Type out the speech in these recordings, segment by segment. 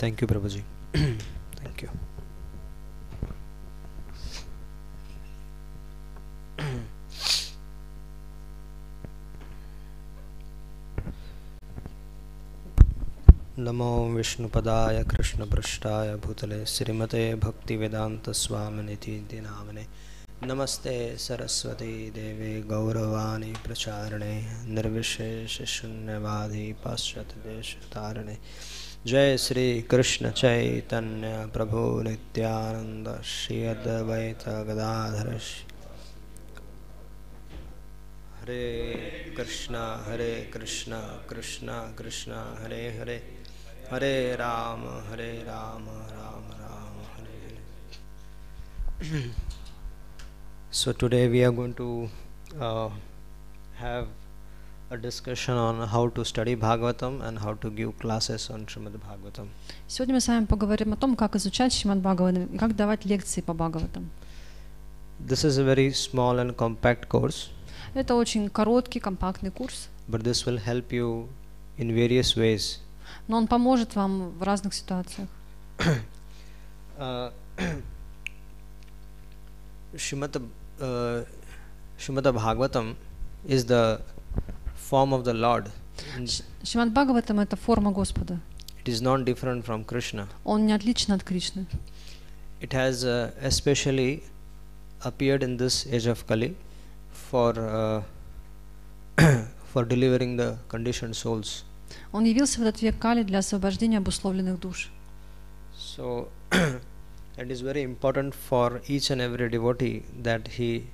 Thank you, Prabhuji. Thank you. Namo Vishnupadaaya Krishna Prashtaya Bhutale Srimate Bhakti Vedanta Swaminiti Dinamane Namaste Saraswati Devi Gauravani Pracharane Nirvishesha Shunyavadi Paschat Deshatarane Jai Sri Krishna Chaitanya Prabhu Nityananda Shri Advaita Gadadhara Hare Krishna Krishna Krishna Hare Hare Hare Rama Rama Rama Hare Hare. So today we are going to have a discussion on how to study Bhagavatam and how to give classes on Shrimad Bhagavatam. Сегодня мы с вами поговорим о том, как изучать Шримад Бхагаватам и как давать лекции по Бхагаватам. This is a very small and compact course. Это очень короткий, компактный курс. But this will help you in various ways. Но он поможет вам в разных ситуациях. Shrimad Bhagavatam is the form of the Lord. Шримад Бхагаватам — это форма Господа. It is not different from Krishna. Он не отличен от Кришны. It has especially appeared in this age of Kali for delivering the conditioned souls. Он явился в этот век Кали для освобождения обусловленных душ. So it is very important for each and every devotee that he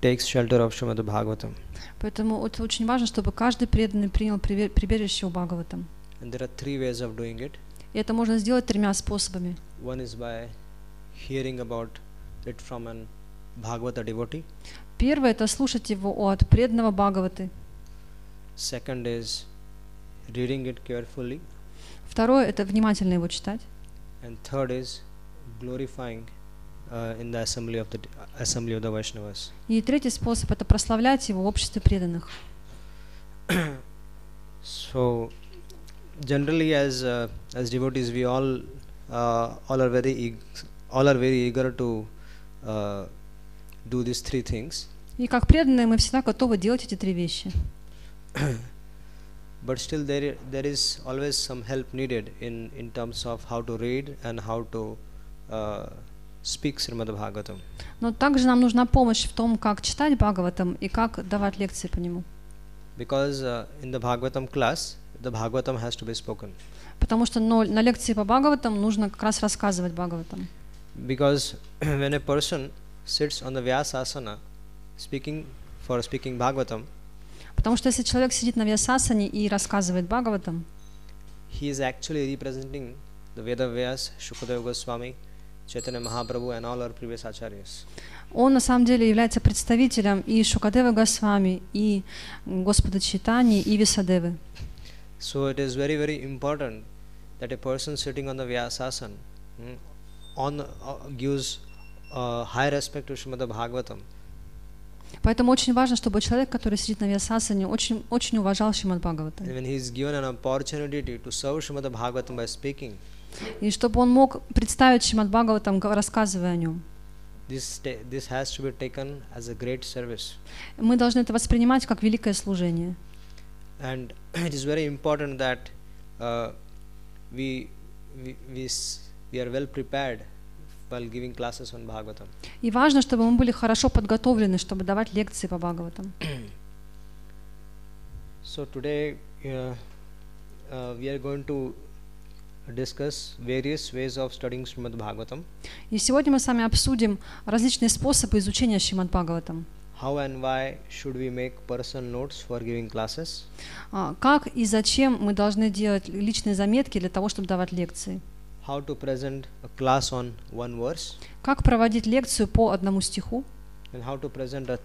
takes shelter of Shrimad Bhagavatam. Поэтому это очень важно, чтобы каждый преданный принял прибежище у Бхагаватам. And there are three ways of doing it. И это можно сделать тремя способами. One is by hearing about it from an Bhagavata devotee. Первое — это слушать его от преданного Бхагаваты. Second is reading it carefully. Второе — это внимательно его читать. And third is glorifying in the assembly of the Vaishnavas. И третий способ — это прославлять его в обществе преданных. So generally, as devotees, we all are very eager to do these three things. И как преданные мы всегда готовы делать эти три вещи. But still there is always some help needed in terms of how to read and how to speak Srimad Bhagavatam. Но также нам нужна помощь в том, как читать Бхагаватам и как давать лекции по нему. Because in the Bhagavatam class, the Bhagavatam has to be spoken. Потому что на лекции по Бхагаватам нужно как раз рассказывать Бхагаватам. Because when a person sits on the Vyasasana speaking Bhagavatam, Потому что если человек сидит на Вьясасане и рассказывает Бхагаватам, he is actually representing the Vedavyas, Shukadeva Goswami, Chaitanya Mahaprabhu and all our previous acharyas. он на самом деле является представителем и Шукадевы Госвами, и Господа Чайтаньи, и Висадевы. So it is very, very important that a person sitting on the Vyasasana gives high respect to Srimad Bhagavatam. Поэтому очень важно, чтобы человек, который сидит на Вьясасане, очень, очень уважал Шримад Бхагаватам. And when he is given an opportunity to serve Srimad Bhagavatam by speaking, И чтобы он мог представить Шримад Бхагаватам, рассказывая о нем. this has to be taken as a great service. Мы должны это воспринимать как великое служение. And it is very important that we are well prepared while giving classes on Bhagavatam. И важно, чтобы мы были хорошо подготовлены, чтобы давать лекции по Бхагаватам. So today we are going to discuss various ways of studying Srimad Bhagavatam. И сегодня мы с вами обсудим различные способы изучения Шримад Бхагаватам. How and why should we make personal notes for giving classes? Как и зачем мы должны делать личные заметки для того, чтобы давать лекции? How to present a class on one verse? Как проводить лекцию по одному стиху? And how to present a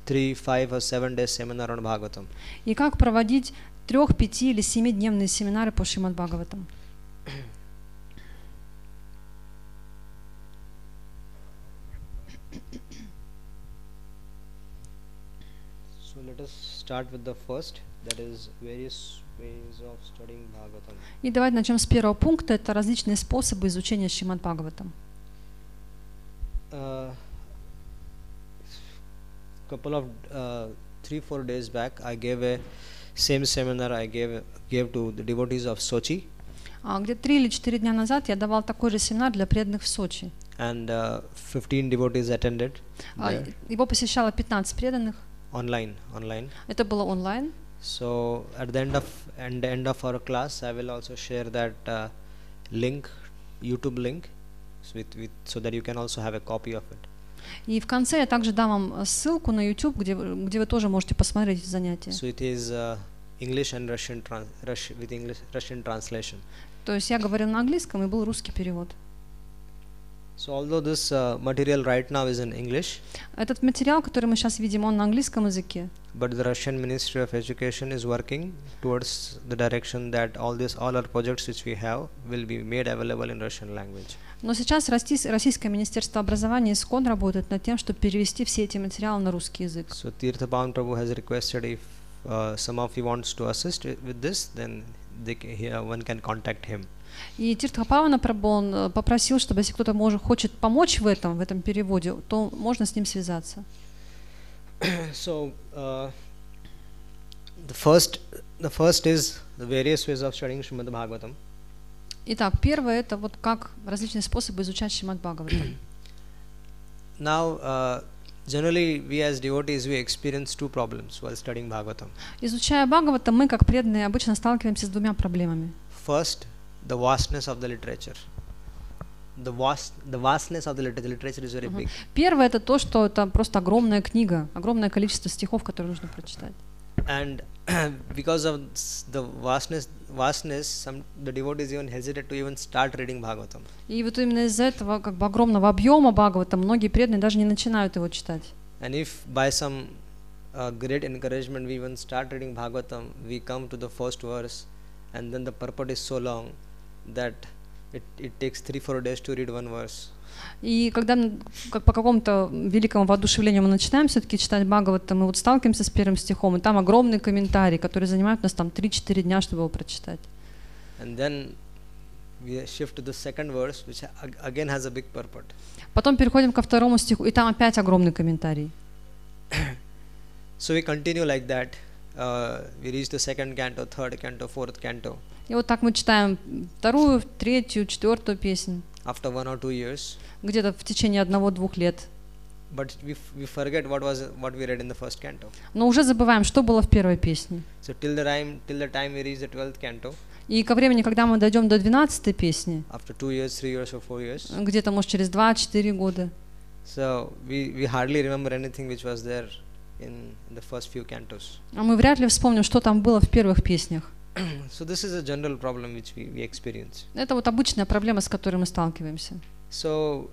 3, 5 or 7 day seminar on Bhagavatam? И как проводить 3, 5 или 7-дневные семинары по Шримад Бхагаватам? So let us start with the first, that is various ways of studying Bhagavatam. И давайте начнем с первого пункта. Это различные способы изучения Шримад Бхагаватам. Couple of 3-4 days back, I gave a same seminar I gave to the devotees of Sochi. Где-то 3 или 4 дня назад я давал такой же семинар для преданных в Сочи. And 15 devotees attended. Его посещало 15 преданных. Online. Это было онлайн. So at the end of our class, I will also share that link, YouTube link, so that you can also have a copy of it. И в конце я также дам вам ссылку на YouTube, где вы тоже можете посмотреть занятия. So it is English and Russian Russian translation. То есть я говорил на английском и был русский перевод. So although this material right now is in English, Этот материал, который мы сейчас видим, он на английском языке. but the Russian Ministry of Education is working towards the direction that all our projects which we have will be made available in Russian language. Но сейчас Российское Министерство образования ИСКОН работает над тем, чтобы перевести все эти материалы на русский язык. So Tirthapan Prabhu has requested if some of you wants to assist with this, then one can contact him. И Тиртхапавана Прабху он попросил, чтобы если кто-то хочет помочь в этом переводе, то можно с ним связаться. So the first is the various ways of studying Shrimad Bhagavatam. Итак, первое это вот как различные способы изучать Шримад Бхагаватам. Now generally we as devotees we experience two problems while studying Bhagavatam. Изучая Бхагаватам, мы как преданные обычно сталкиваемся с двумя проблемами. First, the vastness of the literature. The vastness of the literature is very big. Первое это то, что это просто огромная книга, огромное количество стихов, которые нужно прочитать. And because of the vastness, the devotees even hesitate to even start reading Bhagavatam. И вот именно из-за этого как бы огромного объема Бхагаватам многие преданные даже не начинают его читать. And if by some great encouragement we even start reading Bhagavatam, we come to the first verse, and then the purport is so long that it takes 3-4 days to read one verse. И когда как по какому-то великому воодушевлению мы начинаем все-таки читать Бхагаватам, мы вот сталкиваемся с первым стихом, и там огромный комментарий, который занимает нас там 3-4 дня, чтобы его прочитать. And then we shift to the second verse, which again has a big purport. Потом переходим ко второму стиху, и там опять огромный комментарий. So we continue like that. We reach the second canto, third canto, fourth canto. И вот так мы читаем вторую, третью, четвертую песнь. After 1 or 2 years. Где-то в течение 1-2 лет. But we forget what we read in the first canto. Но уже забываем, что было в первой песне. So till the time we reach the 12th canto. И ко времени, когда мы дойдем до 12-й песни, after 2 years, 3 years or 4 years, где-то, может, через 2-4 года, so we hardly remember anything which was there in the first few cantos. А мы вряд ли вспомним, что там было в первых песнях. So this is a general problem which we experience. Это вот обычная проблема, с которой мы сталкиваемся. So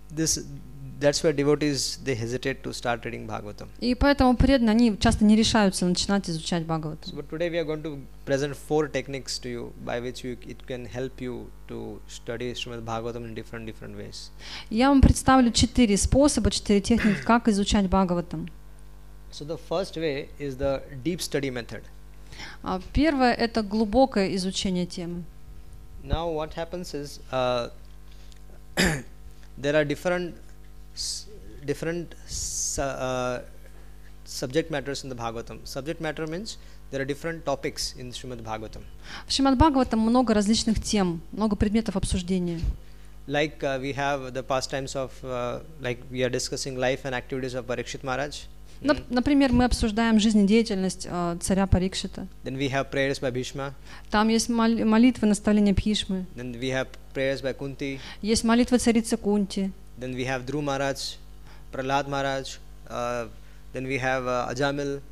that's why devotees they hesitate to start reading Bhagavatam. И поэтому преданные, они часто не решаются начинать изучать Бхагаватам. So, but today we are going to present 4 techniques to you by which it can help you to study Shrimad Bhagavatam in different ways. Я вам представлю 4 способа, 4 техники, как изучать Бхагаватам. So the first way is the deep study method. Первое это глубокое изучение темы. Now what happens is there are different subject matters in the Bhagavatam. Subject matter means there are different topics in Shrimad Bhagavatam. В Шримад Бхагаватам много различных тем, много предметов обсуждения. Like we have the pastimes of like we are discussing life and activities of Parikshit Maharaj. Например, мы обсуждаем жизнедеятельность царя Парикшита. Then we have prayers by Bhishma. Там есть молитвы, наставления Бхишмы. Then we have prayers by Kunti. Есть молитвы царицы Кунти. Then we have Dhruv Maharaj, Prahlad Maharaj. Then we have Ajamil.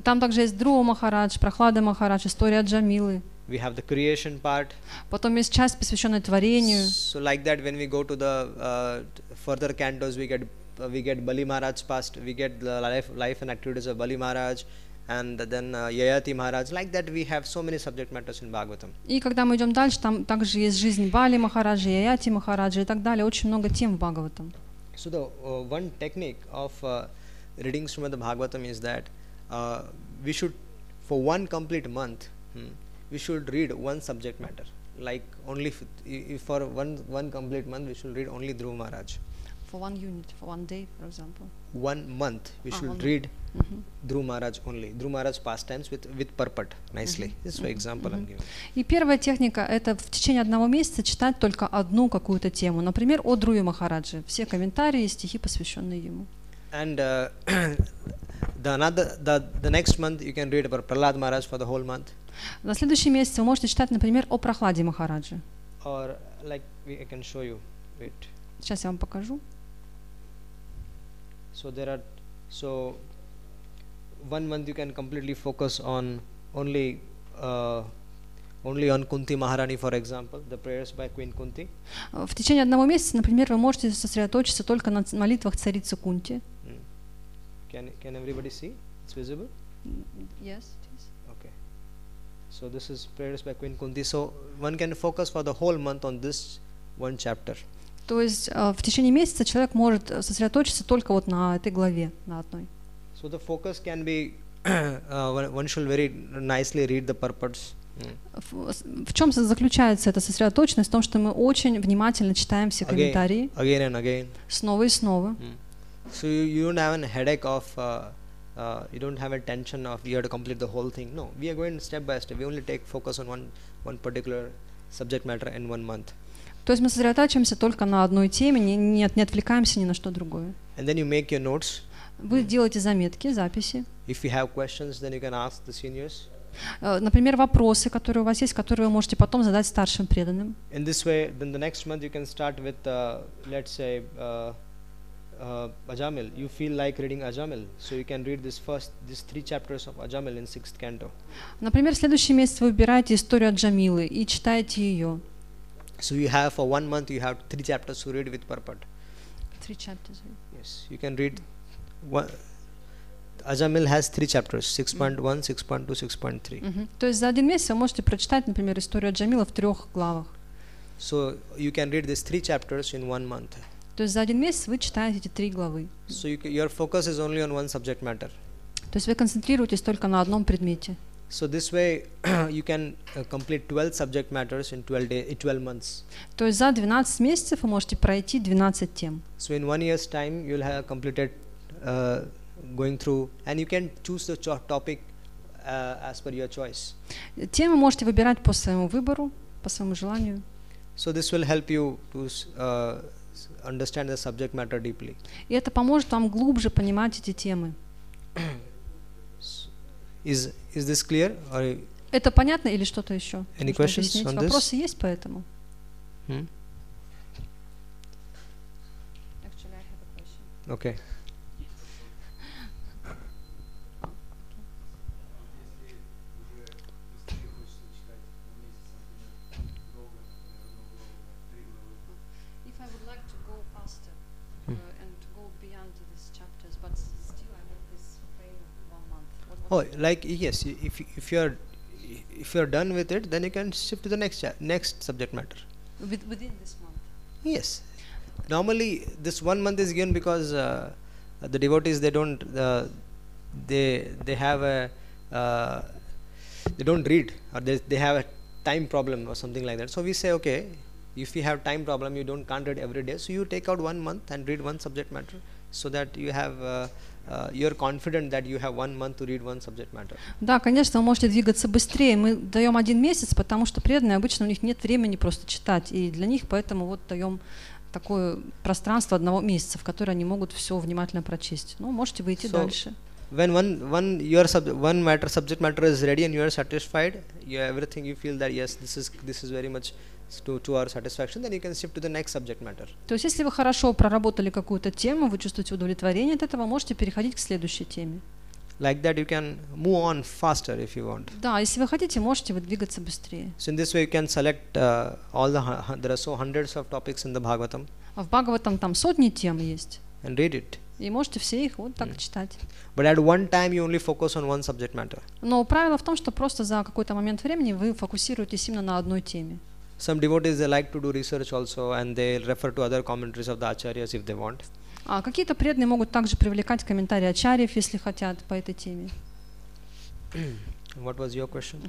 Там также есть Dhruva Махарадж, Прохлада Махарадж, история Аджамилы. We have the creation part. Потом есть часть, посвященная творению. So like that, when we go to the further cantos, we get Bali Maharaj's past, we get the life and activities of Bali Maharaj, and then Yayati Maharaj. Like that, we have so many subject matters in Bhagavatam. И когда мы идем дальше, там также есть жизнь Бали Махараджа, Яяти Махараджа и так далее. Очень много тем в Бхагаватам. So the one technique of reading Srimad Bhagavatam is that we should for one complete month, we should read one subject matter. Like only if for one complete month we should read only Dhruv Maharaj. For one unit, for one day, for example. 1 month we should read Dhruv Maharaj only. Dhruv Maharaj pastimes with purport nicely. This is for example I'm giving. И первая техника – это в течение одного месяца читать только одну какую-то тему. Например, о Друве Махараджи. Все комментарии и стихи, посвященные ему. And the next month you can read about Prahlad Maharaj for the whole month. На следующий месяц вы можете читать, например, о Прохладе Махараджи. Or like I can show you. Wait. Сейчас я вам покажу. So there are 1 month you can completely focus on only on Kunti Maharani, for example, the prayers by Queen Kunti. В течение одного месяца, например, вы можете сосредоточиться только на молитвах царицы Кунти. Can everybody see? It's visible? Yes, it is. Okay. So this is prayers by Queen Kunti. So one can focus for the whole month on this one chapter. То есть в течение месяца человек может сосредоточиться только вот на этой главе, на одной. So the focus can be one should very nicely read the purports. В чем заключается эта сосредоточенность? В том, что мы очень внимательно читаем все комментарии. Again and again. Снова и снова. So you don't have a headache of you don't have a tension of you have to complete the whole thing. No, we are going step by step. We only take focus on one particular subject matter in 1 month. То есть мы сосредотачиваемся только на одной теме, не отвлекаемся ни на что другое. And then you make your notes. Вы делаете заметки, записи. If you have questions, then you can ask the seniors. Например, вопросы, которые у вас есть, которые вы можете потом задать старшим преданным. In this way, then the next month you can start with, let's say, Ajamil. You feel like reading Ajamil, so you can read these 3 chapters of Ajamil in 6th canto. Например, в следующий месяц вы выбираете историю Аджамилы и читаете ее. So you have for 1 month you have 3 chapters to read with purport. 3 chapters. Yes, you can read. Ajamil has 3 chapters: 6.1, 6.2, 6.3. То есть за один месяц вы можете прочитать, например, историю Аджамила в 3 главах. So you can read these 3 chapters in 1 month. То есть за один месяц вы читаете эти 3 главы. So your focus is only on one subject matter. То есть вы концентрируетесь только на одном предмете. So this way you can complete 12 subject matters in 12 months. То есть за 12 месяцев вы можете пройти 12 тем. So in 1 year's time you'll have completed going through, and you can choose the topic as per your choice. Темы можете выбирать по своему выбору, по своему желанию. So this will help you to understand the subject matter deeply. И это поможет вам глубже понимать эти темы. Is this clear? Or это понятно или что-то еще? Any questions on this? Вопросы есть по этому? Actually, I have a question. Okay. If I would like to go faster and to go beyond these chapters, but still I have this frame of 1 month. Oh, like yes, if you're done with it, then you can shift to the next subject matter. Within this month. Yes. Normally, this 1 month is given because the devotees they don't they have a they don't read, or they have a time problem or something like that. So we say, okay, if you have time problem, you can't read every day, so you take out 1 month and read one subject matter, so that you have you're confident that you have 1 month to read one subject matter. Да, конечно, вы можете двигаться быстрее. Мы даем 1 месяц, потому что преданные обычно у них нет времени просто читать, и для них поэтому вот даем такое пространство 1 месяца, в которое они могут все внимательно прочесть. Ну, можете выйти дальше. When one subject matter is ready and you are satisfied, everything you feel that yes, this is very much to our satisfaction, then you can shift to the next subject matter. То есть, если вы хорошо проработали какую-то тему, вы чувствуете удовлетворение от этого, можете переходить к следующей теме. Like that, you can move on faster if you want. Да, если вы хотите, можете вы двигаться быстрее. So in this way, you can select there are so hundreds of topics in the Bhagavatam. А в Бхагаватам там сотни тем есть. And read it. И можете все их вот так читать. But at one time, you only focus on one subject matter. Но правило в том, что просто за какой-то момент времени вы фокусируетесь именно на одной теме. Some devotees they like to do research also, and they refer to other commentaries of the acharyas if they want. А какие-то преданные могут также привлекать комментарии ачарьев, если хотят, по этой теме. What was your question?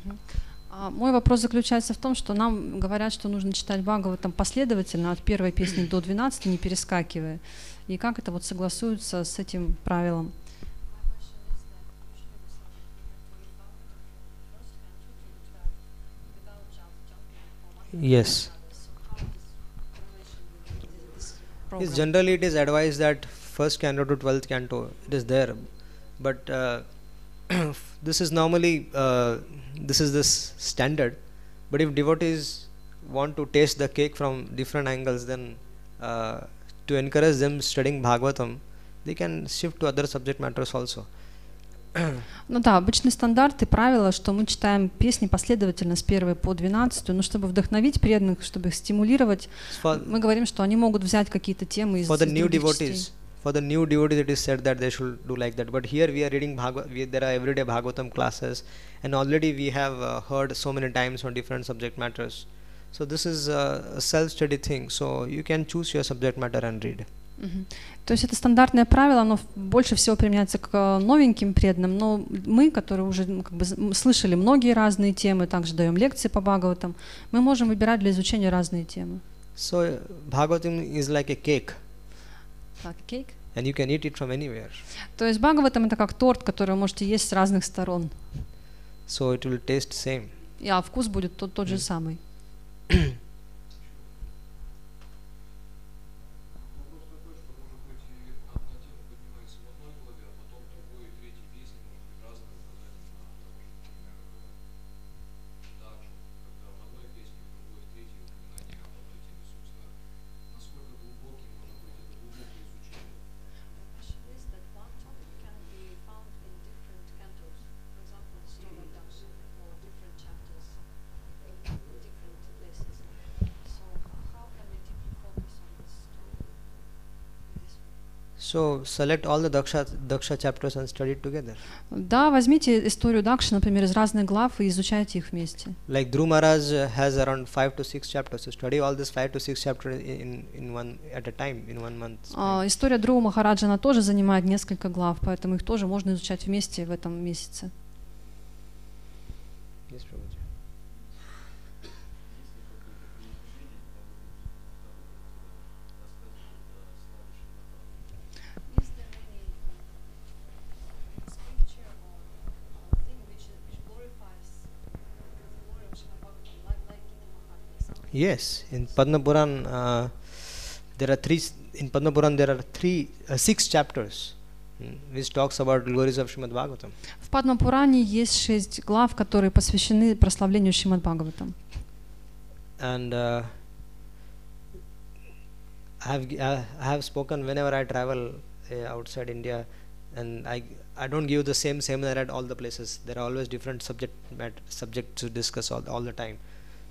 Мой вопрос заключается в том, что нам говорят, что нужно читать Бхагаватам последовательно от первой песни до 12, не перескакивая. И как это вот согласуется с этим правилом? Yes. Yes, generally it is advised that first canto to 12th canto, it is there. But this is normally, this is this standard. But if devotees want to taste the cake from different angles, then to encourage them studying Bhagavatam, they can shift to other subject matters also. Ну да, обычный стандарт и правило, что мы читаем песни последовательно с 1 по 12, но чтобы вдохновить преданных, чтобы их стимулировать, мы говорим, что они могут взять какие-то темы из других частей. For the new devotees, it is said that they should do like that. But here we are reading there are everyday Bhagavatam classes, and already we have heard so many times on different subject matters. So this is a self-study thing. So you can choose your subject matter and read. То есть это стандартное правило, оно больше всего применяется к новеньким преданным, но мы, которые уже как бы слышали многие разные темы, также даем лекции по Бхагаватам, мы можем выбирать для изучения разные темы. So Bhagavatam is like a cake. Like a cake? And you can eat it from anywhere. То есть Бхагаватам это как торт, который вы можете есть с разных сторон. So it will taste same. А вкус будет тот же самый. So select all the Daksha chapters and study it together. Да, возьмите историю Дакши, например, из разных глав и изучайте их вместе. Like Dhruv Maharaj has around 5 to 6 chapters. So study all these 5 to 6 chapters in one at a time, in 1 month. История Dhruva Махараджа, она тоже занимает несколько глав, поэтому их тоже можно изучать вместе в этом месяце. Yes, Prabhuji. Yes, in Padma Puran there are 6 chapters which talks about glories of Shrimad Bhagavatam. В Падма Пуране есть 6 глав, которые посвящены прославлению Шримад Бхагаватам. And I have spoken whenever I travel outside India, and I don't give the same seminar at all the places. There are always different subjects to discuss all the time.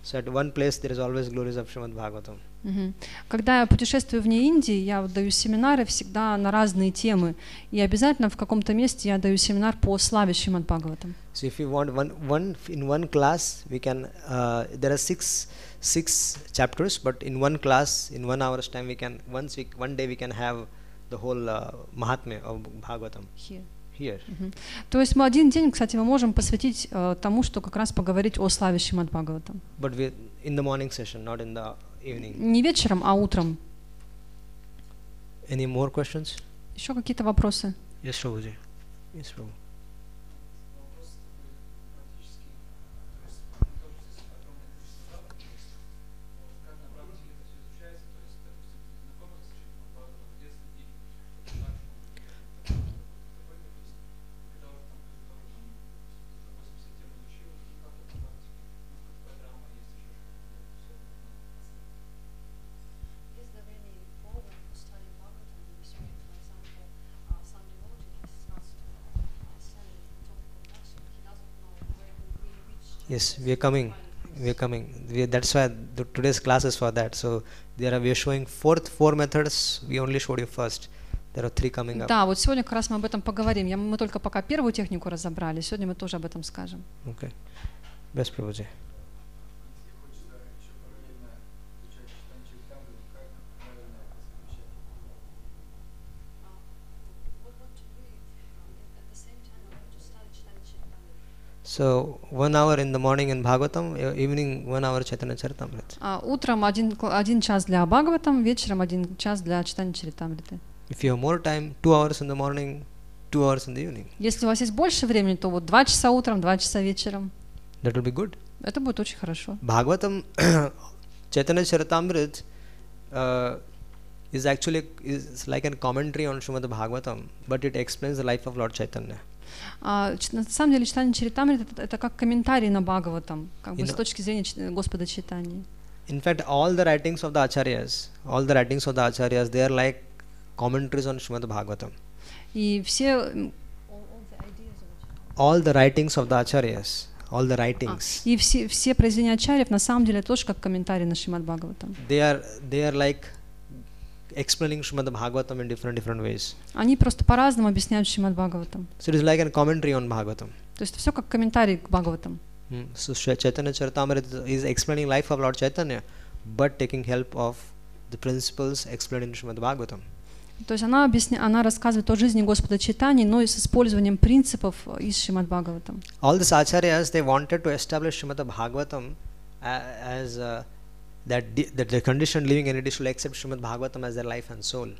So at one place there is always glories of Shrimad Bhagavatam. Когда я путешествую вне Индии, я даю семинары всегда на разные темы, и обязательно в каком-то месте я даю семинар по славе Шримад Бхагаватам. So if you want one class, we can there are six chapters, but in one class, in 1 hour's time, we can one day we can have the whole Mahatmya of Bhagavatam here. То есть мы один день, кстати, мы можем посвятить тому, что как раз поговорить о славе Шримад Бхагаватам. But in the morning session, not in the evening. Не вечером, а утром. Any more questions? Еще какие-то вопросы? Yes, Prabhuji. Yes, Prabhu. Yes, we are coming. That's why today's class is for that. So we are showing four methods. We only showed you first. There are 3 coming up. Да, вот сегодня как раз мы об этом поговорим. Мы только пока первую технику разобрали. Сегодня мы тоже об этом скажем. Okay. Best Prabhuji. So 1 hour in the morning in Bhagavatam, evening 1 hour Chaitanya Charitamrita. Утром один час для Бхагаватам, вечером 1 час для читания Чаритамриты. If you have more time, 2 hours in the morning, 2 hours in the evening. Если у вас есть больше времени, то вот 2 часа утром, 2 часа вечером. That will be good. Это будет очень хорошо. Bhagavatam, Chaitanya Charitamrita is actually like a commentary on Shrimad Bhagavatam, but it explains the life of Lord Chaitanya. На самом деле читание Чаритамриты это как комментарий на Бхагаватам, как бы с точки зрения Господа Чайтаньи. In fact, all the writings of the acharyas, they are like commentaries on Shrimad Bhagavatam. И все all the writings of the acharyas, all the writings. И все произведения ачарьев на самом деле тоже как комментарий на Шримад Бхагаватам. They are like explaining Shrimad Bhagavatam in different ways. Они просто по-разному объясняют Шримад Бхагаватам. So it is like a commentary on Bhagavatam. То есть все как комментарий к Бхагаватам. So Chaitanya Charitamrita is explaining life of Lord Chaitanya, but taking help of the principles explained in Shrimad Bhagavatam. То есть она рассказывает о жизни Господа Чайтаньи, но и с использованием принципов из Шримад Бхагаватам. All these acharyas, they wanted to establish Shrimad Bhagavatam as that the conditioned living entity should accept Shrimad Bhagavatam as their life and soul.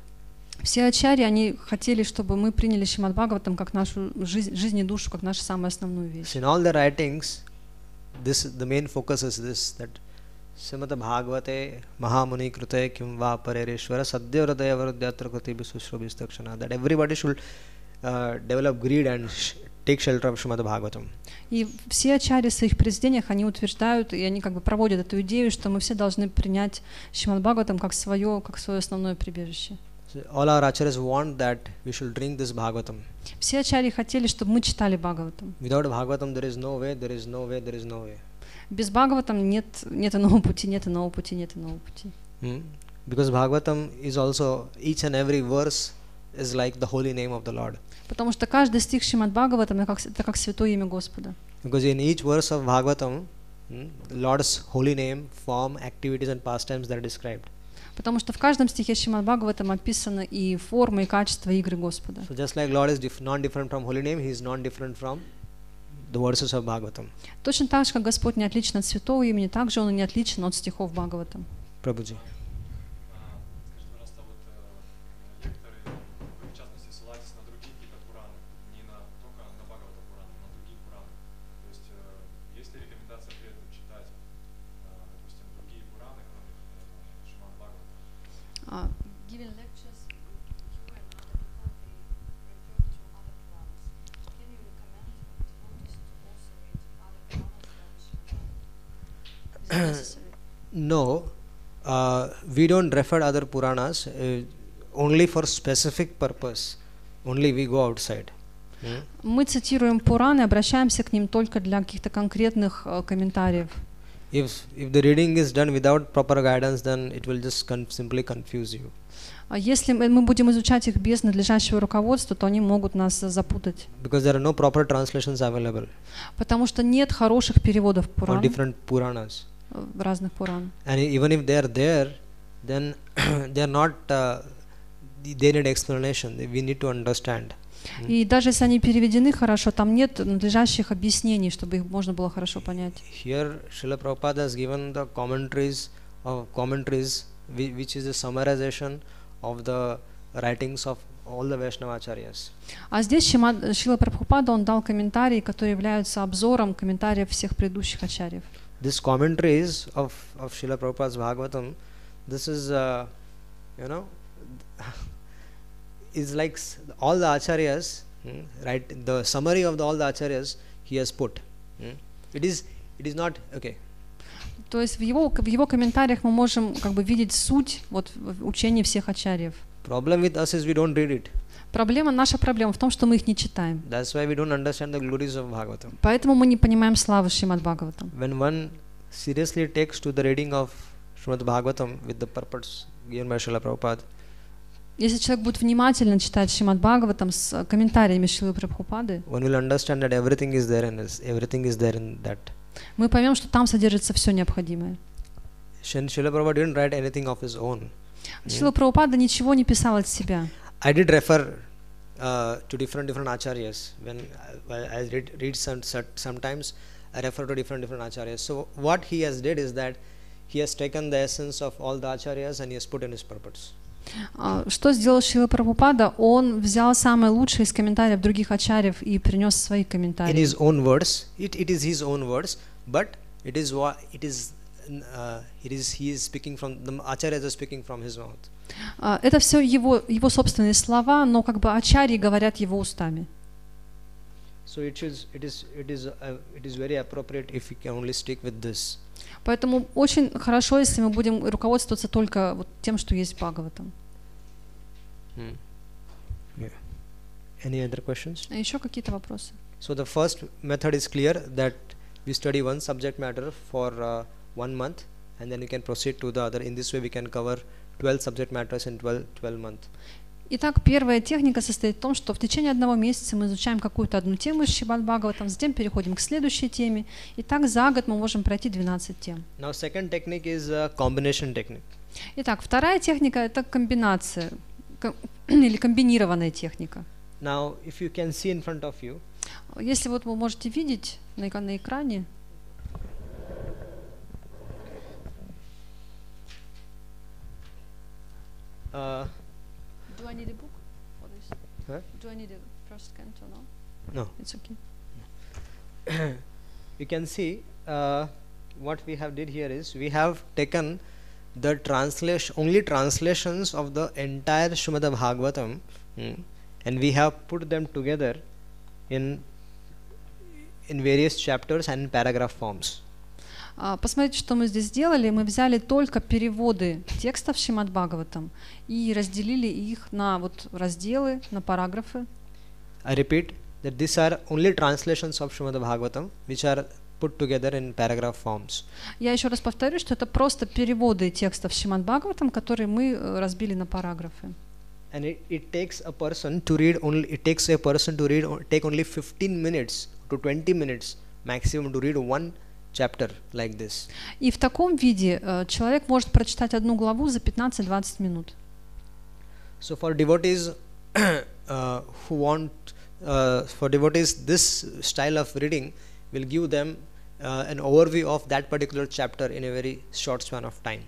Все ачарьи, они хотели, чтобы мы приняли Шримад Бхагаватам как нашу жизнь и душу, как нашу самую основную вещь. In all the writings, the main focus is this, that Srimad Bhagavate Mahamuni Krute Kim Va Parereshwara Sadhya Hridaya Varudyatra Kriti Visushrovistakshana, that everybody should develop greed and take shelter of Srimad Bhagavatam. И все ачарьи в своих произведениях, они утверждают, и они как бы проводят эту идею, что мы все должны принять Шримад Бхагаватам как свое основное прибежище. So all our acharyas want that we should drink this Bhagavatam. Все ачарьи хотели, чтобы мы читали Бхагаватам. Without Bhagavatam there is no way, there is no way, there is no way. Без Бхагаватам нет иного пути, нет иного пути, нет иного пути. Because Bhagavatam is also, each and every verse is like the holy name of the Lord. Потому что каждый стих Шримад Бхагаватам это как святое имя Господа. Because in each verse of Bhagavatam, Lord's holy name, form, activities and pastimes that are described. Потому что в каждом стихе Шримад Бхагаватам описаны и формы, и качества игры Господа. So just like Lord is non-different from holy name, He is non-different from the verses of Bhagavatam. Точно так же, как Господь не отличен от святого имени, так же Он и не отличен от стихов Бхагаватам. Prabhuji. Giving lectures here and other people, they refer to other Puranas. Can you recommend devotees to also read other Puranas than Shrimad? Is it necessary? No, we don't refer other Puranas only for specific purpose. Only we go outside. Мы цитируем Пураны, обращаемся к ним только для каких-то конкретных комментариев. If the reading is done without proper guidance, then it will just simply confuse you. Если мы будем изучать их без надлежащего руководства, то они могут нас запутать. Because there are no proper translations available. Потому что нет хороших переводов Пуран. On different Puranas. Разных Пуран. And even if they are there, then they are not. They need explanation. We need to understand. И даже если они переведены хорошо, там нет надлежащих объяснений, чтобы их можно было хорошо понять. Here, Srila Prabhupada has given the commentaries, which is a summarization of the writings of all the Vaishnava acharyas. А здесь Шрила Прабхупада, он дал комментарии, которые являются обзором комментариев всех предыдущих ачарьев. These commentaries of Srila Prabhupada's Bhagavatam, this is, is like all the acharyas, right? The summary of all the acharyas he has put. It is not okay. То есть в его комментариях мы можем как бы видеть суть вот учения всех ачарьев. Problem with us is we don't read it. Наша проблема в том, что мы их не читаем. That's why we don't understand the glories of Bhagavatam. Поэтому мы не понимаем славы Шримад Бхагаватам. When one seriously takes to the reading of Shrimad Bhagavatam with the purpose given by Srila Prabhupada, если человек будет внимательно читать Шримад Бхагаватам с комментариями Шрилы Прабхупады, one will understand that everything is there in this, everything is there in that. Мы поймем, что там содержится все необходимое. Srila Prabhupada didn't write anything of his own. Шрила Прабхупада ничего не писал от себя. I did refer to different acharyas. When I read sometimes I refer to different acharyas. So what he has did is that he has taken the essence of all the acharyas and he has put in his purports. Что сделал Шрила Прабхупада? Он взял самое лучшее из комментариев других ачарьев и принес свои комментарии. In his own words, it is his own words, but he is speaking from the acharyas are speaking from his mouth. Это все его собственные слова, но как бы ачарьи говорят его устами. So it is very appropriate if we can only stick with this. Поэтому очень хорошо, если мы будем руководствоваться только вот тем, что есть в Бхагаватам. Yeah. Any other questions? Еще какие-то вопросы? So the first method is clear, that we study one subject matter for 1 month and then we can proceed to the other. In this way we can cover 12 subject matters in 12 months. Итак, первая техника состоит в том, что в течение 1 месяца мы изучаем какую-то одну тему из Шримад Бхагаватам, затем переходим к следующей теме, и так за год мы можем пройти 12 тем. Now second technique is a combination technique. Итак, вторая техника — это комбинация или комбинированная техника. Now if you can see in front of you, если вот вы можете видеть на экране, do I need a book for this? Huh? Do I need a first canto? No. It's okay. You can see what we have did here is we have taken the only translations of the entire Shrimad Bhagavatam, and we have put them together in various chapters and paragraph forms. Посмотрите, что мы здесь сделали. Мы взяли только переводы текстов Шримад Бхагаватам и разделили их на вот разделы, на параграфы. I repeat that these are only translations of Shrimad Bhagavatam which are put together in paragraph forms. Я еще раз повторю, что это просто переводы текстов Шримад Бхагаватам, которые мы разбили на параграфы. And it takes a person to read take only 15 minutes to 20 minutes maximum to read one chapter like this. И в таком виде человек может прочитать одну главу за 15-20 минут. So for devotees this style of reading will give them an overview of that particular chapter in a very short span of time.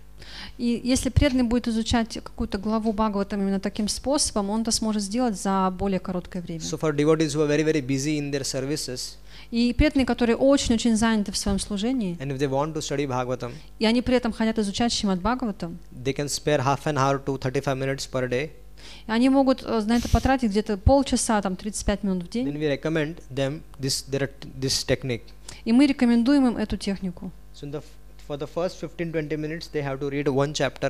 И если преданный будет изучать какую-то главу Бхагаватам именно таким способом, он это сможет сделать за более короткое время. So for devotees who are very busy in their services, и преданные, которые очень заняты в своем служении, and if they want to study Bhagavatam, и они при этом хотят изучать Шримад Бхагаватам, they can spare half an hour to 35 minutes per day. И они могут на это потратить где-то полчаса, там 35 минут в день. Then we recommend them this technique. И мы рекомендуем им эту технику. So for the first 15-20 minutes they have to read one chapter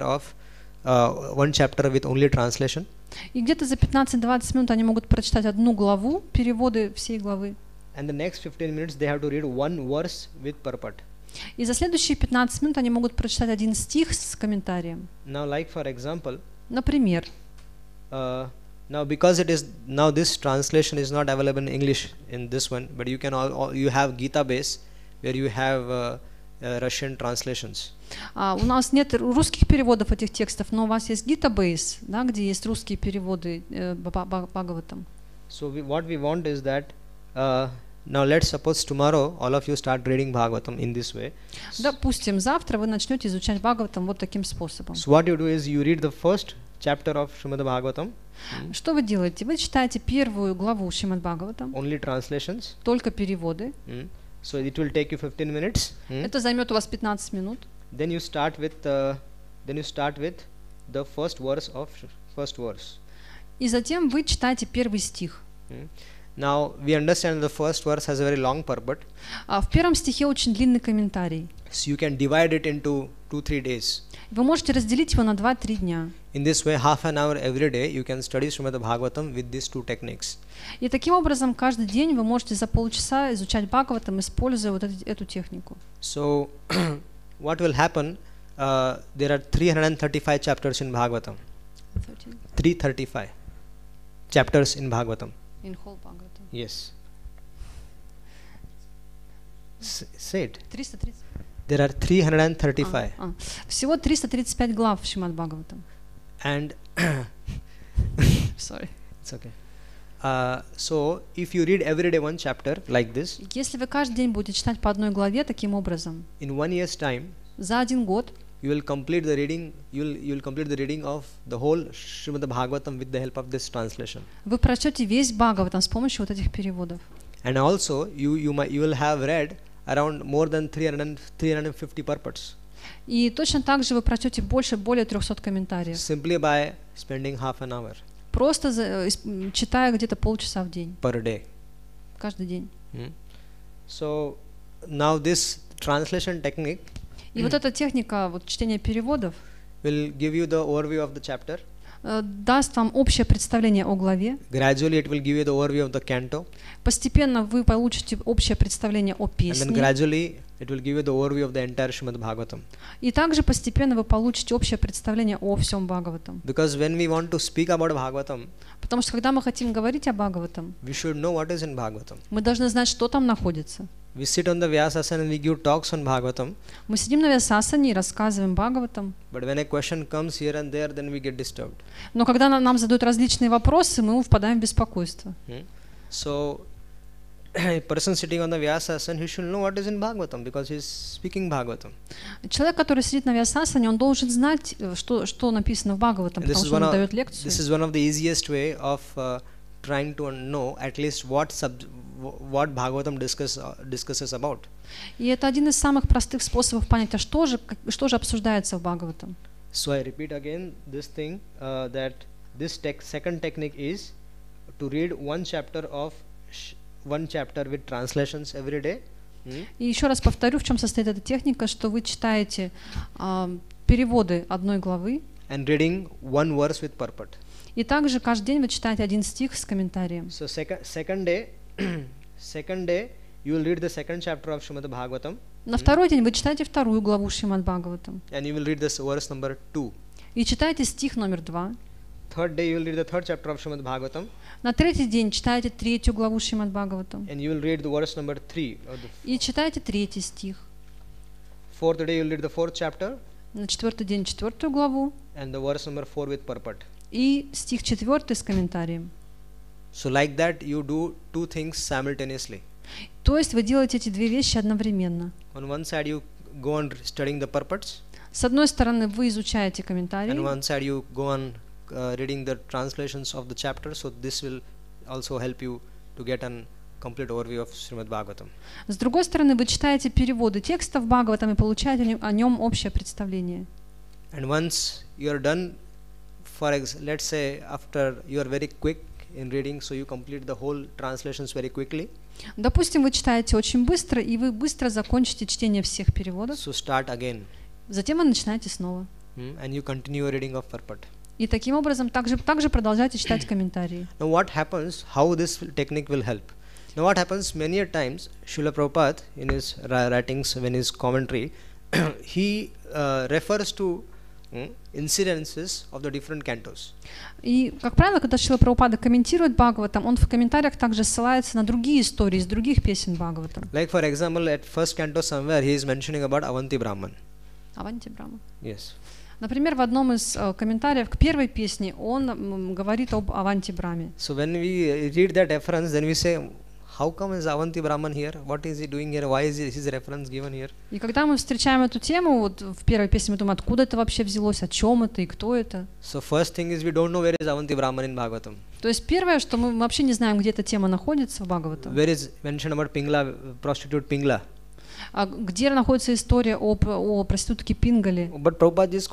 with only translation. И где-то за 15-20 минут они могут прочитать одну главу, переводы всей главы. And the next 15 minutes they have to read one verse with purport. И за следующие 15 минут они могут прочитать один стих с комментарием. Now, like for example, например, now because this translation is not available in English in this one, but you have Gita base where you have Russian translations. У нас нет русских переводов этих текстов, но у вас есть Gita base, да, где есть русские переводы Бхагаватам. So what we want is that now let's suppose tomorrow all of you start reading Bhagavatam in this way. Допустим, завтра вы начнете изучать Бхагаватам вот таким способом. So what you do is you read the first chapter of Shrimad Bhagavatam. Что вы делаете? Вы читаете первую главу Шримад Бхагаватам. Only translations. Только переводы. So it will take you 15 minutes. Это займет у вас 15 минут. Then you start with the first verse of first verse. И затем вы читаете первый стих. Now we understand the first verse has a very long purport. В первом стихе очень длинный комментарий. So you can divide it into 2-3 days. Вы можете разделить его на 2-3 дня. In this way, half an hour every day you can study Shrimad Bhagavatam with these two techniques. И таким образом каждый день вы можете за полчаса изучать Бхагаватам, используя вот эту технику. So what will happen? There are 335 chapters in Bhagavatam. 335 chapters in Bhagavatam. In whole Bhagavatam. Yes. Say it. 330. There are 335. Всего 335 глав в Шримад Бхагаватам. And sorry. It's okay. So if you read every day one chapter like this, Если вы каждый день будете читать по одной главе таким образом, in 1 year's time, за 1 год you will complete the reading. You will complete the reading of the whole Shrimad Bhagavatam with the help of this translation. вы прочтете весь Бхагаватам с помощью вот этих переводов. And also you will have read around more than 350 purports. И точно так же вы прочтете более 300 комментариев. Simply by spending half an hour Просто читая где-то полчаса в день, per day. каждый день. So now this translation technique И вот эта техника вот, чтения переводов will give you the overview of the chapter. Даст вам общее представление о главе. Gradually it will give you the overview of the canto. Постепенно вы получите общее представление о And then песне. gradually it will give you the overview of the entire Shrimad Bhagavatam. И также постепенно вы получите общее представление о всем Бхагаватам. Because when we want to speak about Bhagavatam, Потому что когда мы хотим говорить о Бхагаватам, we should know what is in Bhagavatam. мы должны знать, что там находится. We sit on the Vyasasana and we give talks on Bhagavatam. Мы сидим на Вьясасане и рассказываем Бхагаватам. But when a question comes here and there, then we get disturbed. Но когда нам задают различные вопросы, мы впадаем в беспокойство. So a person sitting on the Vyasasana, he should know what is in Bhagavatam because he is speaking Bhagavatam. Человек, который сидит на Вьясасане, он должен знать, что написано в Бхагаватам, потому что он дает лекцию. This is one of the easiest way of trying to know at least what Bhagavatam discusses about. И это один из самых простых способов понять, что же обсуждается в Бхагаватам. So I repeat again this thing that this second technique is to read one chapter with translations every day. И еще раз повторю, в чем состоит эта техника, что вы читаете переводы одной главы. And reading one verse with purport. И также каждый день вы читаете один стих с комментарием. So second day you will read the second chapter of Shrimad Bhagavatam. На второй день вы читаете вторую главу Шримад Бхагаватам. And you will read this verse number 2. И читаете стих номер 2. Third day you will read the third chapter of Shrimad Bhagavatam. На третий день читаете третью главу Шримад Бхагаватам. And you will read the verse number 3. И читаете третий стих. Fourth day you will read the fourth chapter. На четвертый день четвертую главу. And the verse number 4 with purport. И стих 4 с комментарием. So like that you do two things simultaneously. То есть вы делаете эти две вещи одновременно. On one side you go on studying the purports. С одной стороны вы изучаете комментарии. And one side you go on reading the translations of the chapter. So this will also help you to get a complete overview of Shrimad Bhagavatam. С другой стороны вы читаете переводы текстов Бхагаватам и получаете о нем общее представление. And once you are done, let's say after you are very quick in reading, so you complete the whole translations very quickly. Допустим, вы читаете очень быстро, и вы быстро закончите чтение всех переводов. So start again. Затем вы начинаете снова. And you continue reading of purport. И таким образом также продолжайте читать комментарии. Now what happens, how this technique will help? Now what happens many a times, Srila Prabhupada in his writings, when his commentary, he refers to incidences of the different cantos. И, как правило, когда Шрила Прабхупада комментирует Бхагаватам, он в комментариях также ссылается на другие истории из других песен Бхагаватам. Like for example, at first canto somewhere he is mentioning about Avanti Brahman. Аванти Брахман. Yes. Например, в одном из комментариев к первой песне он говорит об Аванти Брахме. So when we read that reference, then we say, how come is Avanti Brahman here? What is he doing here? Why is his reference given here? И когда мы встречаем эту тему, вот в первой песне мы думаем, откуда это вообще взялось, о чем это и кто это. So first thing is we don't know where is Avanti Brahman in Bhagavatam. То есть первое, что мы вообще не знаем, где эта тема находится в Бхагаватам. Where is mentioned about Pingla, prostitute Pingla? Где находится история о проститутке Пингале. But Prabhupada is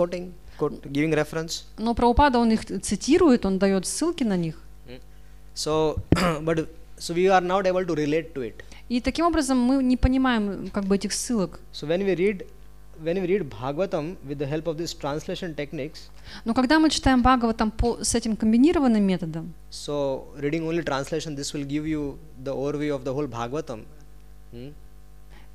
giving reference. Но Прабхупада, он их цитирует, он дает ссылки на них. So we are not able to relate to it. И таким образом мы не понимаем как бы этих ссылок. So when we read Bhagavatam with the help of these translation techniques, но когда мы читаем Бхагаватам с этим комбинированным методом, so reading only translation, this will give you the overview of the whole Bhagavatam.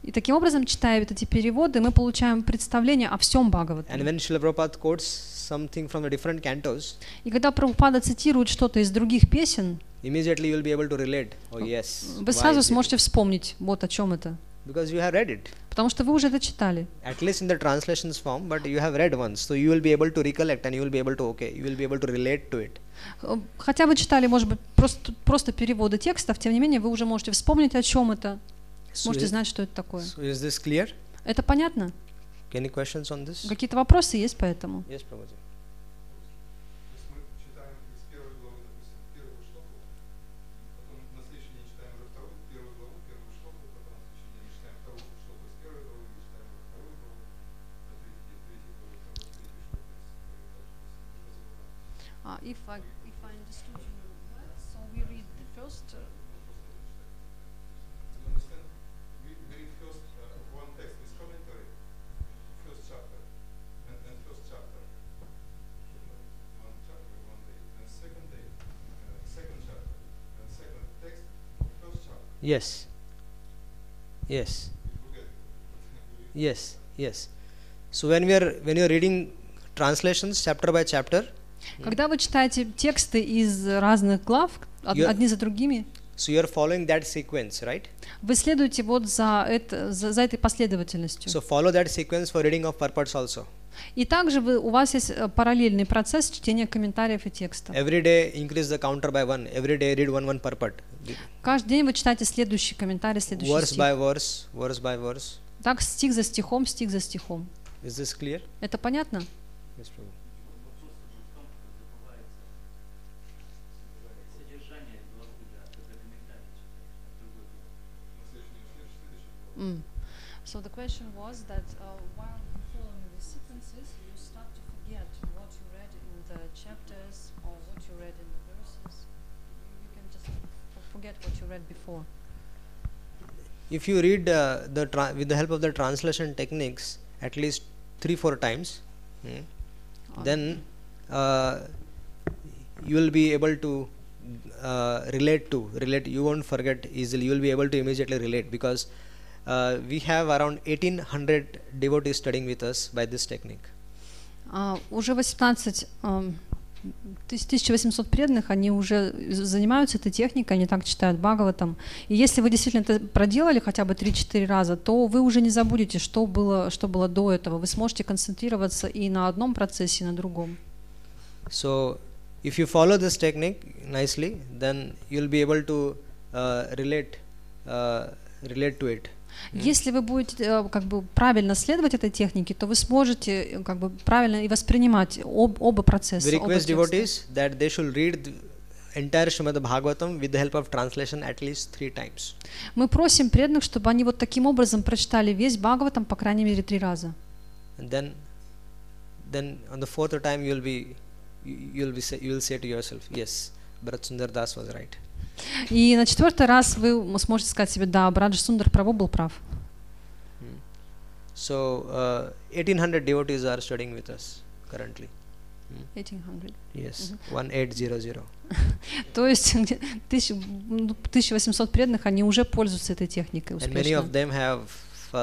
И таким образом, читая вот эти переводы, мы получаем представление о всем Бхагаватам. And when Srila Prabhupada quotes something from the different cantos, и когда Прабхупада цитирует что-то из других песен, immediately you will be able to relate. Oh yes. Вы сразу сможете вспомнить, вот о чем это. Because you have read it. Потому что вы уже это читали. At least in the translations form, but you have read once, so you will be able to recollect and you will be able to you will be able to relate to it. Хотя вы читали, может быть, просто переводы текстов, тем не менее вы уже можете вспомнить, о чем это, можете знать, что это такое. So is this clear? Это понятно? Any questions on this? Какие-то вопросы есть по этому? Yes, Prabhuji. If I understood you right, so we read the first. You understand? We read first one text with commentary, first chapter, and first chapter, one chapter, one day, and second day, second chapter, and second text, first chapter. Yes. Yes. Yes. Yes. So when you are reading translations chapter by chapter. Когда вы читаете тексты из разных глав, одни за другими, so you are following that sequence, right? Вы следуете вот за этой последовательностью. So follow that sequence for reading of purports also. И также у вас есть параллельный процесс чтения комментариев и текста. Every day increase the counter by one. Every day read one purport. Каждый день вы читаете следующий комментарий, следующий verse стих. By verse, verse by verse. Так стих за стихом, стих за стихом. Is this clear? Это понятно? Yes, Prabhu. So the question was that while following the sequences, you start to forget what you read in the chapters or what you read in the verses. You can just forget what you read before. If you read with the help of the translation techniques at least 3-4 times, then you will be able to relate. You won't forget easily. You will be able to immediately relate because we have around 1800 devotees studying with us by this technique. Уже 1800 преданных, они уже занимаются этой техникой, они так читают Бхагаватам. И если вы действительно это проделали хотя бы 3-4 раза, то вы уже не забудете, что было до этого. Вы сможете концентрироваться и на одном процессе, и на другом. So, if you follow this technique nicely, then you'll be able to relate to it. Если вы будете правильно следовать этой технике, то вы сможете правильно и воспринимать оба процесса. We request devotees that they should read the entire Shrimad Bhagavatam with the help of translation at least 3 times. Мы просим преданных, чтобы они вот таким образом прочитали весь Бхагаватам по крайней мере 3 раза. And then on the 4th time you will say to yourself, yes, Braджsundar Das was right. И на 4-й раз вы сможете сказать себе, да, Браджсундар Прабху был прав. So 1800 devotees are studying with us currently. 1800. Yes, 1800. То есть 1800 преданных, они уже пользуются этой техникой успешно. And many of them have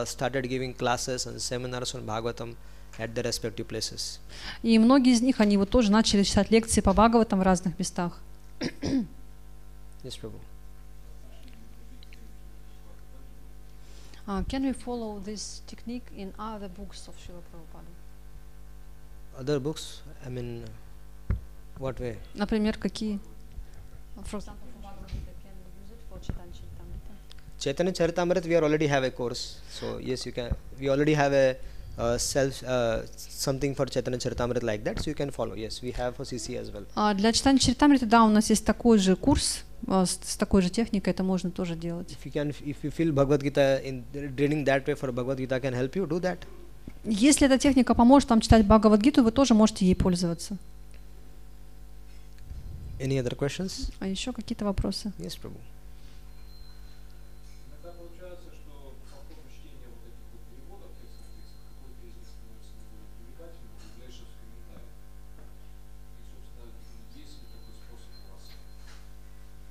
started giving classes and seminars on Bhagavatam at their respective places. И многие из них, они вот тоже начали читать лекции по Бхагаватам в разных местах. Yes, Prabhu. Can we follow this technique in other books of Srila Prabhupada? Other books? I mean, what way? Например, какие? For example, for Bhagavad Gita, can we use it for Chaitanya Charitamrita? Chaitanya Charitamrita, we already have a course. So yes, you can. We already have a something for Chaitanya Charitamrita like that, so you can follow. Yes, we have for CC as well. Для Chaitanya Charitamrita, да, у нас есть такой же курс с такой же техникой, это можно тоже делать. If you feel Bhagavad Gita in reading that way for Bhagavad Gita can help you, do that. Если эта техника поможет вам читать Бхагавад-гиту, вы тоже можете ей пользоваться. Any other questions? А еще какие-то вопросы? Yes, Prabhu. Иногда получается, что по ходу чтения вот этих вот переводов текстов, какой-то из них становится наиболее привлекательным, углубляешься в комментарии. И, собственно, есть ли такой способ у вас?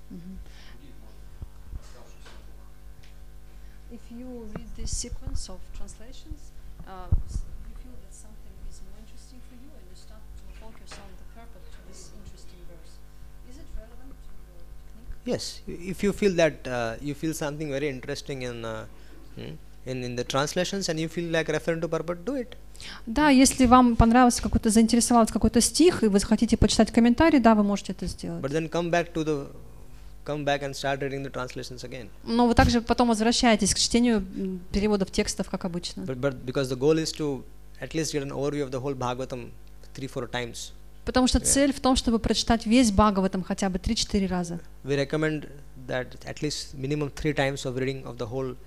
Других, может, оставшихся на бок. If you read this sequence of translations, you feel that something is more interesting for you, and you start to focus on the purport to this interesting verse. Is it relevant to your technique? Yes, if you feel that you feel something very interesting in In the translations, and you feel like referring to purport, do it. Да, если вам понравился какой-то, заинтересовался какой-то стих, и вы хотите почитать комментарий, да, вы можете это сделать. But then come back and start reading the translations again. Но вы также потом возвращаетесь к чтению переводов текстов, как обычно. But because the goal is to at least get an overview of the whole Bhagavatam 3-4 times. Потому что цель в том, чтобы прочитать весь Бхагаватам хотя бы 3-4 раза. We recommend that at least minimum 3 times of reading of the whole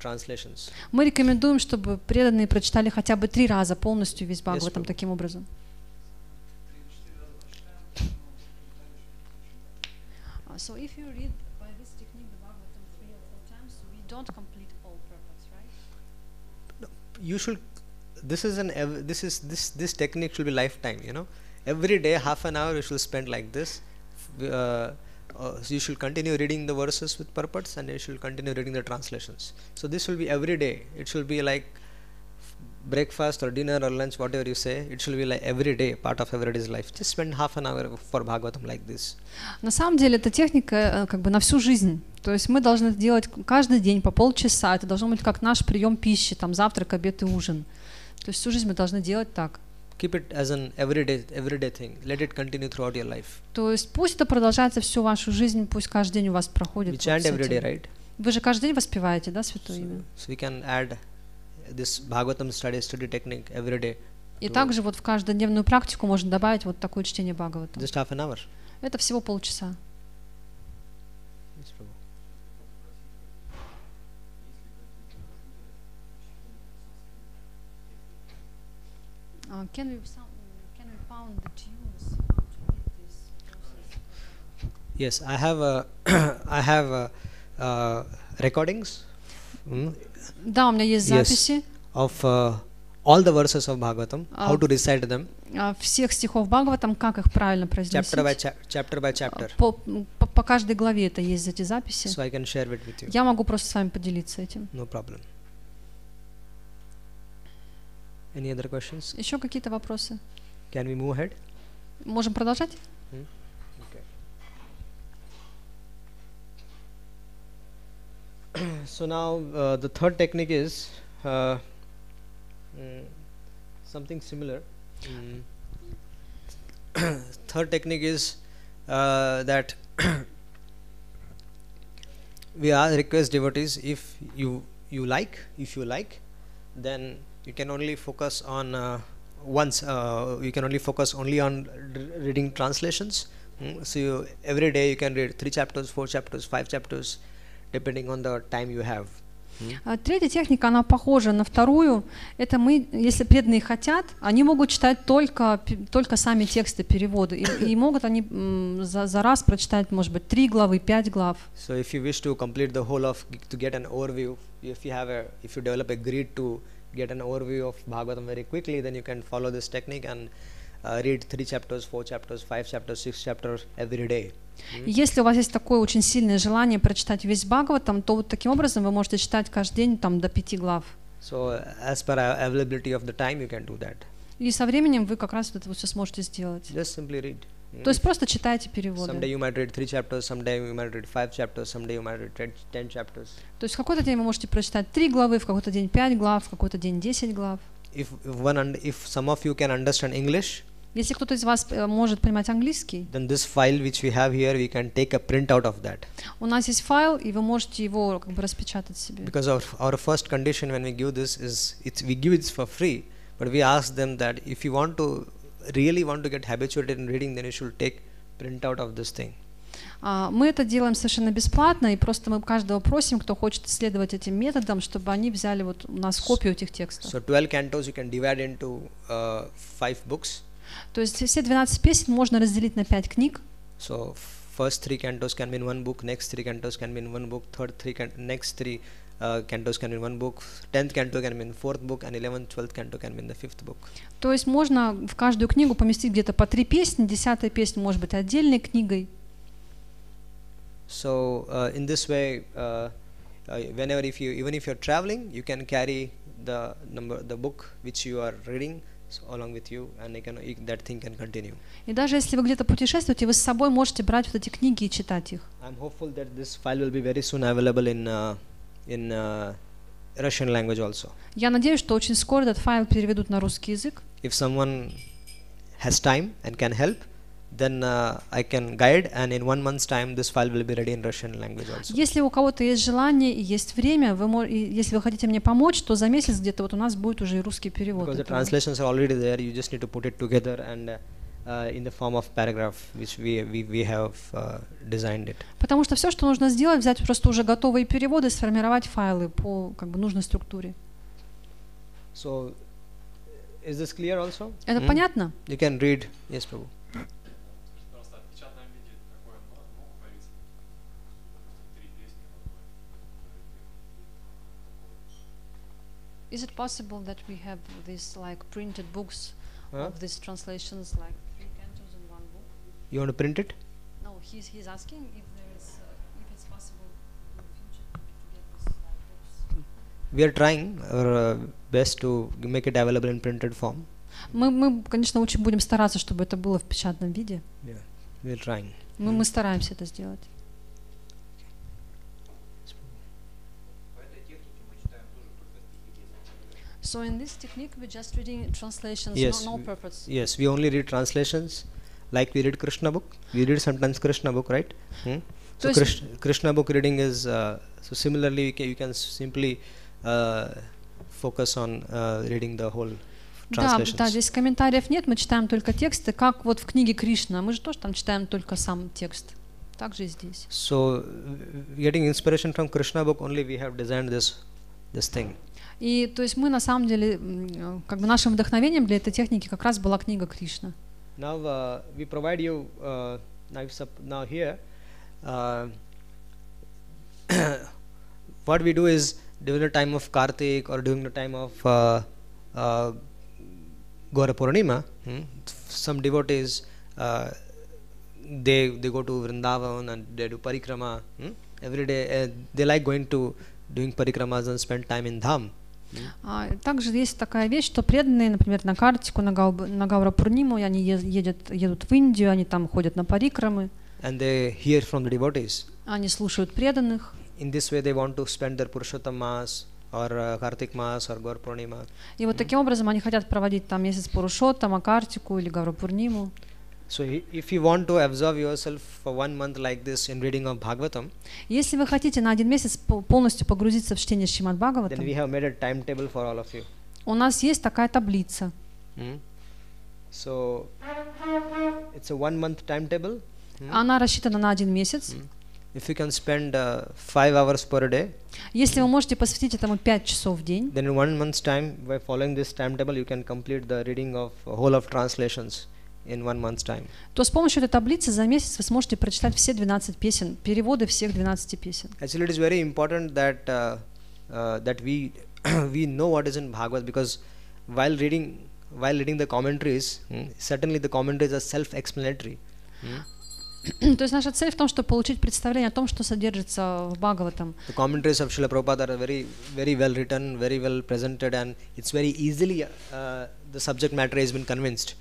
translations. Мы рекомендуем, чтобы преданные прочитали хотя бы 3 раза полностью весь Бхагаватам таким образом. So if you read by this technique the Bhagavatam 3 or 4 times, we don't complete all purports, right? No, you should. This technique should be lifetime. You know, every day half an hour you should spend like this. So you should continue reading the verses with purports, and you should continue reading the translations. So this will be every day. It should be like breakfast or dinner or lunch, whatever you say. It should be like every day, part of everyday's life. Just spend half an hour for Bhagavatam like this. На самом деле эта техника как бы на всю жизнь. То есть мы должны это делать каждый день по полчаса. Это должно быть как наш прием пищи, там завтрак, обед и ужин. То есть всю жизнь мы должны делать так. Keep it as an everyday thing. Let it continue throughout your life. То есть пусть это продолжается всю вашу жизнь, пусть каждый день у вас проходит. We chant every day, right? Вы же каждый день воспеваете, да, Святое Имя? So we can add this Bhagavatam study technique every day. И также вот в каждодневную практику можно добавить вот такое чтение Бхагаватам. Just half an hour. Это всего полчаса. Yes, Prabhu. Can we found the tunes how to read this process? Yes, I have recordings. Да, у меня есть записи. Of all the verses of Bhagavatam, how to recite them. Всех стихов Бхагаватам, как их правильно произносить. Chapter by chapter. По каждой главе это есть эти записи. So I can share it with you. Я могу просто с вами поделиться этим. No problem. Any other questions? Еще какие-то вопросы? Can we move ahead? Можем продолжать? Okay. So now the third technique is something similar. Third technique is that we request devotees, if you like, then you can only focus on you can only focus only on reading translations. So every day you can read 3 chapters, 4 chapters, 5 chapters, depending on the time you have. Третья техника, она похожа на вторую. Это мы, если преданные хотят, они могут читать только сами тексты, переводы. И могут они за раз прочитать, может быть, 3 главы, 5 глав. So if you wish to complete the whole of, to get an overview, if you develop a greed to get an overview of Bhagavatam very quickly, then you can follow this technique and read 3 chapters, 4 chapters, 5 chapters, 6 chapters every day. Если у вас есть такое очень сильное желание прочитать весь Бхагаватам, то вот таким образом вы можете читать каждый день там до 5 глав. So as per availability of the time, you can do that. И со временем вы как раз это вот все сможете сделать. Just simply read. То есть просто читайте переводы. Someday you might read 3 chapters, someday you might read 5 chapters, someday you might read 10 chapters. То есть в какой-то день вы можете прочитать 3 главы, в какой-то день 5 глав, в какой-то день 10 глав. If some of you can understand English, если кто-то из вас может понимать английский, then this file which we have here, we can take a printout of that. У нас есть файл, и вы можете его как бы распечатать себе. Because our first condition when we give this is we give it for free, but we ask them that if you really want to get habituated in reading, then you should take printout of this thing. Мы это делаем совершенно бесплатно, и просто мы каждого просим, кто хочет исследовать этим методом, чтобы они взяли вот у нас копию этих текстов. So 12 cantos you can divide into 5 books. То есть все 12 песен можно разделить на 5 книг. So first 3 cantos can be in one book, next 3 cantos can be in one book, next 3 cantos can be in one book, 10th canto can be in 4th book, and 11th, 12th canto can be in the 5th book. То есть можно в каждую книгу поместить где-то по 3 песни, 10-я песня может быть отдельной книгой. So in this way, even if you're traveling, you can carry the book which you are reading along with you, and that thing can continue. И даже если вы где-то путешествуете, вы с собой можете брать вот эти книги и читать их. I'm hopeful that this file will be very soon available in Russian language also. Я надеюсь, что очень скоро этот файл переведут на русский язык. If someone has time and can help, then I can guide, and in 1 month's time this file will be ready in Russian language also. Если у кого-то есть желание и есть время, если вы хотите мне помочь, то за месяц где-то вот у нас будет уже и русский перевод. Because the translations are already there, you just need to put it together and in the form of paragraph, which we have designed it. Потому что все, что нужно сделать, взять просто уже готовые переводы, сформировать файлы по как бы нужной структуре. So, is this clear also? Это понятно? You can read. Yes, Prabhu. Просто в печатном виде такое могут появиться 3 песни. Is it possible that we have these like printed books of these translations, like 3 cantos in 1 book? You want to print it? No, he's asking if there is if it's possible in the future to get these books. We are trying our best to make it available in printed form. Мы, конечно, очень будем стараться, чтобы это было в печатном виде. Yeah, we are trying. Мы стараемся это сделать. So in this technique, we're just reading translations, Yes, no purpose. Yes, we only read translations, like we read Krishna book. We read sometimes Krishna book, right? So Krishna book reading is so similarly you can simply focus on reading the whole translations. Да, здесь комментариев нет, мы читаем только тексты, как вот в книге Кришна, мы же тоже там читаем только сам текст. Так же и здесь. So getting inspiration from Krishna book only we have designed this thing. И то есть мы на самом деле, как бы нашим вдохновением для этой техники как раз была книга Кришна. Now we provide you now here what we do is during the time of Kartik or during the time of Gaura Purnima, some devotees they go to Vrindavan and they do parikrama every day. They like going to doing parikramas and spend time in Dham. Также есть такая вещь, что преданные, например, на Картику, на Гаура Пурниму, они едут в Индию, они там ходят на парикрамы. And they hear from the devotees. Они слушают преданных. In this way they want to spend their Purushottam Maas or Kartik Maas or Gaur Purnima. И вот таким образом они хотят проводить там месяц Пурушоттама, Картику или Гаура Пурниму. So if you want to absorb yourself for 1 month like this in reading of Bhagavatam, если вы хотите на 1 месяц полностью погрузиться в чтение Шримад Бхагаватам, then we have made a timetable for all of you. У нас есть такая таблица. So it's a 1 month timetable. Она рассчитана на 1 месяц. If you can spend 5 hours per day, если вы можете посвятить этому 5 часов в день, then in 1 month's time, by following this timetable, you can complete the reading of whole of translations in 1 month's time. То с помощью этой таблицы за месяц вы сможете прочитать все 12 песен, переводы всех 12 песен. Actually, it is very important that that we know what is in Bhagavad, because while reading the commentaries, certainly the commentaries are self-explanatory. То есть наша цель в том, чтобы получить представление о том, что содержится в Бхагаватам. The commentaries of Srila Prabhupada are very well written, very well presented, and it's very easily the subject matter has been convinced.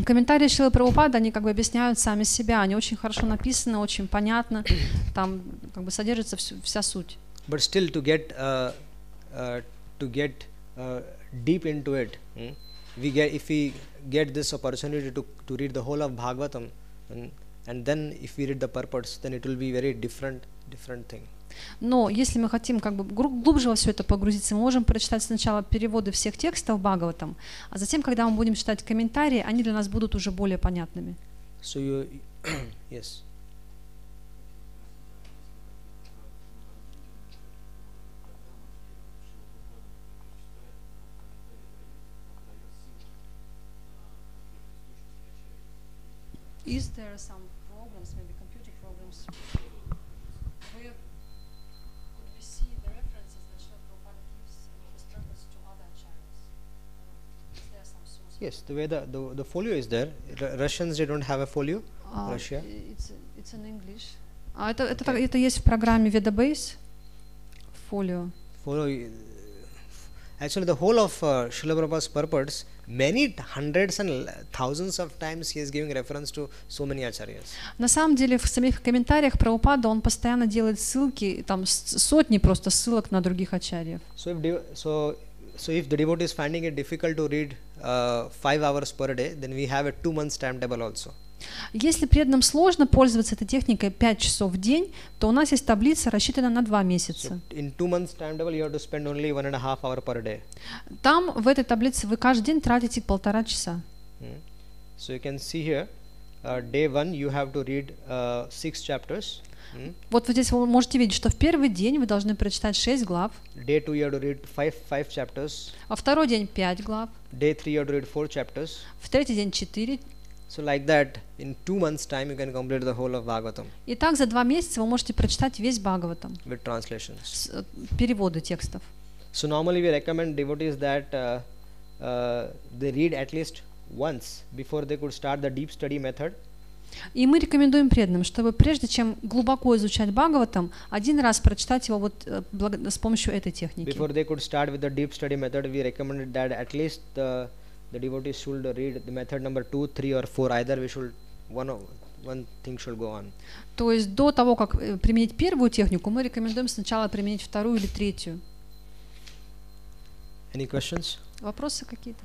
Комментарии Шрилы Прабхупады, они как бы объясняют сами себя, они очень хорошо написаны, очень понятно, там как бы содержится вся суть. But still to get deep into it, if we get this opportunity to read the whole of Bhagavatam, and then if we read the purports, then it will be very different thing. Но если мы хотим как бы глубже во все это погрузиться, мы можем прочитать сначала переводы всех текстов Бхагаватам, а затем, когда мы будем читать комментарии, они для нас будут уже более понятными. So you yes. Is there some programs, maybe computer programs, where could we see the references that Srila Prabhupada gives in his purpose to other channels? Is there some source? Yes, the way the folio is there. Russians, they don't have a folio. Russia. It's in English. Это есть в программе Vedabase. Folio. Folio. Actually, the whole of Srila Prabhupada's purports, many hundreds and thousands of times he is giving reference to so many acharyas. На самом деле в самих комментариях Прабхупада он постоянно делает ссылки, там сотни просто ссылок на других ачарьев. So if the devotee is finding it difficult to read 5 hours per day, then we have a 2 months timetable also. Если преданным сложно пользоваться этой техникой 5 часов в день, то у нас есть таблица, рассчитана на 2 месяца. In 2 months timetable, you have to spend only 1.5 hour per day. Там в этой таблице вы каждый день тратите 1,5 часа. So you can see here, day 1 you have to read 6 chapters. Вот здесь вы можете видеть, что в первый день вы должны прочитать 6 глав. Day 2 you have to read 5 chapters. Во второй день 5 глав. Day 3 you have to read 4 chapters. В третий день 4. So like that, in 2 months time you can complete the whole of Bhagavatam. И так за 2 месяца вы можете прочитать весь Бхагаватам. With translations. Переводы текстов. So normally we recommend devotees that they read at least once before they could start the deep study method. И мы рекомендуем преданным, чтобы прежде чем глубоко изучать Бхагаватам, один раз прочитать его вот с помощью этой техники. Before they could start with the deep study method, we recommended that at least the devotees should read the method number 2, 3 or 4. Either we should one thing should go on. То есть до того, как применить первую технику, мы рекомендуем сначала применить вторую или третью. Any questions? Вопросы какие-то?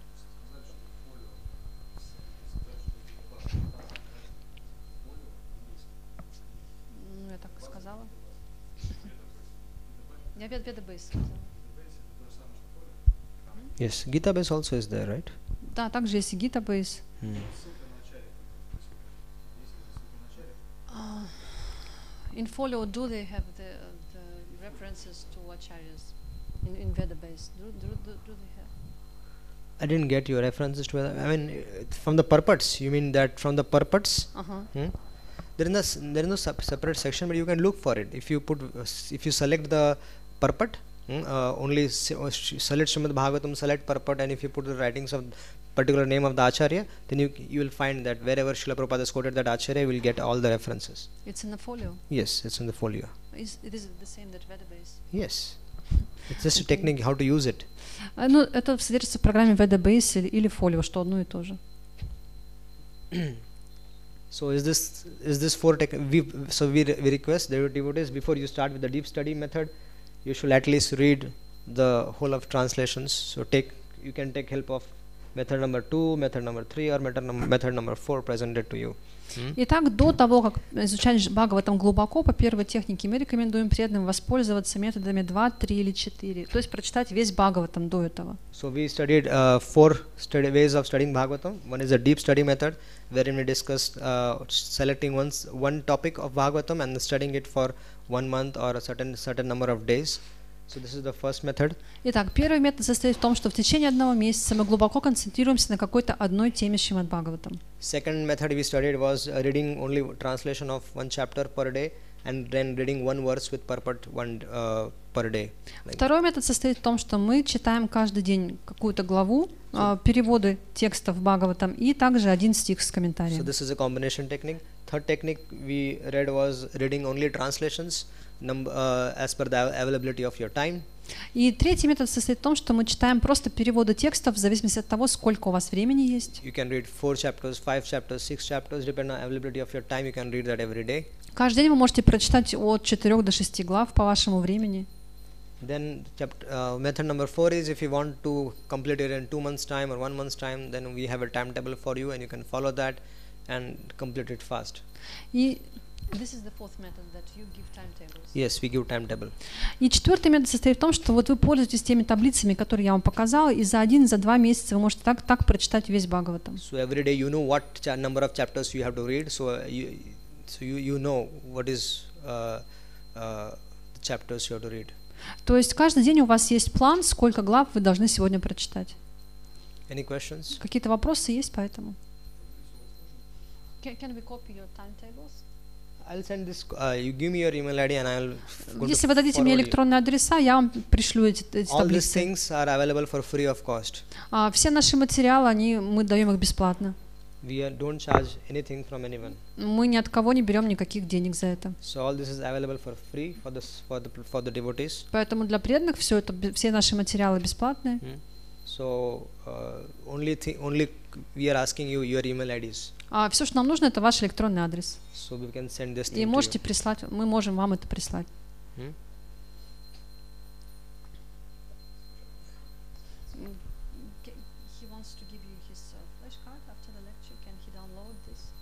Ну, я так сказала. Я Ведабейс сказала. Yes, Gita base also is there, right? Да, также есть и Гита-бейс. In folio, do they have the references to acharyas in Veda-base? Do they have? I didn't get your references to I mean, from the purports. You mean that from the purports? There is no separate section, but you can look for it. If you select the purport, only select Shrimad Bhagavatam, select purport, and if you put the writings of particular name of the acharya, then you will find that wherever Srila Prabhupada has quoted that acharya, you will get all the references. It's in the folio. Yes, it's in the folio. It is the same that Veda-base. Yes, it's just a technique how to use it. Ну, это содержится в программе Veda-base или folio, что одно и то же. So is this four we request the devotees, before you start with the deep study method, you should at least read the whole of translations. So you can take help of method number 2, method number 3 or method number 4 presented to you. Итак, до того, как изучать Бхагаватам глубоко, по первой технике, мы рекомендуем преданным воспользоваться методами 2, 3 или 4, то есть прочитать весь Бхагаватам до этого. So we studied 4 ways of studying Bhagavatam. One is a deep study method, wherein we discussed selecting one topic of Bhagavatam and studying it for 1 month or a certain number of days. So this is the first method. Итак, первый метод состоит в том, что в течение 1 месяца мы глубоко концентрируемся на какой-то одной теме Шримад Бхагаватам. Second method we studied was reading only translation of 1 chapter per day and then reading 1 verse with purport per day. Второй метод состоит в том, что мы читаем каждый день какую-то главу, переводы текстов Бхагаватам и также 1 стих с комментарием. So this is a combination technique. Third technique we read was reading only translations as per the availability of your time. И третий метод состоит в том, что мы читаем просто переводы текстов в зависимости от того, сколько у вас времени есть. You can read 4 chapters, 5 chapters, 6 chapters, depending on availability of your time. You can read that every day. Каждый день вы можете прочитать от 4 до 6 глав по вашему времени. Then method number 4 is if you want to complete it in 2 months time or 1 month's time, then we have a timetable for you and you can follow that and complete it fast. И this is the fourth method that you give timetables. Yes, we give timetable. И четвертый метод состоит в том, что вот вы пользуетесь теми таблицами, которые я вам показала, и за 1, за 2 месяца вы можете так прочитать весь Бхагаватам. So every day you know what number of chapters you have to read. So you know what is the chapters you have to read. То есть каждый день у вас есть план, сколько глав вы должны сегодня прочитать. Any questions? Какие-то вопросы есть по этому? Can we copy your timetables? I'll send this. You give me your email ID and I'll. Если вы дадите мне электронные адреса, я вам пришлю эти All these таблицы. things are available for free of cost. Все наши материалы, мы даем их бесплатно. don't charge anything from anyone. Мы ни от кого не берем никаких денег за это. So all this is available for free for the devotees. Поэтому для преданных все наши материалы бесплатные. So only we are asking you your email IDs. А все, что нам нужно, это ваш электронный адрес. So we can send this И thing to можете you. прислать, мы можем вам это прислать.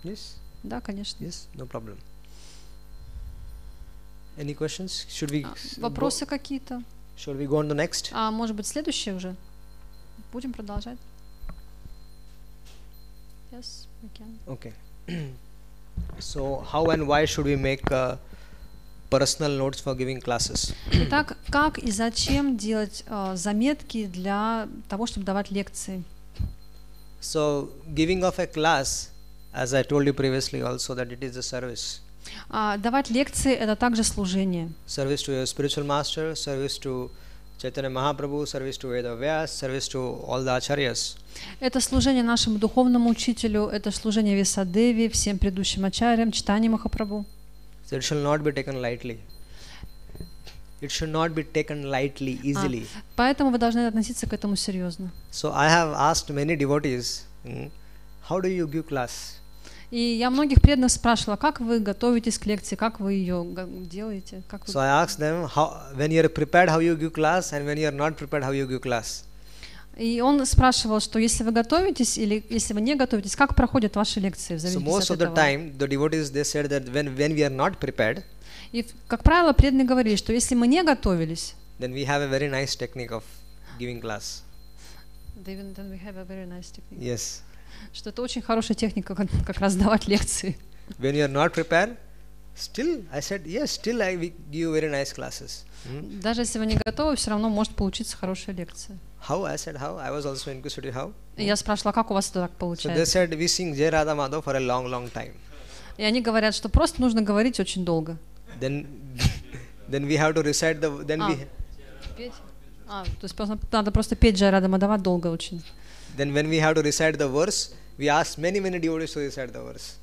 Yes. Да, конечно. Yes. No problem. Any questions? Should we Вопросы какие-то? Shall we go on the next? А может быть следующее уже? Будем продолжать? Yes, we can. Okay. So how and why should we make personal notes for giving classes? Итак, как и зачем делать заметки для того, чтобы давать лекции? So giving of a class, as I told you previously also, that it is a service. Давать лекции — это также служение. Service to your spiritual master, service to Chaitanya Mahaprabhu, service to Veda Vyas, service to all the acharyas. Это служение нашему духовному учителю, это служение Весадеви, всем предыдущим ачарьям, Чайтанье Махапрабху. So it shall not be taken lightly. It should not be taken lightly, easily. Поэтому вы должны относиться к этому серьезно. So I have asked many devotees, how do you give class? И я многих преданных спрашивала, как вы готовитесь к лекции, как вы ее делаете? Как вы... So I asked them, when you are prepared, how you give class, and when you are not prepared, how you give class. И он спрашивал, что если вы готовитесь или если вы не готовитесь, как проходят ваши лекции в So зависимости most от of the этого? time, the devotees, they said that when we are not prepared, И, как правило, преданные говорили, что если мы не готовились, then we have a very nice technique of giving class. then we have a very nice technique. Yes. Что это очень хорошая техника, как раз давать лекции. When you are not prepared, still, I said, yes, still I give very nice classes. Даже если вы не готовы, все равно может получиться хорошая лекция. How? I said, how? I was also inquisitive, how? И я спрашивала, как у вас это так So they получается? said, we sing Jai Radha Madhav for a long, long time. И они говорят, что просто нужно говорить очень долго. Then we have to recite the, then we, Петь? То есть надо просто петь Джай Рада Мадхава долго очень. then when we have to recite the verse, we ask many devotees to recite the verse.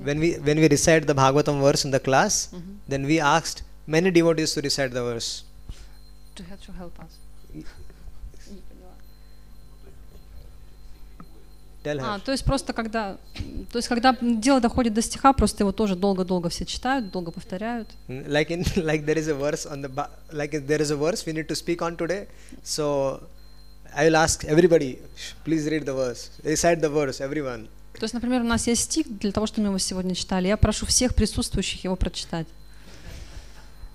When we recite the Bhagavatam verse in the class, then we asked many devotees to recite the verse. To help us. Tell her. То есть просто когда дело доходит до стиха, просто его тоже долго-долго все читают, долго повторяют. Like there is a verse on the there is a verse we need to speak on today. So I will ask everybody, please read the verse, recite the verse, everyone. То есть, например, у нас есть стих для того, чтобы мы его сегодня читали. Я прошу всех присутствующих его прочитать.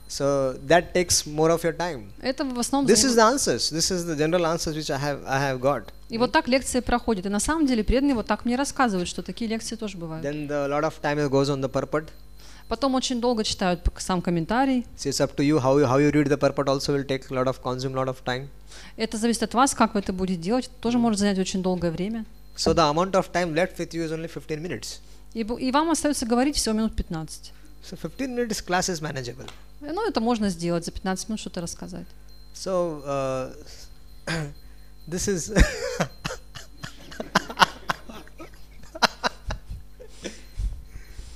So that takes more of your time. Это в основном. This is the answers. This is the general answers which I have got. И вот так лекции проходят. И на самом деле преданные вот так мне рассказывают, что такие лекции тоже бывают. Then a lot of time goes on the purport. Потом очень долго читают сам комментарий. So it's up to you how you read the purport. Also will take consume a lot of time. Это зависит от вас, как вы это будете делать. Тоже может занять очень долгое время. So the amount of time left with you is only 15 minutes. И вам остается говорить всего минут 15. So 15 minutes class is manageable. Ну, это можно сделать, за 15 минут что-то рассказать. So this is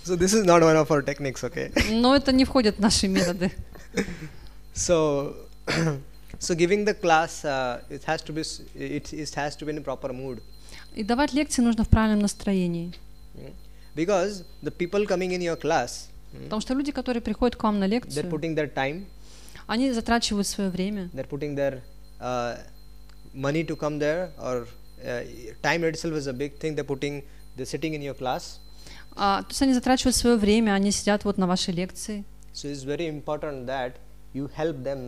so this is not one of our techniques, okay? Но это не входит в наши методы. So giving the class, it has to be in proper mood. И давать лекции нужно в правильном настроении. Because the people coming in your class, Потому что люди, которые приходят к вам на they're лекцию, putting their time, они затрачивают свое время. they're putting their money to come there, or time itself is a big thing. They're sitting in your class. То есть они затрачивают свое время, они сидят вот на вашей лекции. So it's very important that you help them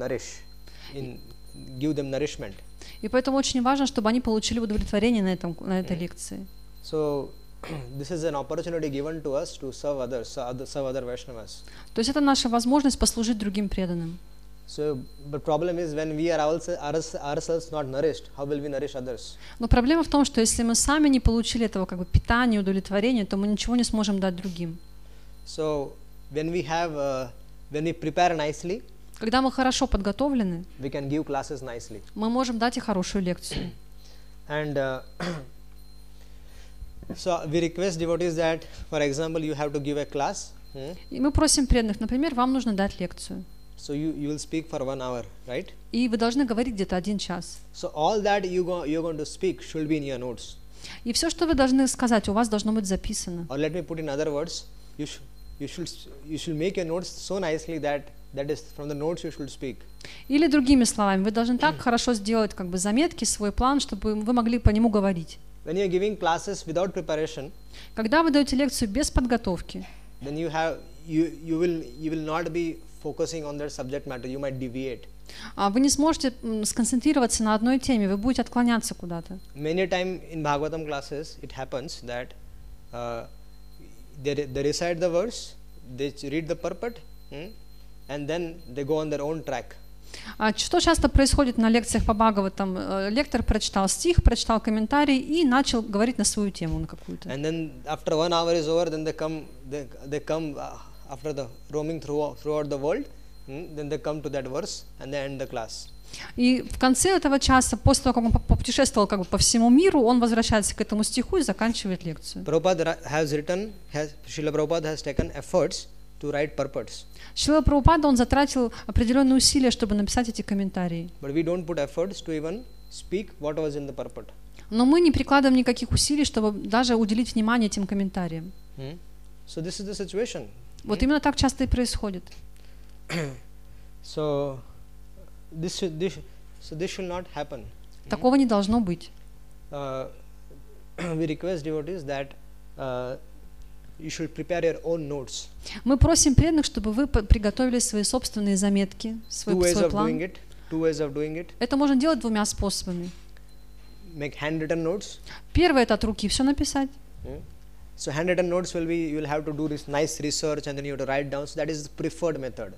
give them nourishment. И поэтому очень важно, чтобы они получили удовлетворение на этой лекции. So this is an opportunity given to us to serve others, serve other Vaishnavas. То есть это наша возможность послужить другим преданным. So, but problem is when we are ourselves not nourished, how will we nourish others? Но проблема в том, что если мы сами не получили этого как бы питания, удовлетворения, то мы ничего не сможем дать другим. So when we prepare nicely, Когда мы хорошо подготовлены, we can give classes nicely. мы можем дать и хорошую лекцию. And So we request devotees that, for example, you have to give a class. И мы просим преданных, например, вам нужно дать лекцию. So you will speak for 1 hour, right? И вы должны говорить где-то 1 час. So all that you're going to speak should be in your notes. И все, что вы должны сказать, у вас должно быть записано. Or let me put in other words, you should make your notes so nicely that is from the notes you should speak. Или другими словами, вы должны так хорошо сделать как бы заметки, свой план, чтобы вы могли по нему говорить. When you are giving classes without preparation, Когда вы даете лекцию без подготовки, then you will not be focusing on that subject matter. You might deviate. вы не сможете сконцентрироваться на одной теме, вы будете отклоняться куда-то. Many times in Bhagavatam classes, it happens that they recite the verse, they read the purport, and then they go on their own track. Что часто происходит на лекциях по Бхагаватам? Лектор прочитал стих, прочитал комментарий и начал говорить на свою тему, на какую-то. And then after 1 hour is over, then they come after the roaming throughout the world, then they come to that verse and they end the class. И в конце этого часа, после того, как он попутешествовал как бы по всему миру, он возвращается к этому стиху и заканчивает лекцию. Srila Prabhupada has taken efforts to write purports. Шрила Прабхупада, он затратил определенные усилия, чтобы написать эти комментарии. But we don't put efforts to even speak what was in the purport. Но мы не прикладываем никаких усилий, чтобы даже уделить внимание этим комментариям. So this is the situation. Вот именно так часто и происходит. So this should not happen. Такого не должно быть. We request devotees that you should prepare your own notes. Мы просим преданных, чтобы вы приготовили свои собственные заметки, свой план. Two ways of doing it. Это можно делать 2 способами. Make handwritten notes. Первое — это от руки все написать. So handwritten notes will be, you will have to do this nice research and then you have to write down. So that is the preferred method.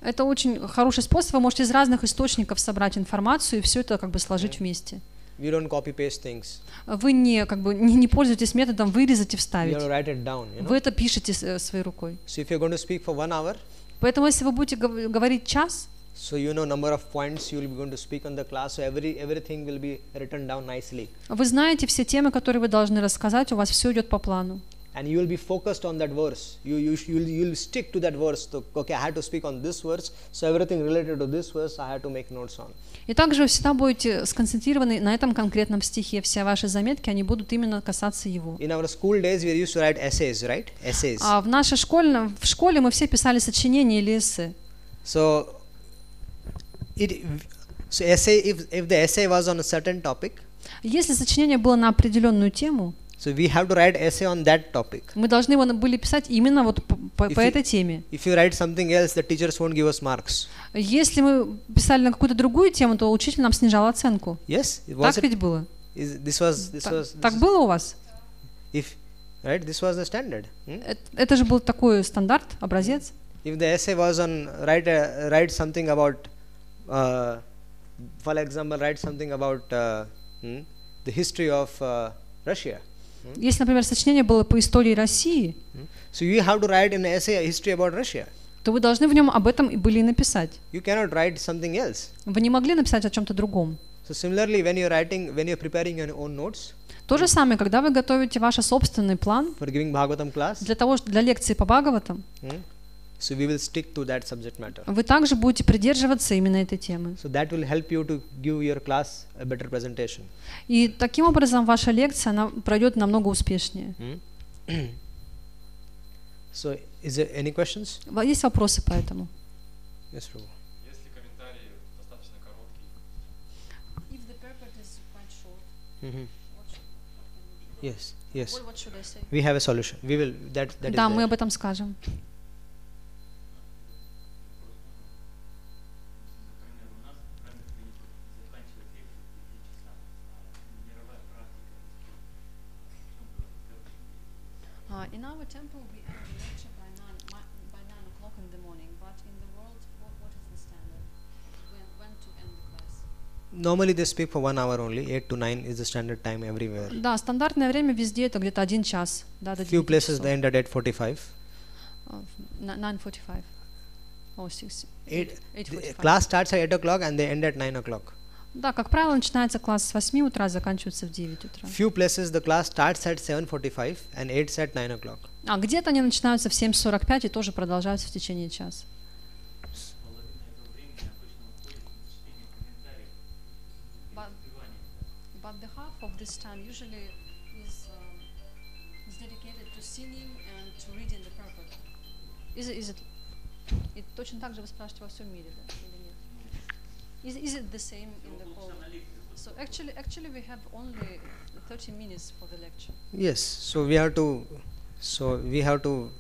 Это очень хороший способ. Вы можете из разных источников собрать информацию и все это как бы сложить вместе. We don't copy paste things. Вы не пользуетесь методом вырезать и вставить. You have to write it down. Вы это пишете своей рукой. So if you're going to speak for 1 hour, поэтому если вы будете говорить час, so you know number of points you will be going to speak on the class, so everything will be written down nicely. Вы знаете все темы, которые вы должны рассказать, у вас все идет по плану. And you will be focused on that verse. You'll stick to that verse. So, okay, I had to speak on this verse, so everything related to this verse I had to make notes on. И также вы всегда будете сконцентрированы на этом конкретном стихе. Все ваши заметки, они будут именно касаться его. In our school days, we used to write essays, right? Essays. А в школе мы все писали сочинения или эссе. So essay, if the essay was on a certain topic, если сочинение было на определенную тему, so we have to write essay on that topic. Мы должны его были писать именно вот по этой теме. If you write something else, the teachers won't give us marks. Если мы писали на какую-то другую тему, то учитель нам снижал оценку. Yes, так ведь было. Так было у вас? Right, this was the standard. Это же был такой стандарт, образец. If the essay was on write something about, for example, write something about the history of Russia. Если, например, сочинение было по истории России, so you have to write an essay a history about Russia. То вы должны в нем об этом и были написать. You cannot write something else. Вы не могли написать о чем-то другом. So similarly, when you're preparing your own notes. То же самое, когда вы готовите ваш собственный план for giving Bhagavatam class. Для лекции по Бхагаватам. So we will stick to that subject matter. Вы также будете придерживаться именно этой темы. So that will help you to give your class a better presentation. И таким образом ваша лекция она пройдет намного успешнее. So is there any questions? Есть вопросы по этому? Yes, Prabhu. Если комментарий достаточно короткий. If the purport is quite short. Yes, yes. What should I say? We have a solution. We will that Да, is мы об этом скажем. In our temple, we end the lecture by 9 o'clock in the morning. But in the world, what is the standard? When to end the class? Normally they speak for 1 hour only. 8 to 9 is the standard time everywhere. Да, стандартное время везде это где-то 1 час. Да, до 9 Few places часов. they end at 8:45. 9:45. Or 6. 8:45. Class starts at 8 o'clock and they end at 9 o'clock. Да, как правило, начинается класс с 8 утра, заканчивается в 9 утра. Few places the class starts at 7:45 and ends at 9 o'clock. А где-то они начинаются в 7:45 и тоже продолжаются в течение часа. But the half of this time usually is dedicated to singing and to reading the purport. Is it? И точно так же вы спрашиваете во всем мире, да, или нет? Is it the same in the whole? So actually we have only 30 minutes for the lecture. Yes, so we have to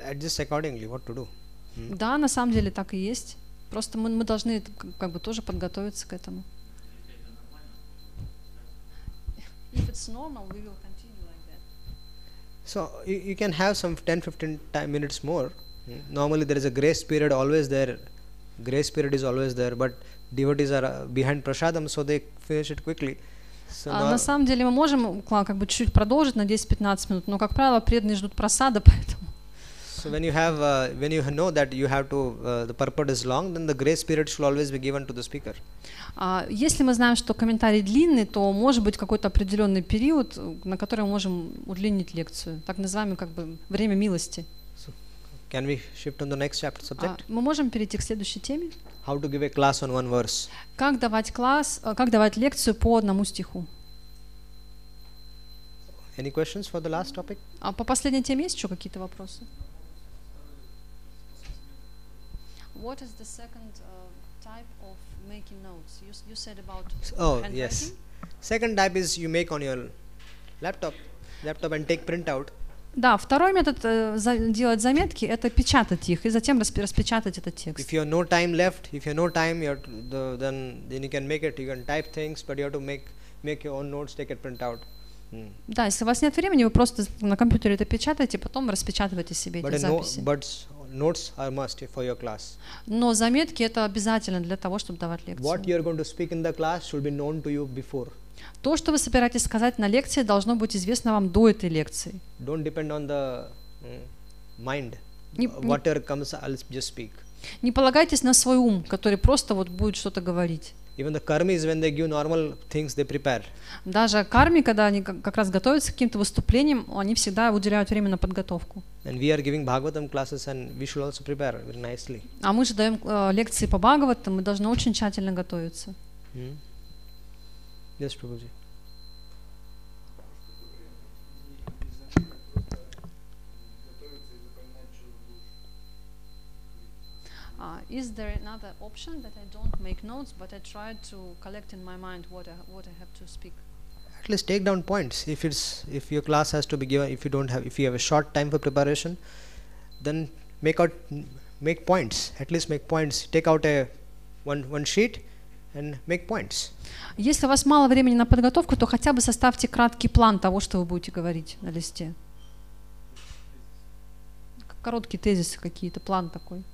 adjust accordingly what to do. Да, на самом деле так и есть. Просто мы должны как бы тоже подготовиться к этому. If it's normal, we will continue like that. So you can have some 10-15 minutes more. Normally there is a grace period always there. Grace period is always there, but devotees are behind prasadam, so they finish it quickly. So на самом деле мы можем как бы чуть-чуть продолжить на 10-15 минут, но, как правило, преданные ждут просада, поэтому. So when you know that you have to, the purport is long, then the grace period should always be given to the speaker. Если мы знаем, что комментарий длинный, то может быть какой-то определенный период, на который мы можем удлинить лекцию, так называемое как бы время милости. So can we shift on the next chapter subject? Мы можем перейти к следующей теме. How to give a class on one verse. Как давать лекцию по одному стиху. Any questions for the last topic? По последней теме есть еще какие-то вопросы? What is the second type of making notes? You said about handwriting? Yes. Second type is you make on your laptop and take printout. Да, второй метод делать заметки — это печатать их и затем распечатать этот текст. If you have no time left, then you can make it. You can type things, but you have to make your own notes, take a printout. Да, если у вас нет времени, вы просто на компьютере это печатаете, потом распечатываете себе эти записи. Notes are must for your class. Но заметки — это обязательно для того, чтобы давать лекцию. What you are going to speak in the class should be known to you before. То, что вы собираетесь сказать на лекции, должно быть известно вам до этой лекции. Don't depend on the mind. Whatever comes, I'll just speak. Не полагайтесь на свой ум, который просто вот будет что-то говорить. Even the karmis, when they give normal things, they prepare. Даже карми, когда они как раз готовятся к каким-то выступлениям, они всегда уделяют время на подготовку. And we are giving Bhagavatam classes, and we should also prepare very nicely. А мы же даем лекции по Бхагаватам, мы должны очень тщательно готовиться. Yes, Prabhuji. Is there another option that I don't make notes, but I try to collect in my mind what I have to speak? At least take down points. If your class has to be given, if you have a short time for preparation, then make points. At least make points. Take out one sheet and make points. Если у вас мало времени на подготовку, то хотя бы составьте краткий план того, что вы будете говорить на листе. Короткие тезисы какие-то, план такой.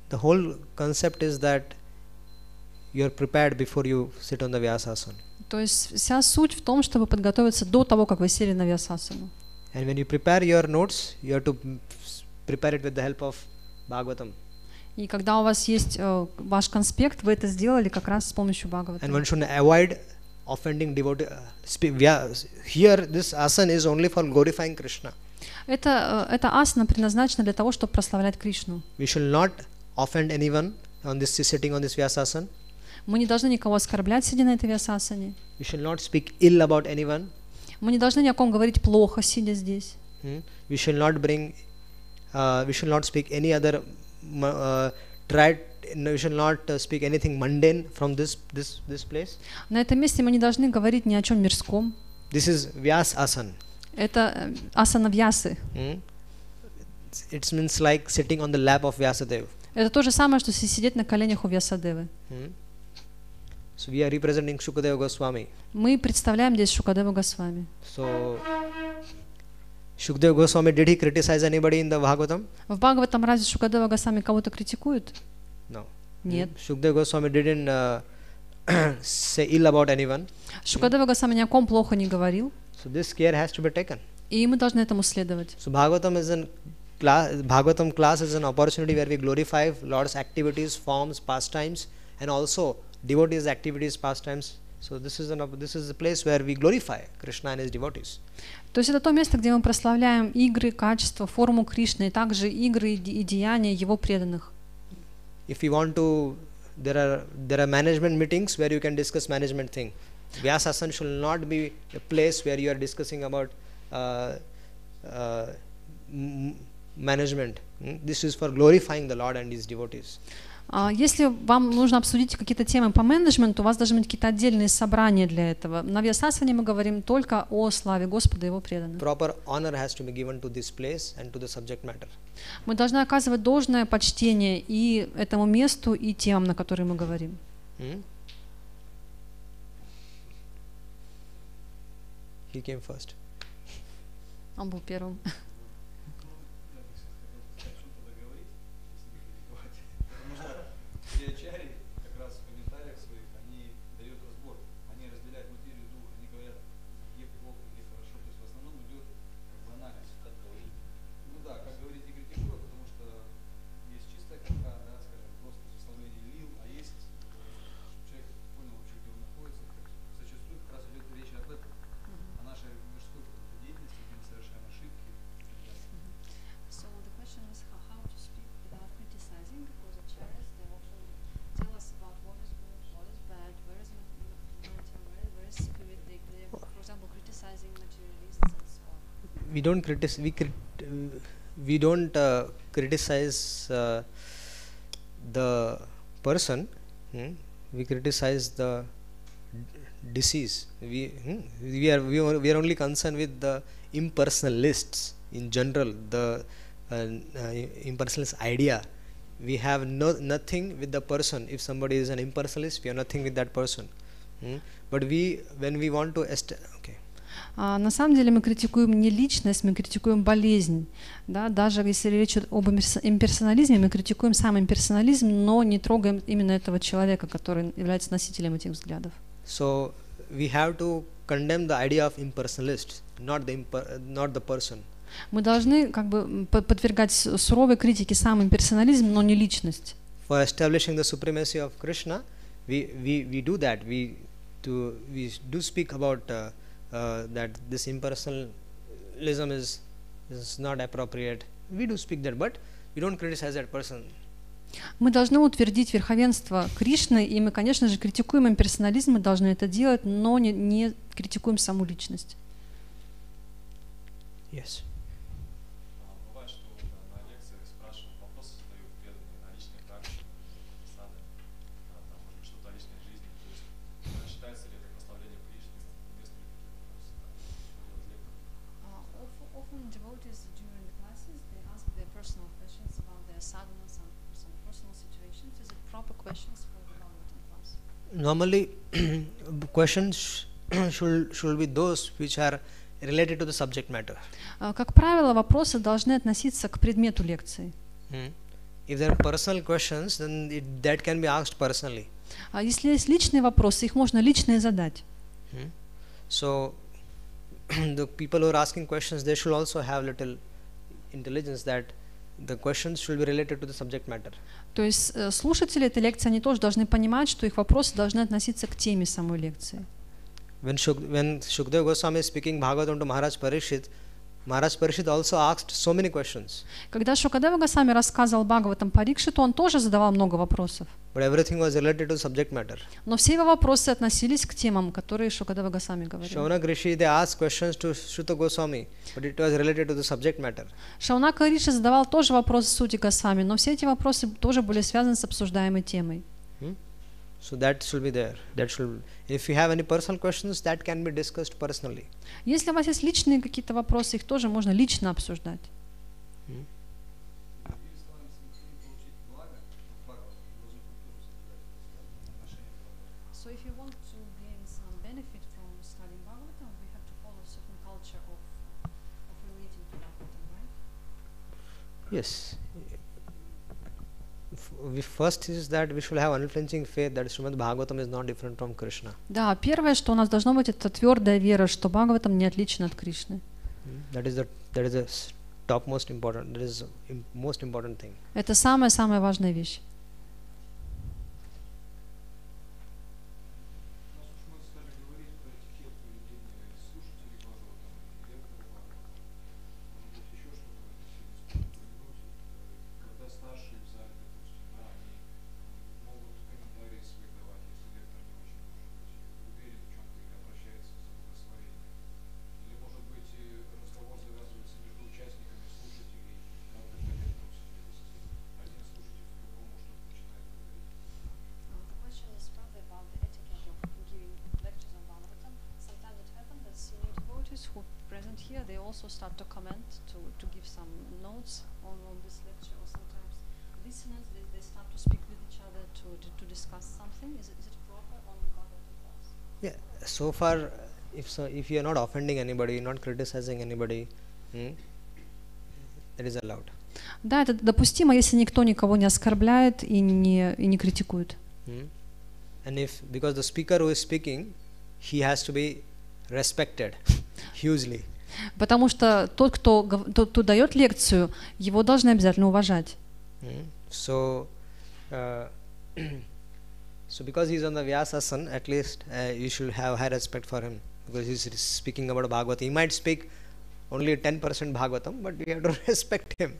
The whole concept is that you are prepared before you sit on the Vyasasana. То есть вся суть в том, чтобы подготовиться до того, как вы сели на Вьясасану. And when you prepare your notes, you have to prepare it with the help of Bhagavatam. И когда у вас есть ваш конспект, вы это сделали как раз с помощью Бхагаватам. And one should avoid offending devotee. Here, this asana is only for glorifying Krishna. Это асана предназначена для того, чтобы прославлять Кришну. We should not offend anyone on this sitting on this Vyasasana. Мы не должны никого оскорблять, сидя на этой Вьясасане. We should not speak ill about anyone. Мы не должны ни о ком говорить плохо, сидя здесь. We should not speak any other. We should not speak anything mundane from this place. На этом месте мы не должны говорить ни о чем мирском. This is Vyas asana. Это асана Вьясы. It means like sitting on the lap of Vyasadeva. Это то же самое, что сидеть на коленях у Вьясадевы. So we are representing Shukadeva Goswami. Мы представляем здесь Шукадеву Госвами. So Shukadeva Goswami, did he criticize anybody in the Bhagavatam? В Бхагаватам разве Шукадева Госвами кого-то критикует? No. Нет. Shukadeva Goswami didn't say ill about anyone. Шукадева Госвами ни о ком плохо не говорил. So this care has to be taken. И мы должны этому следовать. So Bhagavatam is a Bhagavatam class is an opportunity where we glorify Lord's activities, forms, pastimes, and also devotees' activities, pastimes. So this is the place where we glorify Krishna and his devotees. То есть это то место, где мы прославляем игры, качества, форму Кришны, и также игры и деяния Его преданных. If you want to, there are management meetings where you can discuss management thing. Vyasasana should not be a place where you are discussing about management. This is for glorifying the Lord and his devotees. Если вам нужно обсудить какие-то темы по менеджменту, у вас должны быть какие-то отдельные собрания для этого. На Вьясасане мы говорим только о славе Господа и Его преданных. Proper honor has to be given to this place and to the subject matter. Мы должны оказывать должное почтение и этому месту, и темам, на которые мы говорим. He came first. Он был первым. Ачарьи как раз в комментариях своих, они дают разбор, они разделяют материю и дух, они говорят, где плохо, где хорошо, то есть в основном идет как бы анализ. Как говорить. Ну да, как говорить и критикуют, потому что есть чистая катха, да, скажем, просто составление лил, а есть, чтобы человек понял вообще, где он находится, зачастую как раз идет речь об этом, о нашей мирской какой-то деятельности, где мы совершаем ошибки и так далее. So the question is how to speak without criticizing, because acharyas they often tell us about what is good, what is bad, where is matter, where is spirit. They for example, criticizing materialists and so on. We don't criticize the person. We criticize the disease. We are only concerned with the impersonalists in general, the impersonalist idea. We have nothing with the person. If somebody is an impersonalist, we have nothing with that person. But when we want to okay. На самом деле мы критикуем не личность, мы критикуем болезнь. Да? Даже если речь об имперсонализме, мы критикуем сам имперсонализм, но не трогаем именно этого человека, который является носителем этих взглядов. So we have to condemn the idea of impersonalists, not the person. Мы должны как бы подвергать суровой критике сам имперсонализм, но не личность. For establishing the supremacy of Krishna, we do that. We do speak about that this impersonalism is not appropriate. We do speak that, but we don't criticize that person. Мы должны утвердить верховенство Кришны, и мы, конечно же, критикуем имперсонализм, мы должны это делать, но не критикуем саму личность. Yes. Бывает, что на лекциях спрашивают, вопросы задают преданные на личной практике, сады, там, может быть, что-то о личной жизни, то есть считается ли это прославление Кришны, уместны ли такие вопросы, Often devotees during the classes they ask their personal questions about their sadhana, some personal situations. Is it proper questions for the Bhagavatam class? Normally, questions should be those which are related to the subject matter. Как правило, вопросы должны относиться к предмету лекции. If there are personal questions, then that can be asked personally. Если есть личные вопросы, их можно лично и задать. So the people who are asking questions, they should also have little intelligence that the questions should be related to the subject matter. То есть слушатели этой лекции, они тоже должны понимать, что их вопросы должны относиться к теме самой лекции. When Shukdev Goswami is speaking Bhagavatam to Maharaj Parishit also asked so many questions. Когда Шукадева Госвами рассказывал Бхагаватам Парикшиту, он тоже задавал много вопросов. But everything was related to subject matter. Но все его вопросы относились к темам, которые Шукадева Госвами говорил. Shaunak Rishi, they asked questions to Shuta Goswami, but it was related to the subject matter. Шаунака Риши задавал тоже вопросы Сути Госвами, но все эти вопросы тоже были связаны с обсуждаемой темой. So that should be there. If you have any personal questions, that can be discussed personally. Если у вас есть личные какие-то вопросы, их тоже можно лично обсуждать. So if you want to gain some benefit from studying Bhagavatam, we have to follow a certain culture of relating to Bhagavatam, right? Yes. First is that we should have unflinching faith that Shrimad Bhagavatam is not different from Krishna. Да, первое, что у нас должно быть, это твердая вера, что Бхагаватам не отличен от Кришны. That is a topmost important. That is most important thing. Это самая-самая важная вещь. Раз уж мы стали говорить про этикет поведения слушателей Бхагаватам и лекторов Бхагаватам, может быть, еще что-то в этой связи стоит упомянуть. Когда старшие в зале, допустим, да, они могут комментарии свои давать, если лектор не очень, может быть, уверен в чем-то или обращается за благословением. Или, может быть, разговор завязывается между участниками, слушателей, как это лектор себя вести. Один слушатель к другому что-то начинает говорить. The question is probably about the etiquette of giving lectures on Bhagavatam. Sometimes it happens that senior devotees who present here, they also start to comment, to give some notes on this lecture, or sometimes listeners, they start to speak with each other to discuss something. Is it proper on Bhagavatam class? Yeah. So far, if you are not offending anybody, not criticizing anybody, that is allowed. Да, это допустимо, если никто никого не оскорбляет и не критикует. And because the speaker who is speaking, he has to be respected hugely. Потому что тот, кто дает лекцию, его должны обязательно уважать. So because he is on the Vyasasana, at least you should have high respect for him, because he is speaking about Bhagavatam. He might speak only 10% Bhagavatam, but we have to respect him.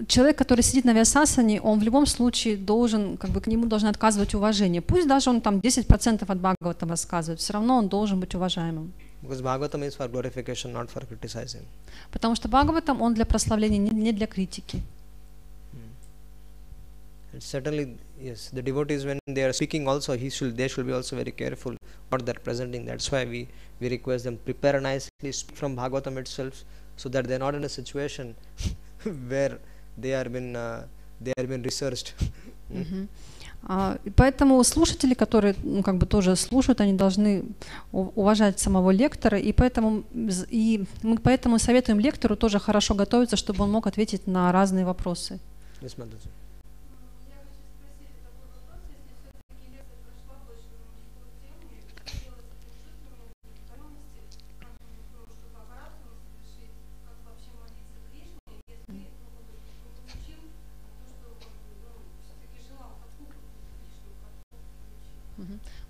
Человек, который сидит на Вьясасане, он в любом случае должен, как бы к нему должны отказывать уважение. Пусть даже он там 10% от Бхагаватам рассказывает, все равно он должен быть уважаемым. Because Bhagavatam is for glorification, not for criticizing. Потому что Бхагаватам, он для прославления, не для критики. And certainly, yes, the devotees, when they are speaking also, they should be also very careful what they are presenting. That's why we request them prepare nicely, speak from Bhagavatam itself, so that they are not in a situation where they are been researched. И поэтому слушатели, которые как бы тоже слушают, они должны уважать самого лектора, и мы поэтому советуем лектору тоже хорошо готовиться, чтобы он мог ответить на разные вопросы. Yes, Mataji.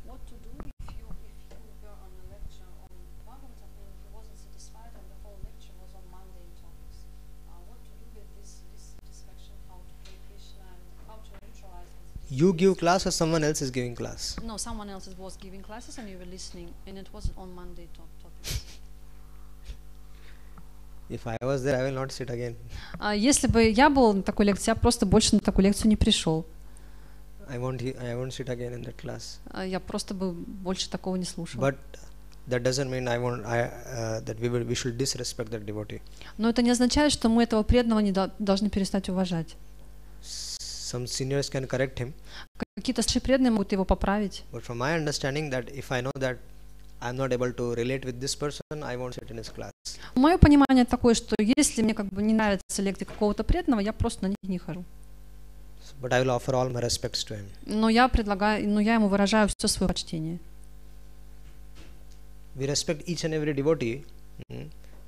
What to do if you were on a lecture on Bhagavatam and he wasn't satisfied and the whole lecture was on mundane topics? What to do with this discussion? How to play Krishna and how to neutralize this? You give class or someone else is giving class? No, someone else was giving classes and you were listening, and it was on mundane topics. If I was there, I will not sit again. Если бы я был на такой лекции, я просто больше на такую лекцию не пришел. I won't sit again in that class. Я просто бы больше такого не слушал. But that doesn't mean that we should disrespect that devotee. Но это не означает, что мы этого преданного не должны перестать уважать. Some seniors can correct him. Какие-то старшие преданные могут его поправить. But from my understanding, that if I know that I'm not able to relate with this person, I won't sit in his class. Мое понимание такое, что если мне как бы не нравятся лекции какого-то преданного, я просто на них не хожу. But I will offer all my respects to him. Но я ему выражаю все свое почтение. We respect each and every devotee,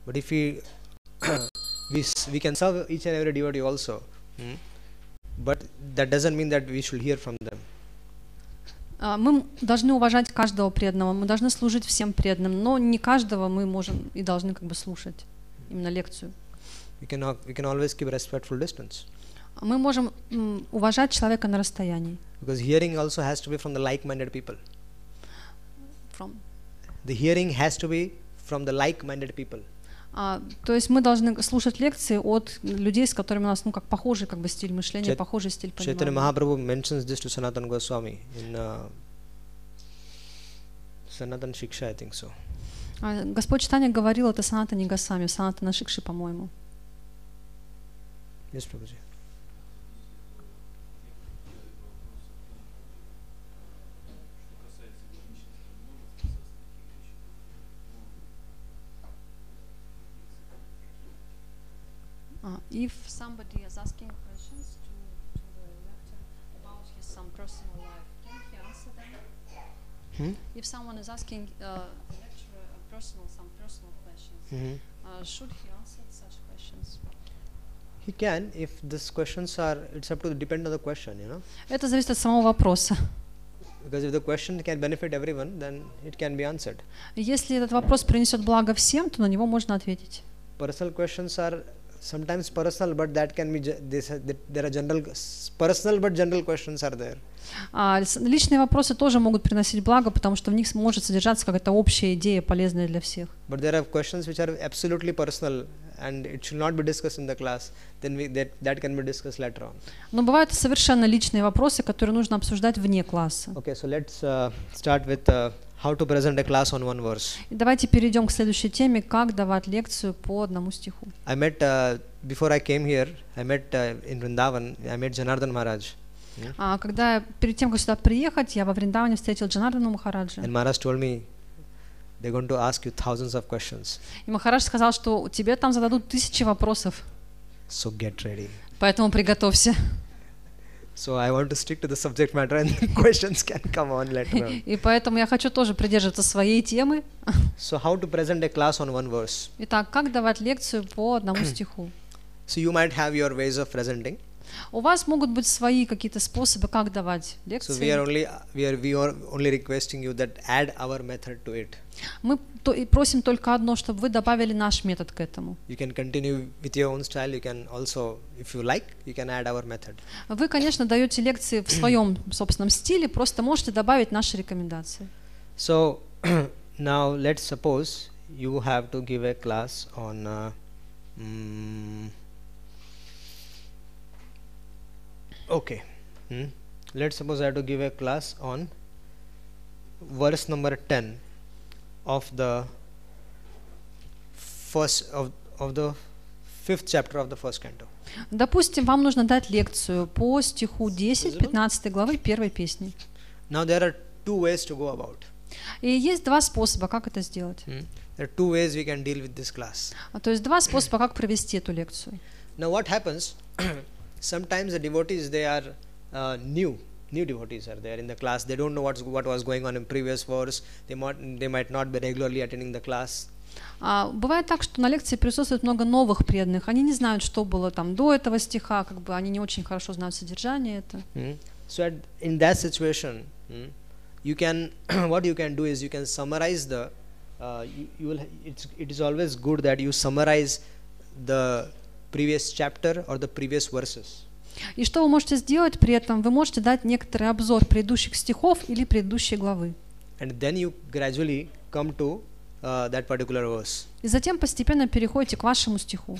but if we can serve each and every devotee also, but that doesn't mean that we should hear from them. Мы должны уважать каждого преданного, мы должны служить всем преданным, но не каждого мы можем и должны как бы слушать именно лекцию. We can always keep respectful distance. Мы можем уважать человека на расстоянии. Because hearing also has to be from the like-minded people. The hearing has to be from the like-minded people. То есть мы должны слушать лекции от людей, с которыми у нас как похожий как бы стиль мышления, похожий стиль понимания. Chaitanya Mahaprabhu mentions this to Sanatana Goswami in Sanatana Shiksha, I think so. Господь Чайтанья говорил это Санатане Госвами, в Санатана Шикше, по-моему. Yes, Prabhuji. If somebody is asking questions to the lector about his some personal life, can he answer them? If someone is asking the lecturer some personal questions. Mhm. Should he answer such questions? He can, if these questions are, it's up to depend on the question, you know. Это зависит от самого вопроса. Because if the question can benefit everyone, then it can be answered. Если этот вопрос принесет благо всем, то на него можно ответить. Personal questions are sometimes personal, but that can be there are general personal but general questions are there. Личные вопросы тоже могут приносить благо, потому что в них может содержаться какая-то общая идея, полезная для всех. But there are questions which are absolutely personal and it should not be discussed in the class. Then that can be discussed later on. Но бывают совершенно личные вопросы, которые нужно обсуждать вне класса. Okay, so let's start with how to present a class on one verse. И давайте перейдем к следующей теме, как давать лекцию по одному стиху. I met before I came here. I met in Vrindavan. I met Janardhan Maharaj. Когда перед тем, как сюда приехать, я во Вриндаване встретил Джанардхана Махараджа. And Maharaj told me they're going to ask you thousands of questions. И Махарадж сказал, что тебе там зададут 1000 вопросов. So get ready. Поэтому приготовься. So I want to stick to the subject matter and questions can come on later on. И поэтому я хочу тоже придерживаться своей темы. So how to present a class on one verse? Итак, как давать лекцию по одному стиху? So you might have your ways of presenting. У вас могут быть свои какие-то способы, как давать So лекции. we are only requesting you that add our method to it. Мы просим только одно, чтобы вы добавили наш метод к этому. You can continue with your own style. You can also, if you like, you can add our method. Вы, конечно, даете лекции в своем собственном стиле, просто можете добавить наши рекомендации. So now let's suppose you have to give a class on okay. Let's suppose I have to give a class on verse number 10 of the the 5th chapter of the first canto. Допустим, вам нужно дать лекцию по стиху 10, 15 главы первой песни. Now there are two ways to go about. И есть два способа, как это сделать. There are two ways we can deal with this class. То есть два способа, как провести эту лекцию. Now what happens? Sometimes the devotees, they are new devotees are there in the class. They don't know what was going on in previous verse. They might not be regularly attending the class. Бывает так, что на лекции присутствует много новых преданных. Они не знают, что было там до этого стиха, как бы они не очень хорошо знают содержание это. So in that situation, you can what you can do is you can summarize the. It is always good that you summarize the previous chapter or the previous verses. И что вы можете сделать при этом? Вы можете дать некоторый обзор предыдущих стихов или предыдущей главы. And then you gradually come to that particular verse. И затем постепенно переходите к вашему стиху.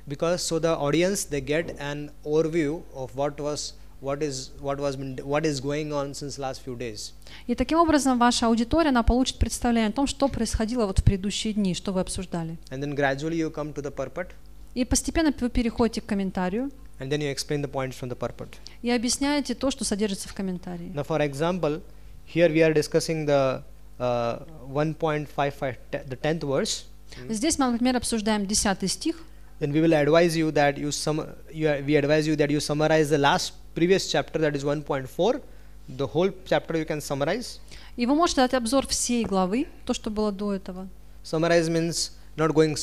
Because so the audience, they get an overview of what is going on since last few days. И таким образом ваша аудитория, она получит представление о том, что происходило вот в предыдущие дни, что вы обсуждали. And then gradually you come to the purport. И постепенно вы переходите к комментарию. And then you explain the points from the purport. И объясняете то, что содержится в комментарии. Now, for example, here we are discussing the 1.55, the 10th verse. Здесь мы, например, обсуждаем 10 стих. Then we will advise you that we advise you that you summarize the last previous chapter, that is 1.4. The whole chapter you can summarize. И вы можете дать обзор всей главы, то, что было до этого. Summarize means not going,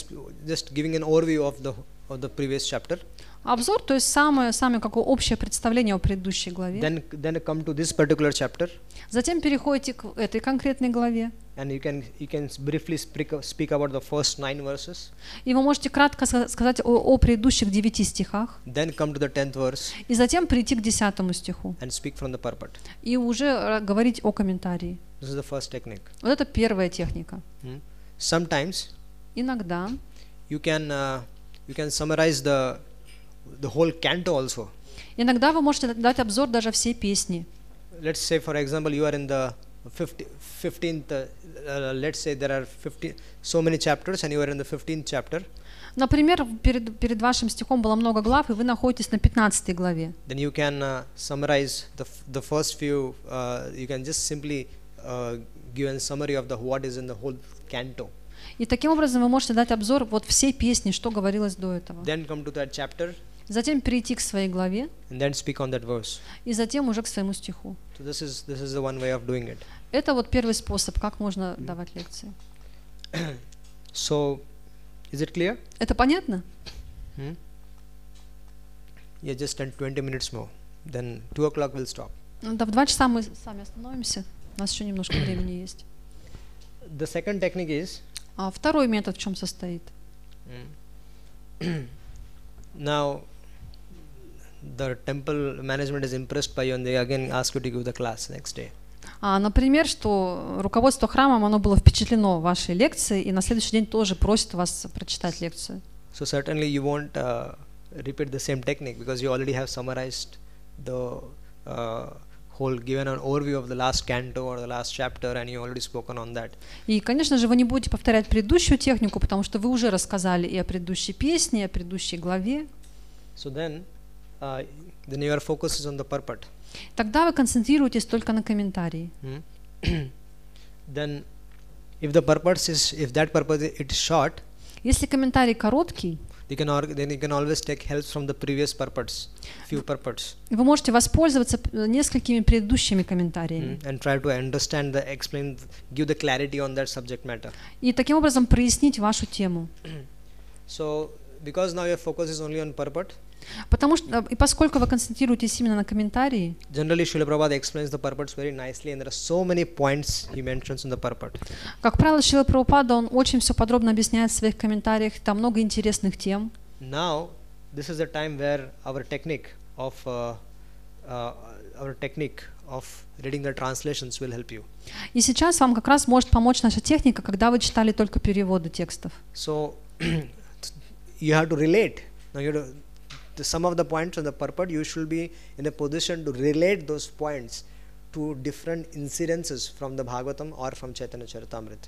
just giving an overview of the previous chapter. Обзор, то есть самое какое общее представление о предыдущей главе. Then come to this particular chapter. Затем переходите к этой конкретной главе. And you can briefly speak about the first 9 verses. И вы можете кратко сказать о предыдущих 9 стихах. Then come to the 10th verse. И затем прийти к 10 стиху. And speak from the purport. И уже говорить о комментарии. This is the first technique. Вот это первая техника. Sometimes иногда you can summarize the whole canto also. Иногда вы можете дать обзор даже всей песни. Let's say, for example, you are in the 15th. Let's say there are so many chapters, and you are in the 15th chapter. Например, перед вашим стихом было много глав, и вы находитесь на 15 главе. Then you can summarize the first few. You can just simply give a summary of what is in the whole canto. И таким образом вы можете дать обзор вот всей песни, что говорилось до этого. Then come to that chapter. Затем перейти к своей главе. And then speak on that verse. И затем уже к своему стиху. So this is the one way of doing it. Это вот первый способ, как можно давать лекции. So, is it clear? Это понятно? Yeah, just 20 minutes more. Then 2 o'clock we'll stop. Ну да, в 2 часа мы с вами остановимся. У нас еще немножко времени есть. The second technique is, А второй метод в чем состоит? now the temple management is impressed by you and they again ask you to give the class next day. Например, что руководство храмом, оно было впечатлено вашей лекцией и на следующий день тоже просит вас прочитать лекцию. So certainly you won't repeat the same technique because you already have summarized the whole, given an overview of the last canto or the last chapter and you already spoken on that. И, конечно же, вы не будете повторять предыдущую технику, потому что вы уже рассказали и о предыдущей песне, и о предыдущей главе. So then your focus is on the purport. Тогда вы концентрируетесь только на комментарии. Then if that purpose is short, Если комментарий короткий, then you can always take help from the previous purports, few purports, вы можете воспользоваться несколькими предыдущими комментариями. and try to understand explain, give the clarity on that subject matter. И таким образом прояснить вашу тему. So because now your focus is only on purport, Потому что, и поскольку вы концентрируетесь именно на комментарии, generally Srila Prabhupada explains the purports very nicely and there are so many points he mentions in the purport. как правило, Шрила Прабхупада, он очень все подробно объясняет в своих комментариях, там много интересных тем. Now this is the time where our technique of reading the translations will help you. И сейчас вам как раз может помочь наша техника, когда вы читали только переводы текстов. So you have to relate. Now you have to, some of the points on the purport, you should be in a position to relate those points to different incidences from the Bhagavatam or from Chaitanya Charitamrita.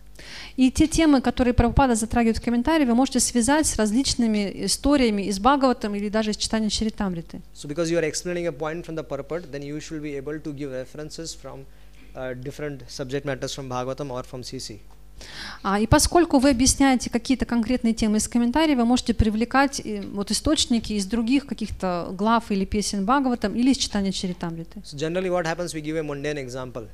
И те темы, которые Прабхупада затрагивает в комментарии, вы можете связать с различными историями из Бхагаватам или даже из читания Чаритамриты. So because you are explaining a point from the purport, then you should be able to give references from different subject matters from Bhagavatam or from CC. И поскольку вы объясняете какие-то конкретные темы из комментариев, вы можете привлекать вот источники из других каких-то глав или песен Бхагаватам или из читания Чаритамриты. So generally what happens, we give a mundane example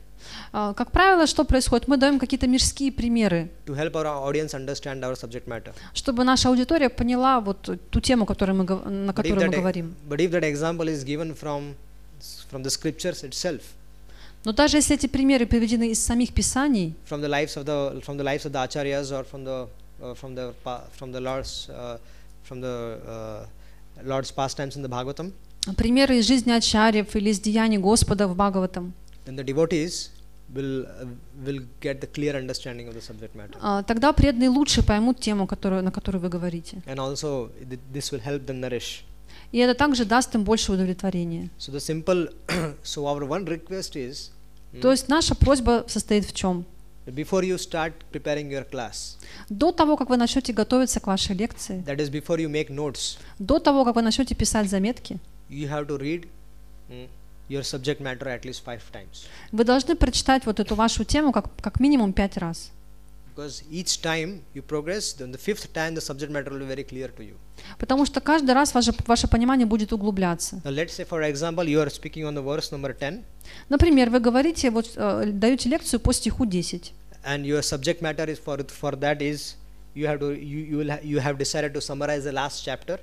Как правило, что происходит? Мы даем какие-то мирские примеры, to help our audience understand our subject matter. чтобы наша аудитория поняла вот ту тему, на которую мы говорим. But if that example is given from the scriptures itself, Но даже если эти примеры приведены из самих писаний, from the lives of the acharyas or from the Lord's pastimes in the Bhagavatam, примеры из жизни ачарьев или из деяний Господа в Бхагаватам, then the devotees will get the clear understanding of the subject matter. Тогда преданные лучше поймут тему, на которую вы говорите. And also this will help them nourish. И это также даст им больше удовлетворения. So our one request is, То есть наша просьба состоит в чем? before you start preparing your class, До того, как вы начнете готовиться к вашей лекции, that is before you make notes, до того, как вы начнете писать заметки, you have to read your subject matter at least 5 times. вы должны прочитать вот эту вашу тему как минимум 5 раз. Because each time you progress, then the 5th time the subject matter will be very clear to you. Потому что каждый раз ваше понимание будет углубляться. Now let's say, for example, you are speaking on the verse number 10, Например, вы говорите, вот даете лекцию по стиху 10, and your subject matter is for that is you have decided to summarize the last chapter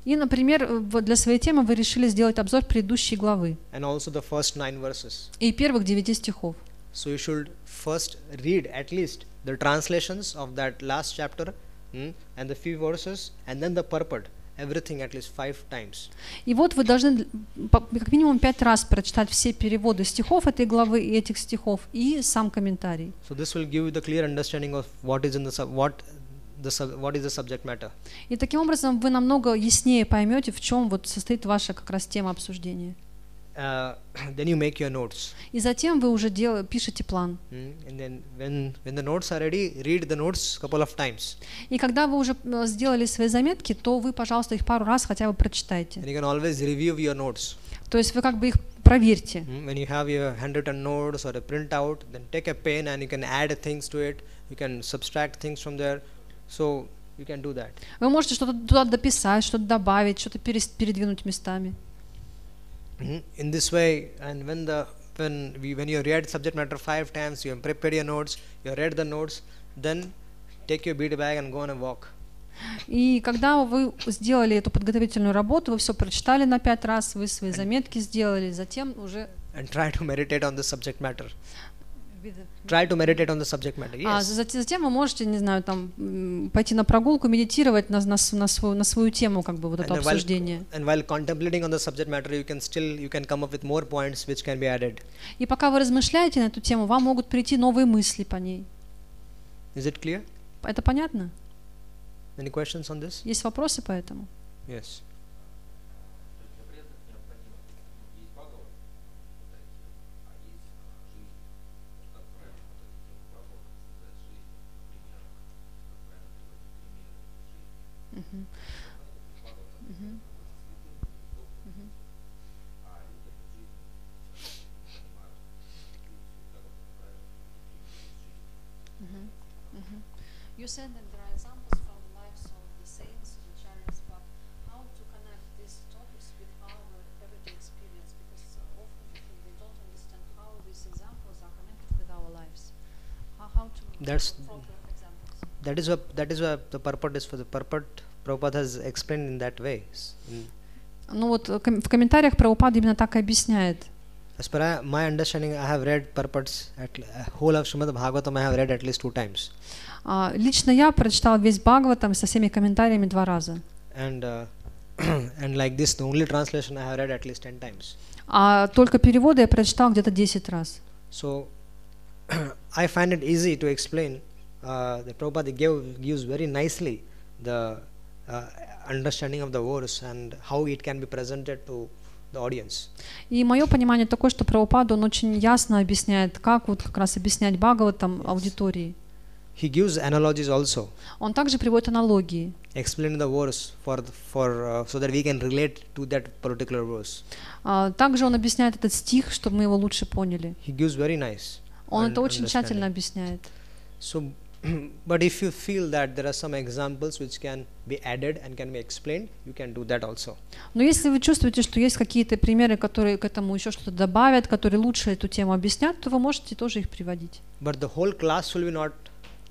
и, например, для своей темы вы решили сделать обзор предыдущей главы and also the first 9 verses. и первых 9 стихов. So you should first read at least the translations of that last chapter and the few verses and then the purport, everything at least 5 times. И вот вы должны как минимум 5 раз прочитать все переводы стихов этой главы и этих стихов и сам комментарий. So this will give you the clear understanding of what is the subject matter. И таким образом вы намного яснее поймете, в чем вот состоит ваша как раз тема обсуждения. Then you make your notes. И затем вы уже пишете план. And then when the notes are ready, read the notes couple of times. И когда вы уже сделали свои заметки, то вы, пожалуйста, их пару раз хотя бы прочитайте. And you can always review your notes. То есть вы как бы их проверьте. When you have your handwritten notes or a printout, then take a pen and you can add things to it. You can subtract things from there. So you can do that. Вы можете что-то туда дописать, что-то добавить, что-то передвинуть местами. In this way, and when you read subject matter 5 times, you have prepared your notes, you read the notes, then take your bead bag and go on a walk. И когда вы сделали эту подготовительную работу, вы все прочитали на 5 раз, вы свои заметки сделали, затем уже... And try to meditate on the subject matter. Try to meditate on the subject matter. Yes. Затем вы можете, не знаю, там пойти на прогулку, медитировать на свою тему, как бы вот это обсуждение. And while contemplating on the subject matter, you can come up with more points which can be added. И пока вы размышляете на эту тему, вам могут прийти новые мысли по ней. Is it clear? Это понятно? Any questions on this? Есть вопросы по этому? Yes. You said that there are examples from the lives of the saints, the acharyas, but how to connect these topics with our everyday experience? Because often people they don't understand how these examples are connected with our lives. How to proper examples? That is what the purport is for. The purport Prabhupada has explained in that way. Ну вот в комментариях Прабхупада именно так и объясняет. As per my understanding, I have read purports whole of Shrimad Bhagavatam. I have read at least 2 times. Лично я прочитал весь Бхагаватам со всеми комментариями 2 раза. And like this, the only translation I have read at least 10 times. А только переводы я прочитал где-то 10 раз. So I find it easy to explain. The Prabhupada gives very nicely the understanding of the verse and how it can be presented to the audience. И мое понимание такое, что Прабхупада, он очень ясно объясняет, как вот как раз объяснять Бхагаватам аудитории. He gives analogies also. Он также приводит аналогии. Explain the verse so that we can relate to that particular verse. Также он объясняет этот стих, чтобы мы его лучше поняли. He gives very nice. Он это очень тщательно объясняет. So, but if you feel that there are some examples which can be added and can be explained, you can do that also. Но если вы чувствуете, что есть какие-то примеры, которые к этому еще что-то добавят, которые лучше эту тему объяснят, то вы можете тоже их приводить. But the whole class will be not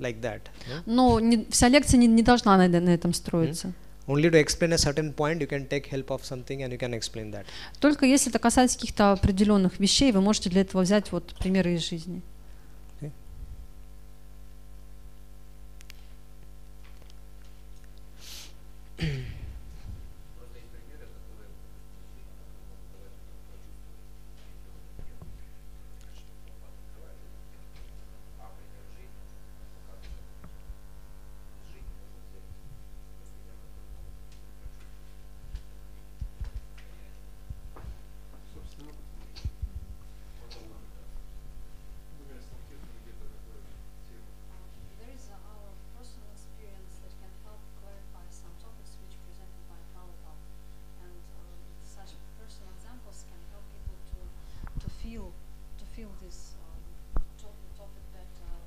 like that. Но вся лекция не должна на этом строиться. Only to explain a certain point, you can take help of something and you can explain that. Только если это касается каких-то определенных вещей, вы можете для этого взять вот примеры из жизни.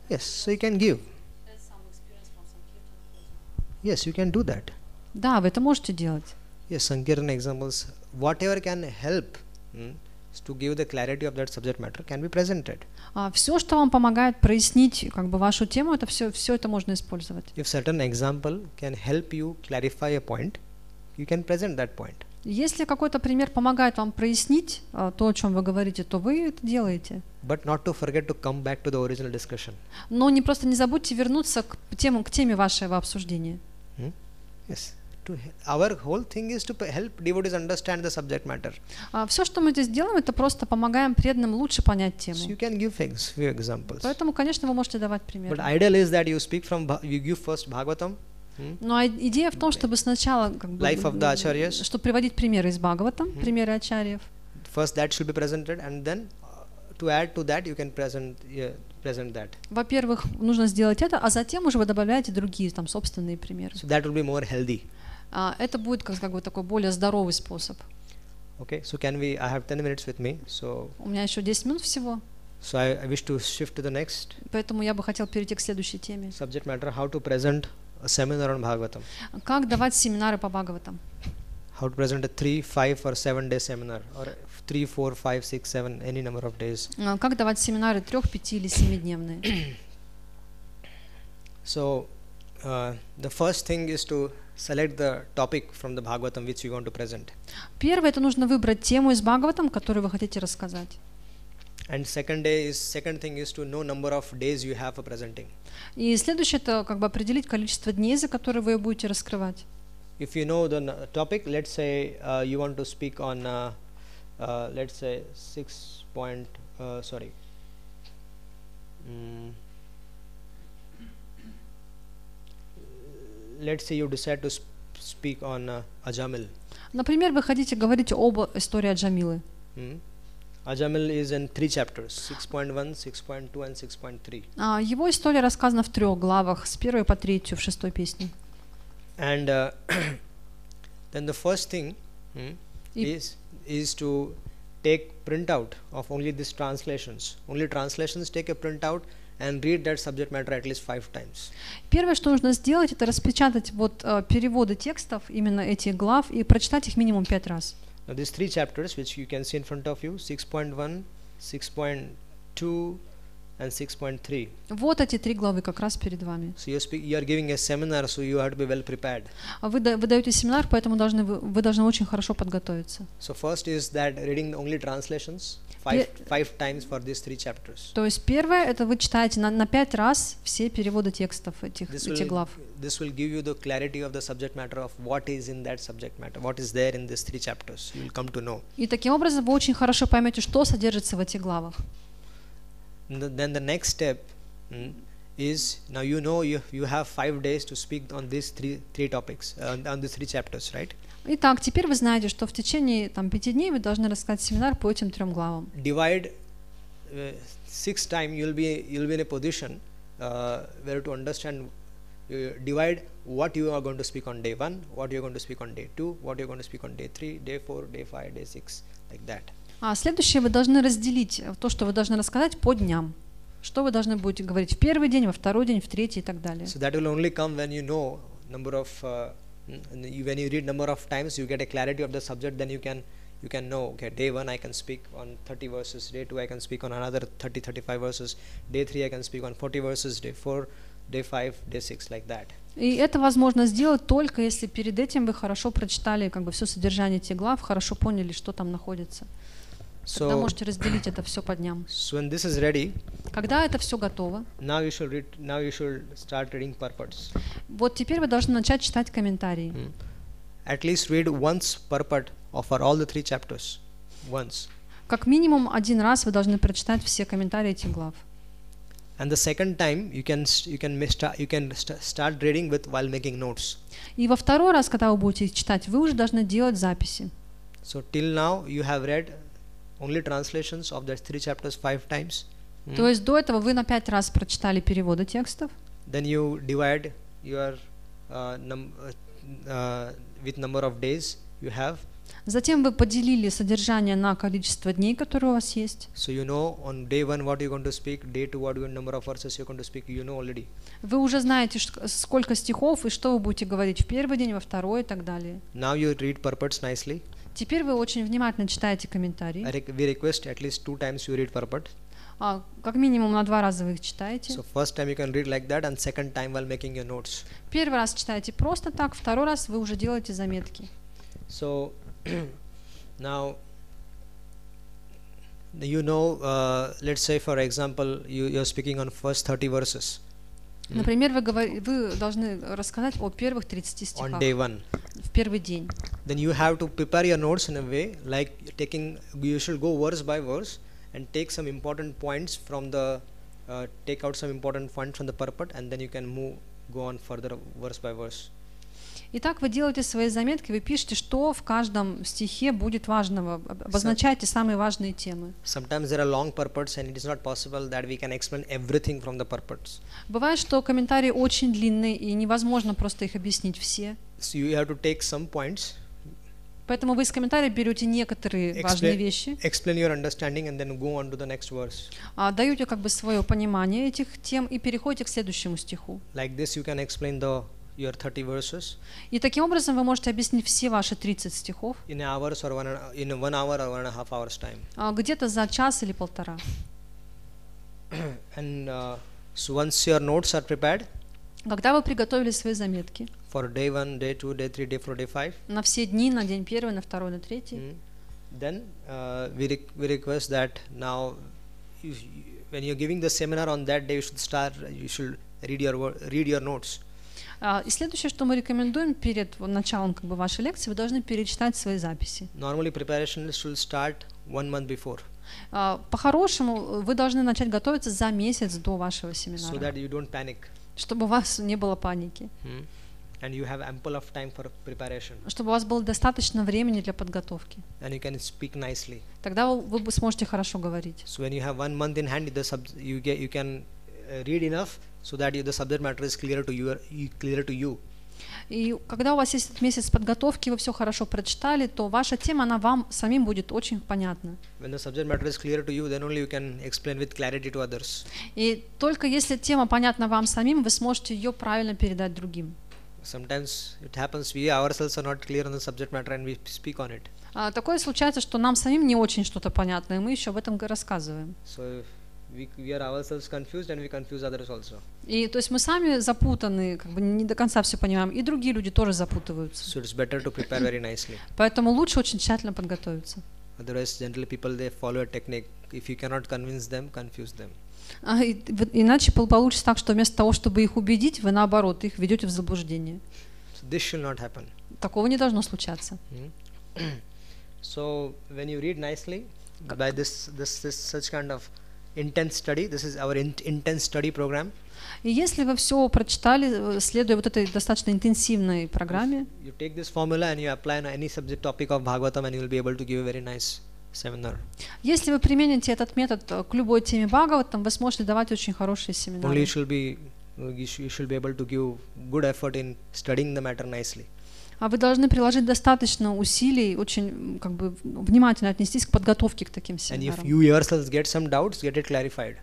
Yes, so you can give. Yes, you can do that. Да, вы это можете делать. Yes, Sankirtan examples, whatever can help to give the clarity of that subject matter can be presented. Все, что вам помогает прояснить как бы вашу тему, это все это можно использовать. If certain example can help you clarify a point, you can present that point. Если какой-то пример помогает вам прояснить то, о чем вы говорите, то вы это делаете. But not to forget to come back to the original discussion. Но не забудьте вернуться к теме вашего обсуждения. Yes. Our whole thing is to help devotees understand the subject matter. Все, что мы здесь делаем, это просто помогаем преданным лучше понять тему. So you can give few examples. Поэтому, конечно, вы можете давать примеры. But ideal is that you give first Bhagavatam. Но идея в том, чтобы сначала Life of the Acharyas. чтобы приводить примеры из Бхагаватам, примеры ачарьев. First that should be presented, and then to add to that you can present that. Во-первых, нужно сделать это, а затем уже вы добавляете другие там собственные примеры. So that will be more healthy. Это будет как бы такой более здоровый способ. Okay, so I have 10 minutes with me, so. У меня еще 10 минут всего. So I wish to shift to the next. Поэтому я бы хотел перейти к следующей теме. Subject matter: how to present a seminar on Bhagavatam. Как давать семинары по Бхагаватам? How to present a 3, 5 or 7 day seminar, or 3, 4, 5, 6, 7, any number of days. Как давать семинары 3, 5 или 7-дневные? So The first thing is to select the topic from the Bhagavatam which you want to present. Первое, это нужно выбрать тему из Бхагаватам, которую вы хотите рассказать. And second thing is to know number of days you have for presenting. И следующее, это как бы определить количество дней, за которые вы будете раскрывать. If you know the topic, let's say you want to speak on, let's say let's say you decide to speak on Ajamil. Например, вы хотите говорить об истории Аджамилы. Ajamil is in 3 chapters, 6.1, 6.2 and 6.3. Его история рассказана в 3 главах, с 1 по 3 в 6 песне. And then the first thing is to take printout of only these translations. Only translations, take a printout and read that subject matter at least 5 times. Первое, что нужно сделать, это распечатать вот переводы текстов именно этих глав и прочитать их минимум 5 раз. Now these 3 chapters which you can see in front of you, 6.1, 6.2 and 6.3. Вот эти 3 главы как раз перед вами. So you are giving a seminar, so you have to be well prepared. Вы даете семинар, поэтому вы должны очень хорошо подготовиться. So first is that reading only translations 5 times for these 3 chapters. То есть первое, это вы читаете на 5 раз все переводы текстов этих глав. This will give you the clarity of the subject matter of what is in that subject matter, what is there in these 3 chapters. You will come to know. И таким образом вы очень хорошо поймете, что содержится в этих главах. Then the next step is, now you know you have 5 days to speak on these three topics, on these 3 chapters, right? Итак, теперь вы знаете, что в течение 5 дней вы должны рассказать семинар по этим 3 главам. Divide 6 times, you'll be in a position where to understand, divide what you are going to speak on day 1, what you are going to speak on day 2, what you are going to speak on day 3, day 4, day 5, day 6, like that. Следующее вы должны разделить то, что вы должны рассказать по дням. Что вы должны будете говорить в первый день, во второй день, в третий и так далее. So that will only come when you know number of, when you read number of times, you get a clarity of the subject, then you can know, okay, day 1 I can speak on 30 verses, day 2 I can speak on another 30-35 verses, day 3 I can speak on 40 verses, day 4, day 5, day 6, like that. И это возможно сделать только если перед этим вы хорошо прочитали как бы все содержание этих глав, хорошо поняли, что там находится. Тогда можете разделить это все по дням. So when this is ready, когда это все готово, now you should start reading purports. Вот теперь вы должны начать читать комментарии. At least read once purport of all the 3 chapters. Once. Как минимум 1 раз вы должны прочитать все комментарии этих глав. And the second time you can start reading while making notes. И во второй раз, когда вы будете читать, вы уже должны делать записи. So till now you have read only translations of the 3 chapters 5 times. То есть до этого вы на 5 раз прочитали переводы текстов. Then you divide your with number of days you have. Затем вы поделили содержание на количество дней, которые у вас есть. So you know on day 1 what you're going to speak, day 2 what number of verses you're going to speak, you know already. Вы уже знаете, сколько стихов и что вы будете говорить в первый день, во второй и так далее. Now you read purports nicely. Теперь вы очень внимательно читаете комментарии. We request at least 2 times you read purport. Как минимум на 2 раза вы их читаете. So first time you can read like that, and second time while making your notes. Первый раз читаете просто так, второй раз вы уже делаете заметки. So now you know, let's say for example you're speaking on first 30 verses. Например, вы должны рассказать о первых 30 стихах on day 1. В первый день. Then you have to prepare your notes in a way like you should go verse by verse and take some important points from the take out some important points from the purport, and then you can go on further verse by verse. Итак, вы делаете свои заметки, вы пишете, что в каждом стихе будет важного, обозначаете самые важные темы. Sometimes there are long purports and it is not possible that we can explain everything from the purports. Бывает, что комментарии очень длинные и невозможно просто их объяснить все. So you have to take some points. Поэтому вы из комментариев берете некоторые важные вещи. Explain your understanding and then go on to the next verse. Даете как бы свое понимание этих тем и переходите к следующему стиху. Like this you can explain your 30 verses. И таким образом вы можете объяснить все ваши 30 стихов. In hours or in 1 hour or 1.5 hours time. Где-то за час или полтора. And so once your notes are prepared. Когда вы приготовили свои заметки for day 1, day 2, day 3, day 4, day 5, на все дни, на день первый, на второй, на третий, then we request that now when you're giving the seminar on that day, you should read your notes. И следующее, что мы рекомендуем перед началом как бы вашей лекции, вы должны перечитать свои записи. Normally preparation should start 1 month before, По-хорошему, вы должны начать готовиться за месяц до вашего so семинара, that you don't panic, чтобы у вас не было паники, and you have ample of time for preparation, чтобы у вас было достаточно времени для подготовки. and you can speak nicely. Тогда вы сможете хорошо говорить. So when you have 1 month in hand, you can read enough so that the subject matter is clear to you. И когда у вас есть этот месяц подготовки, вы все хорошо прочитали, то ваша тема, она вам самим будет очень понятна. When the subject matter is clear to you, then only you can explain with clarity to others. И только если тема понятна вам самим, вы сможете ее правильно передать другим. Sometimes it happens we ourselves are not clear on the subject matter and we speak on it. Такое случается, что нам самим не очень что-то понятно, и мы еще об этом рассказываем. So we are ourselves confused and we confuse others also. И то есть мы сами запутаны, как бы не до конца все понимаем, и другие люди тоже запутываются. So it's better to prepare very nicely. Поэтому лучше очень тщательно подготовиться. Otherwise, generally people they follow a technique. If you cannot convince them, confuse them. Иначе получится так, что вместо того, чтобы их убедить, вы наоборот их ведете в заблуждение. So this should not happen. Такого не должно случаться. So when you read nicely, by this such kind of intense study, this is our intense study program. И если вы все прочитали, следуя вот этой достаточно интенсивной программе, You take this formula and you apply on any subject topic of Bhagavatam and you will be able to give a very nice seminar. если вы примените этот метод к любой теме Бхагаватам, вы сможете давать очень хорошие Only семинары. you should be able to give good effort in studying the matter nicely. А вы должны приложить достаточно усилий, очень как бы внимательно отнестись к подготовке к таким And if семинарам. you yourselves get some doubts, get it clarified.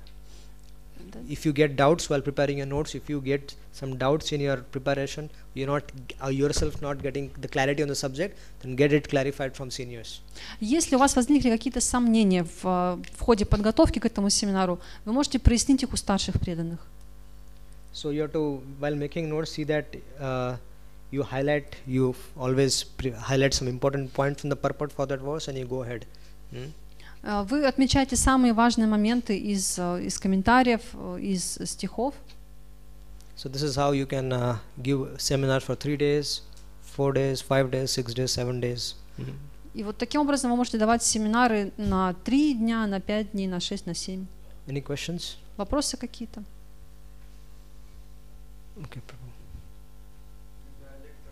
If you get doubts while preparing your notes, if you get some doubts in your preparation, you're not yourself not getting the clarity on the subject, then get it clarified from seniors. Если у вас возникли какие-то сомнения в ходе подготовки к этому семинару, вы можете прояснить их у старших преданных. So you have to, while making notes, see that you always highlight some important point from the purport for that verse and you go ahead. Вы отмечаете самые важные моменты из комментариев, из стихов. So this is how you can give seminar for 3 days, 4 days, 5 days, 6 days, 7 days. И вот таким образом вы можете давать семинары на 3 дня, на 5 дней, на 6, на 7. Any questions? Вопросы какие-то? Okay, Prabhu. Когда лектор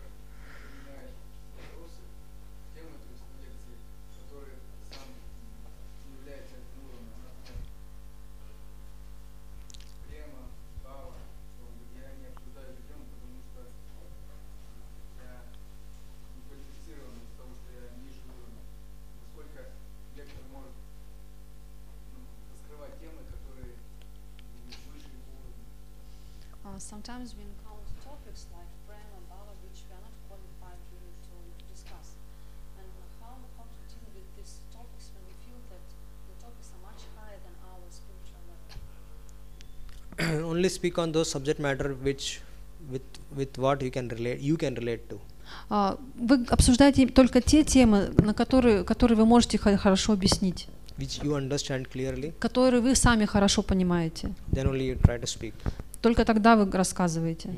применяет вопросы, темы, то есть лекции, которые сам не является этим уровнем, например, према, бава, я не обсуждаю эту тему, потому что я не квалифицирован из того, что я ниже уровня. Насколько лектор может раскрывать темы, которые выше его уровня. Sometimes we encounter topics like prema, bhava, which we are not qualified really to discuss. And how to deal with these topics when we feel that the topics are much higher than our spiritual level? Only speak on those subject matter which with what you can relate to. Вы обсуждаете только те темы, которые вы можете хорошо объяснить, Which you understand clearly, которые вы сами хорошо понимаете. then only you try to speak. Только тогда вы рассказываете.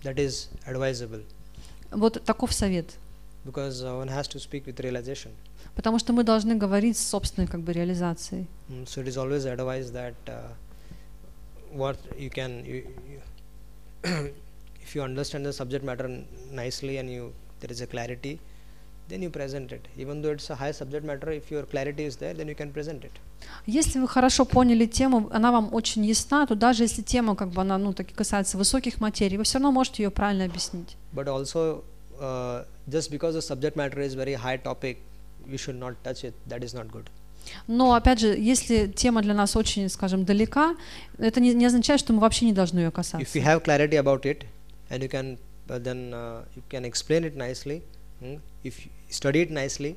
That is advisable Вот таков совет. because one has to speak with realization. Потому что мы должны говорить с собственной как бы реализацией. So it is always advised that what you can if you understand the subject matter nicely and there is a clarity, then you present it. Even though it's a high subject matter, if your clarity is there, then you can present it. Если вы хорошо поняли тему, она вам очень ясна, то даже если тема как бы она таки касается высоких материй, вы все равно можете ее правильно объяснить. But also, just because the subject matter is very high topic, we should not touch it. That is not good. Но опять же, если тема для нас очень, скажем, далека, это не означает, что мы вообще не должны ее касаться. If you have clarity about it, and you can then you can explain it nicely. If you study it nicely,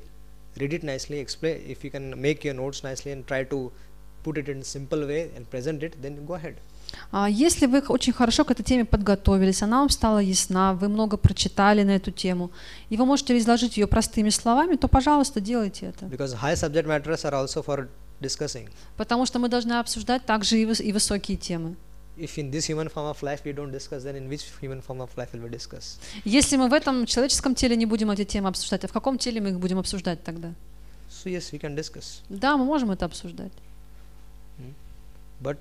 read it nicely, explain. If you can make your notes nicely and try to put it in a simple way and present it, then go ahead. Если вы очень хорошо к этой теме подготовились, она вам стала ясна, вы много прочитали на эту тему, и вы можете изложить ее простыми словами, то, пожалуйста, делайте это. Because high subject matters are also for discussing. Потому что мы должны обсуждать также и высокие темы. If in this human form of life we don't discuss, then in which human form of life will we discuss? Если мы в этом человеческом теле не будем эти темы обсуждать, а в каком теле мы их будем обсуждать тогда? So yes, we can discuss. Да, мы можем это обсуждать. But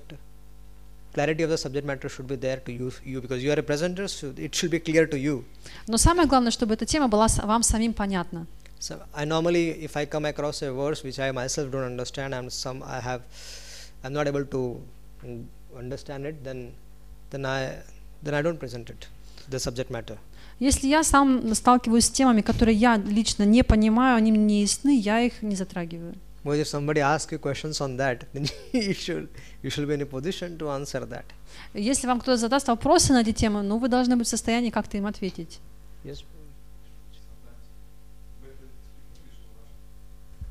clarity of the subject matter should be there to you because you are a presenter, so it should be clear to you. Но самое главное, чтобы эта тема была вам самим понятна. So I normally, if I come across a verse which I myself don't understand, I'm not able to understand it, then I don't present it, the subject matter. Если я сам сталкиваюсь с темами, которые я лично не понимаю, они мне не ясны, я их не затрагиваю. But if somebody asks you questions on that, then you should be in a position to answer that. Если вам кто-то задаст вопросы на эти темы, ну вы должны быть в состоянии как-то им ответить. Yes.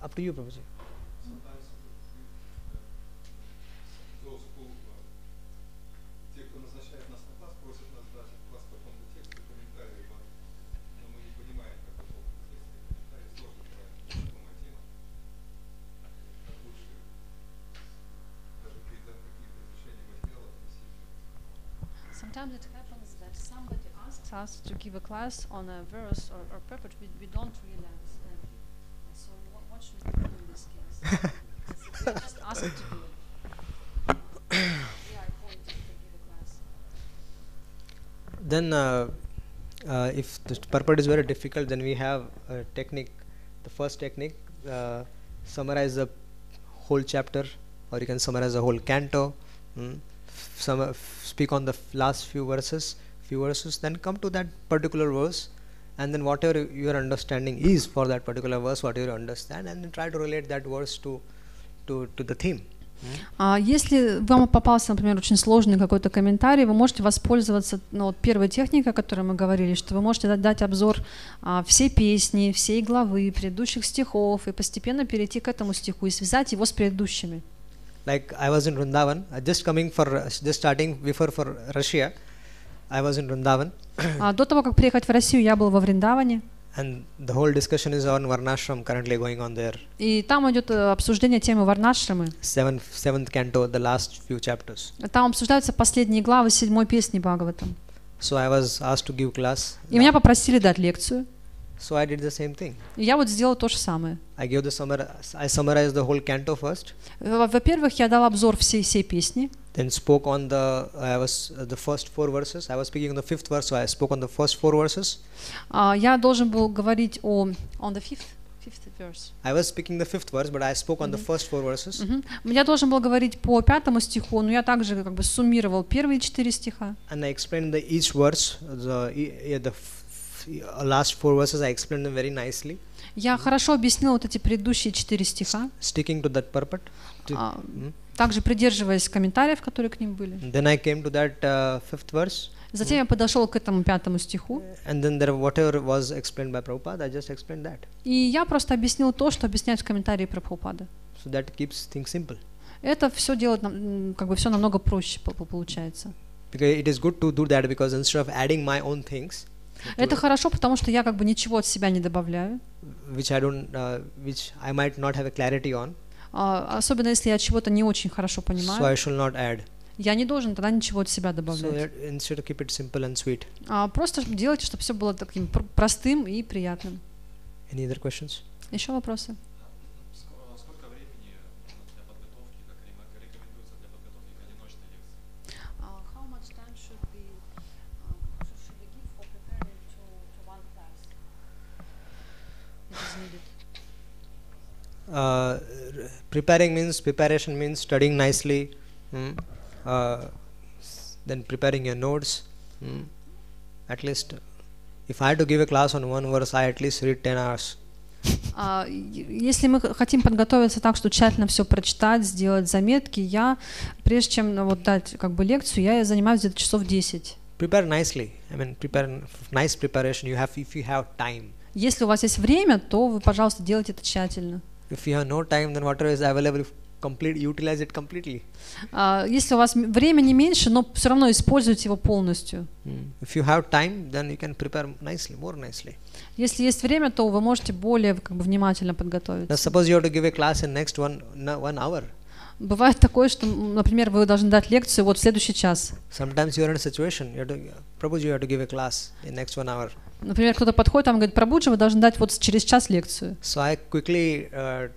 Up to you, Prabhuji. Sometimes those who, те, кто назначает нас на класс, просят нас дать класс по какому-то тексту, комментарии, но мы не понимаем, как это комментарий, сложно бывает, незнакомая тема. Как лучше даже какие-то изучения материалов не сильно. Sometimes it happens that somebody asks us to give a class on a verse or purport we don't really understand. So what should we do in this case? We just ask to do it. We are appointed to give a class. Then if the purport is very difficult, then we have a technique. The first technique, summarize the whole chapter, or you can summarize the whole canto. Speak on the last few verses, then come to that particular verse, and then whatever your understanding is for that particular verse, whatever you understand, and then try to relate that verse to the theme. Если вам попался, например, очень сложный какой-то комментарий, вы можете воспользоваться первой техникой, о которой мы говорили, что вы можете дать обзор всей песни, всей главы, предыдущих стихов, и постепенно перейти к этому стиху и связать его с предыдущими. Like I was in Vrindavan, just starting before for Russia, I was in Vrindavan. До того, как приехать в Россию, я был во Вриндаване. And the whole discussion is on Varnashram currently going on there. И там идет обсуждение темы Варнашрамы. Seventh canto, the last few chapters. Там обсуждаются последние главы 7-й песни Бхагаватам. So I was asked to give class. И меня попросили дать лекцию. So I did the same thing. И я вот сделал то же самое. I summarized the whole canto first. Во-первых, я дал обзор всей песни. Then spoke on the first 4 verses. I was speaking on the 5th verse, so I spoke on the first 4 verses. Я должен был говорить on the fifth verse. I was speaking the 5th verse, but I spoke on the first 4 verses. Я должен был говорить по 5-му стиху, но я также как бы суммировал первые 4 стиха. And I explained each verse, the last 4 verses. I explained them very nicely. Я хорошо объяснил вот эти предыдущие 4 стиха. Sticking to that purport. Также придерживаясь комментариев, которые к ним были. Then I came to that 5th verse. Затем я подошел к этому 5-му стиху. And then whatever was explained by Prabhupada, I just explained that. И я просто объяснил то, что объясняют в комментарии Прабхупады. So that keeps things simple. Это все делает как бы все намного проще получается. Because it is good to do that because instead of adding my own things. Это хорошо, потому что я как бы ничего от себя не добавляю. Which I might not have a clarity on. Особенно если я чего-то не очень хорошо понимаю. So I shall not add. Я не должен тогда ничего от себя добавлять. So instead keep it simple and sweet. Просто делайте, чтобы все было таким простым и приятным. Any other questions? Еще вопросы? Сколько времени нужно для подготовки, как рекомендуется для подготовки к одиночной лекции? How much time should we give for preparing to one class? It is needed. Preparation means studying nicely, then preparing your notes. At least, if I had to give a class on one verse, I at least read 10 hours. Если мы хотим подготовиться так, что тщательно все прочитать, сделать заметки, я, прежде чем вот дать как бы лекцию, я занимаюсь где-то часов 10. Prepare nicely. I mean, prepare nice preparation. If you have time. Если у вас есть время, то вы, пожалуйста, делайте это тщательно. If you have no time, then whatever is available utilize it completely. Если у вас времени меньше, но все равно используйте его полностью. If you have time, then you can prepare nicely, more nicely. Если есть время, то вы можете более как бы внимательно подготовиться. Now suppose you have to give a class in next one hour. Бывает такое, что, например, вы должны дать лекцию вот в следующий час. Sometimes you are in a situation, suppose you have to give a class in next 1 hour. Например, кто-то подходит, там говорит: Прабhuджи, вы должны дать вот через час лекцию. So I quickly,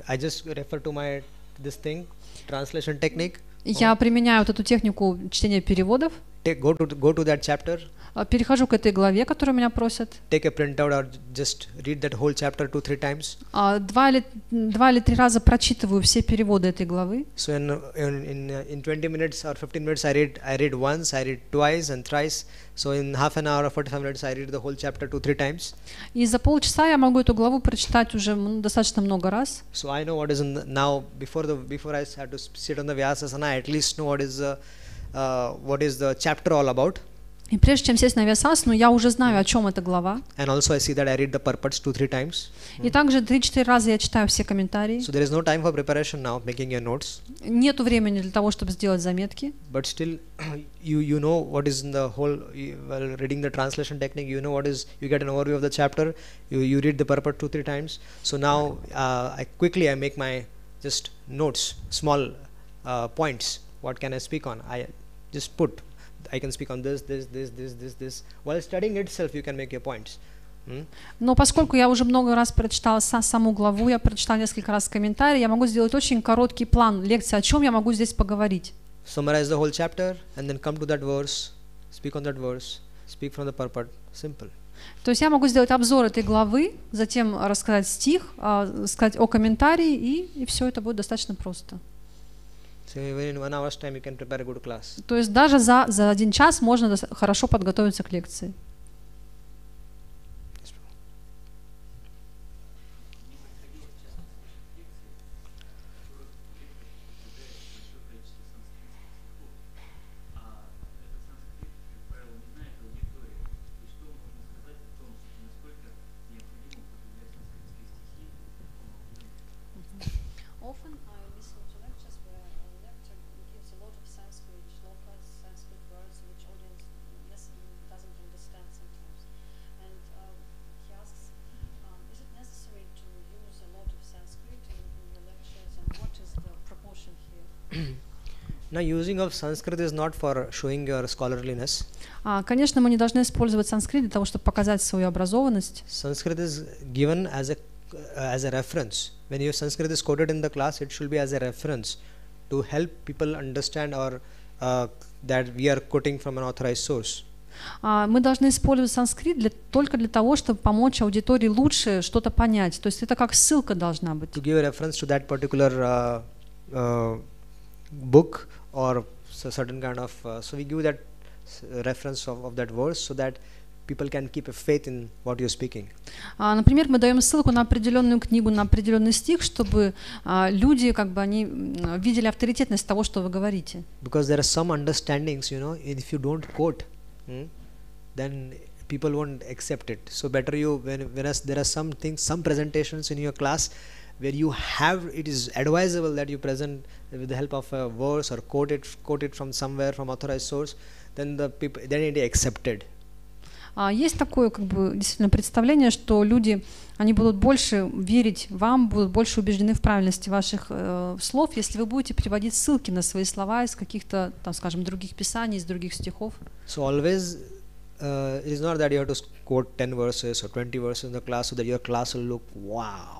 I just refer to my this thing, translation technique. Я применяю вот эту технику чтения переводов. Go to that chapter. Перехожу к этой главе, которую меня просят. Take a printout or just read that whole chapter 2-3 times. 2 или 3 раза прочитываю все переводы этой главы. So in 20 minutes or 15 minutes I read once, I read twice and thrice. So in half an hour or 45 minutes I read the whole chapter 2-3 times. И за полчаса я могу эту главу прочитать уже достаточно много раз. So I know what is now before I had to sit on the Vyasasana, I at least know what is the chapter all about. И прежде чем сесть на Вьясасану, я уже знаю, о чем эта глава. And also I see that I read the purports 2-3 times. И также 3-4 раза я читаю все комментарии. So there is no time for preparation now, making your notes. Нету времени для того, чтобы сделать заметки. But still, you know what is in the whole. While reading the translation technique, you know what is. You get an overview of the chapter. You read the purport 2-3 times. So now I make my just notes, small points. What can I speak on? I just put. I can speak on this. While studying itself, you can make your points. Но поскольку я уже много раз прочитала саму главу, я прочитала несколько раз комментарии, я могу сделать очень короткий план лекции, о чем я могу здесь поговорить. Summarize the whole chapter and then come to that verse, speak on that verse, speak from the purport. Simple. То есть я могу сделать обзор этой главы, затем рассказать стих, сказать о комментарии, и все это будет достаточно просто. So even in 1 hour's time you can prepare a good class. То есть даже за 1 час можно хорошо подготовиться к лекции. Now, using of Sanskrit is not for showing your scholarliness. Конечно, мы не должны использовать санскрит для того, чтобы показать свою образованность. Sanskrit is given as a reference. When your Sanskrit is quoted in the class, it should be as a reference to help people understand or that we are quoting from an authorized source. Мы должны использовать санскрит только для того, чтобы помочь аудитории лучше что-то понять. То есть это как ссылка должна быть. To give a reference to that particular book or certain kind of so we give that reference of that verse so that people can keep a faith in what you're speaking. Например, мы даем ссылку на определенную книгу, на определенный стих, чтобы люди они видели авторитетность того, что вы говорите. Because there are some understandings, if you don't quote, then people won't accept it. So better whereas there are some things, some presentations in your class where it is advisable that you present with the help of a verse or quote it from somewhere from authorized source, then it is accepted. Есть такое действительно представление, что люди, они будут больше верить вам, будут больше убеждены в правильности ваших слов, если вы будете приводить ссылки на свои слова из каких-то, скажем, других писаний, из других стихов. So always it is not that you have to quote 10 verses or 20 verses in the class so that your class will look wow.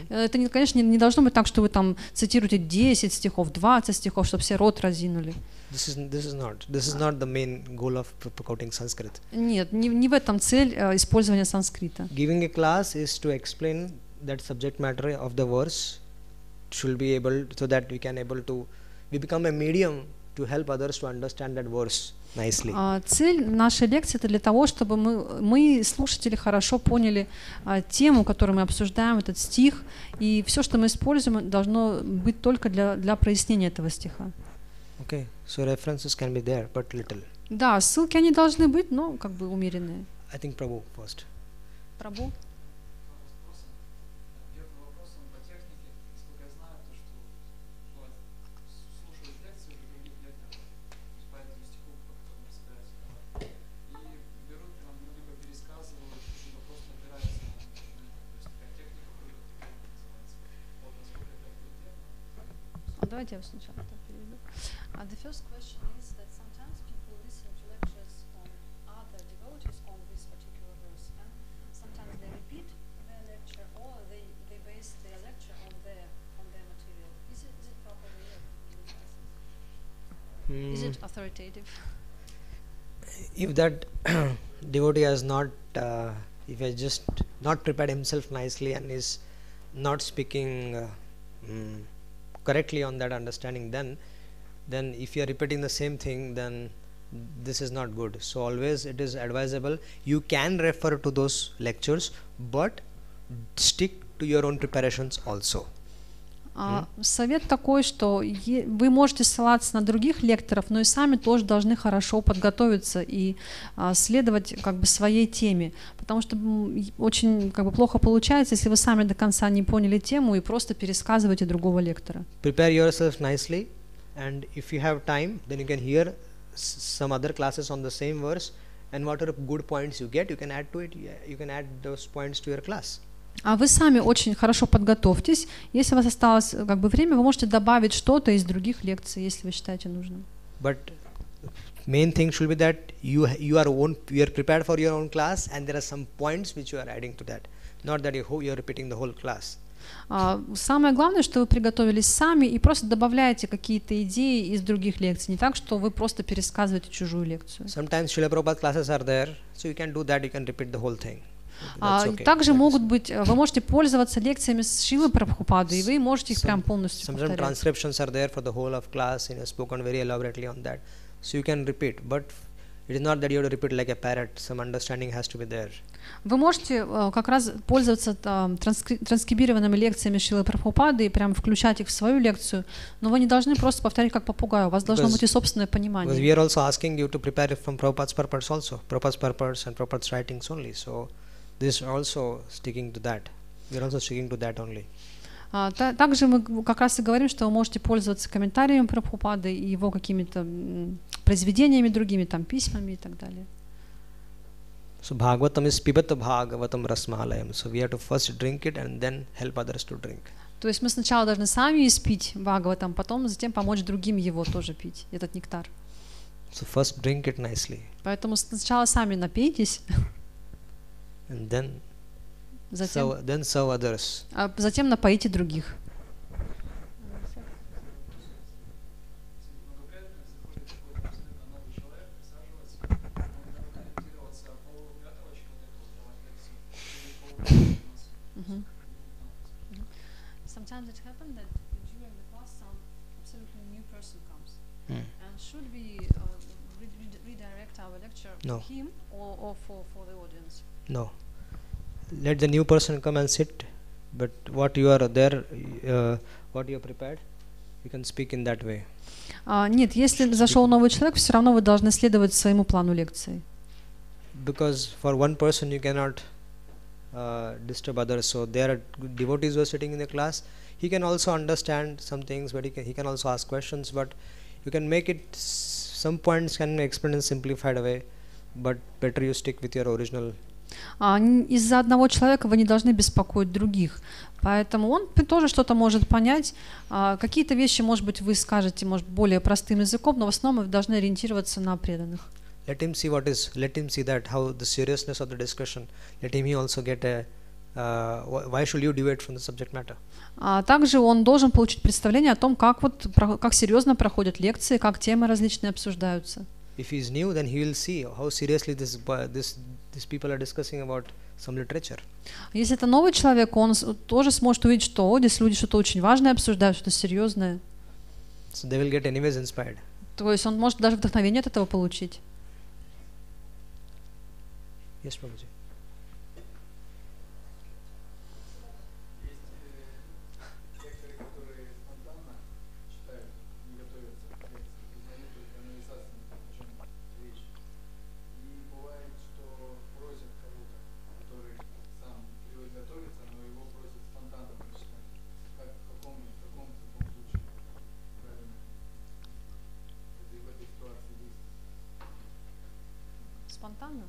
Это, конечно, не должно быть так, что вы цитируете 10 стихов, 20 стихов, чтобы все рот разинули. This is not the main goal of quoting Sanskrit. Нет, не в этом цель использования санскрита. Giving a class is to explain that subject matter of the verse should be able so that we become a medium to help others to understand that verse nicely. Цель нашей лекции это для того, чтобы мы слушатели хорошо поняли тему, которую мы обсуждаем, этот стих, и все, что мы используем, должно быть только для прояснения этого стиха. Okay, so references can be there, but little. Да, ссылки они должны быть, но умеренные. I think Prabhu first. Prabhu. Первый вопрос по технике. Насколько я знаю, то, что давайте я сначала это переведу. The first question is that sometimes people listen to lectures on other devotees on this particular verse, and sometimes they repeat their lecture or they base their lecture on their material. Is it proper way of doing classes? Is it authoritative? If that devotee has not, if he has just not prepared himself nicely and is not speaking correctly on that understanding, then if you are repeating the same thing, then this is not good. So always it is advisable, you can refer to those lectures, but stick to your own preparations also. Совет такой, что вы можете ссылаться на других лекторов, но и сами тоже должны хорошо подготовиться и следовать как бы своей теме, потому что очень как бы плохо получается, если вы сами до конца не поняли тему и просто пересказываете другого лектора. Prepare yourself nicely, and if you have time, then you can hear some other classes on the same verse, and whatever good points you get, you can add to it. You can add those points to your class. А вы сами очень хорошо подготовьтесь. Если у вас осталось как бы время, вы можете добавить что-то из других лекций, если вы считаете нужным. But main thing should be that you are prepared for your own class, and there are some points which you are adding to that. Not that you are repeating the whole class. Самое главное, что вы приготовились сами и просто добавляете какие-то идеи из других лекций. Не так, что вы просто пересказываете чужую лекцию. Sometimes Srila Prabhupada classes are there, so you can do that. You can repeat the whole thing. Okay. Также могут быть, вы можете пользоваться лекциями Шримы Прабхупады, и вы можете их прям полностью повторять. Some transcriptions are there for the whole of class, and you have spoken very elaborately on that, so you can repeat. But it is not that you have to repeat like a parrot. Some understanding has to be there. Вы можете как раз пользоваться транскрибированными лекциями Шрилы Прабхупады и прям включать их в свою лекцию, но вы не должны просто повторять как попугай. У вас должно быть и собственное понимание. Because we are also asking you to prepare it from Prabhupada's purpose also, Prabhupada's purpose and Prabhupada's writings only. So this also sticking to that. We are also sticking to that only. Также мы как раз и говорим, что вы можете пользоваться комментариями Прабхупады и его какими-то произведениями другими, там письмами и так далее. So Bhagavatam is pibata Bhagavatam rasmalayam. So we have to first drink it and then help others to drink. То есть мы сначала должны сами испить Бхагаватам, потом затем помочь другим его тоже пить, этот нектар. So first drink it nicely. Поэтому сначала сами напейтесь. And then Затем serve others. А затем напоите других. Sometimes it happens that during the class some absolutely new person comes. And should we redirect our lecture No. to him or for the audience? No. Let the new person come and sit, but what you are there, what you are prepared, you can speak in that way. Нет, если зашел новый человек, все равно вы должны следовать своему плану лекции. Because for one person you cannot disturb others. So there are devotees who are sitting in the class. He can also understand some things, but he can also ask questions. But you can make it, some points can be explained in simplified way, but better you stick with your original. Из-за одного человека вы не должны беспокоить других. Поэтому он тоже что-то может понять. Какие-то вещи, может быть, вы скажете, может, более простым языком, но в основном вы должны ориентироваться на преданных. Let him see let him see that how the seriousness of the discussion. Let him also get a why should you deviate from the subject matter. Также он должен получить представление о том, как серьезно проходят лекции, как темы различные обсуждаются. If he is new, then he will see how seriously these people are discussing about some literature. Если это новый человек, он тоже сможет увидеть, что здесь люди что-то очень важное обсуждают, что-то серьезное. So they will get anyways inspired. То есть он может даже вдохновение от этого получить. Yes, Prabhuji. Спонтанно?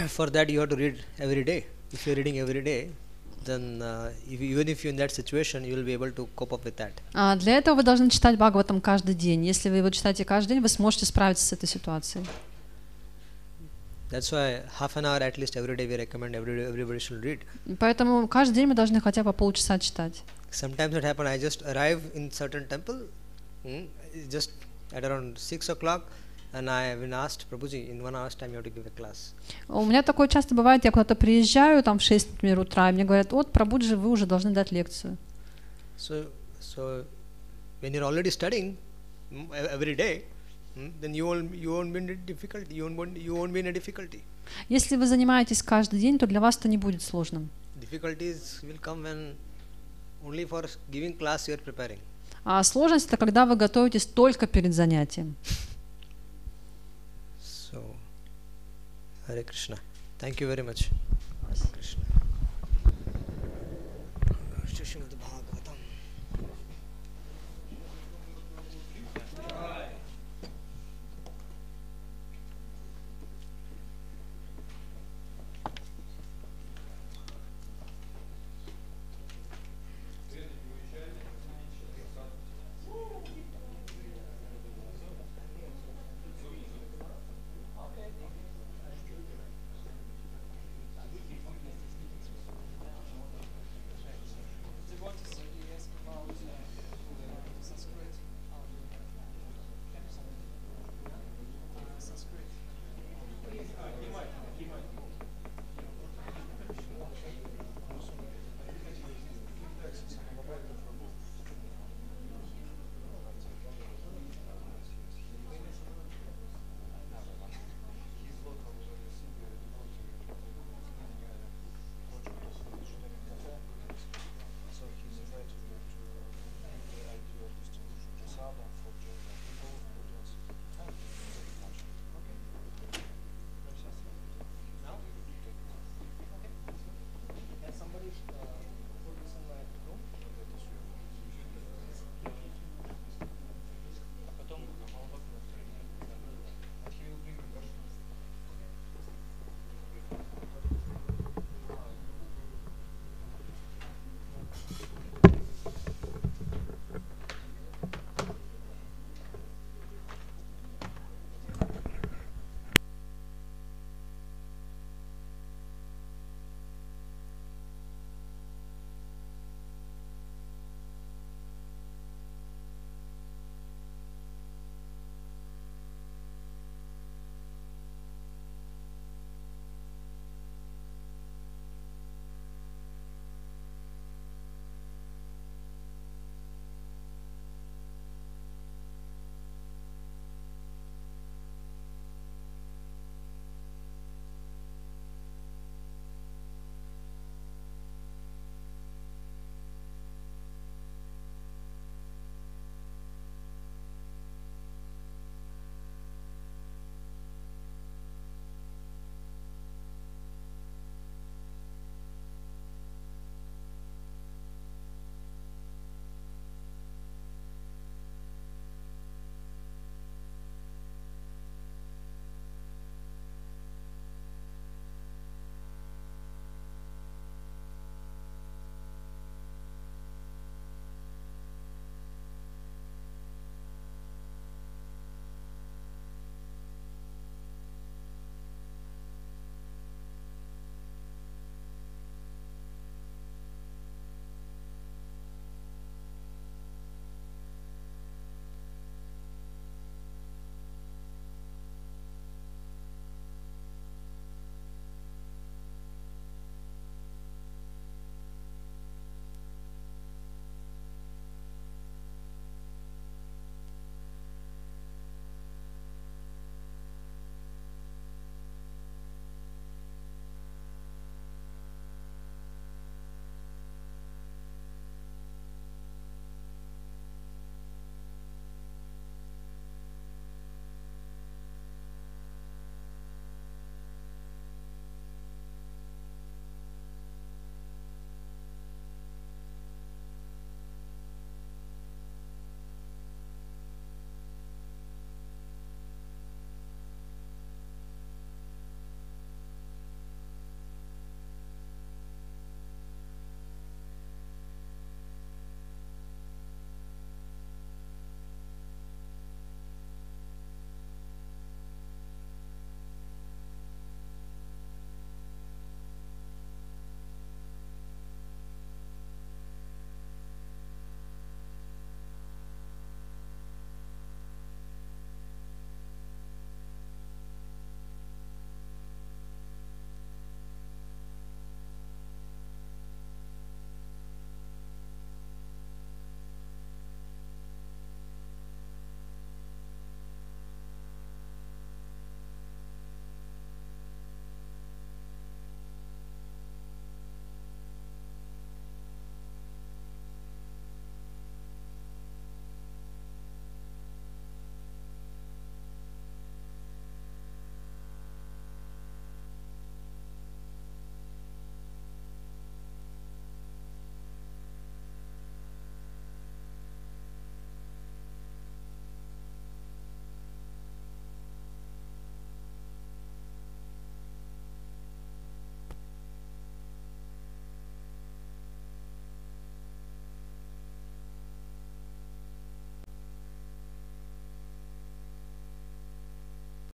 For that you have to read every day. If you're reading every day, then even if you're in that situation, you will be able to cope up with that. Для этого вы должны читать Бхагаватам каждый день. Если вы его читаете каждый день, вы сможете справиться с этой ситуацией. That's why half an hour at least every day we recommend everybody should read. Поэтому каждый день мы должны хотя бы полчаса читать. Sometimes it happens, I just arrive in certain temple, just at around 6 o'clock, and I have been asked, Prabhuji, in 1 hour's time you have to give a class. У меня такое часто бывает, я куда-то приезжаю, там в 6, например, утра, и мне говорят, вот, Прабхуджи, вы уже должны дать лекцию. So when you're already studying every day, then you won't be in difficulty. You won't be in a difficulty. Если вы занимаетесь каждый день, то для вас это не будет сложным. Difficulties will come when only for giving class you are preparing. А сложность — это когда вы готовитесь только перед занятием. So, Hare Krishna. Thank you very much. Hare Krishna.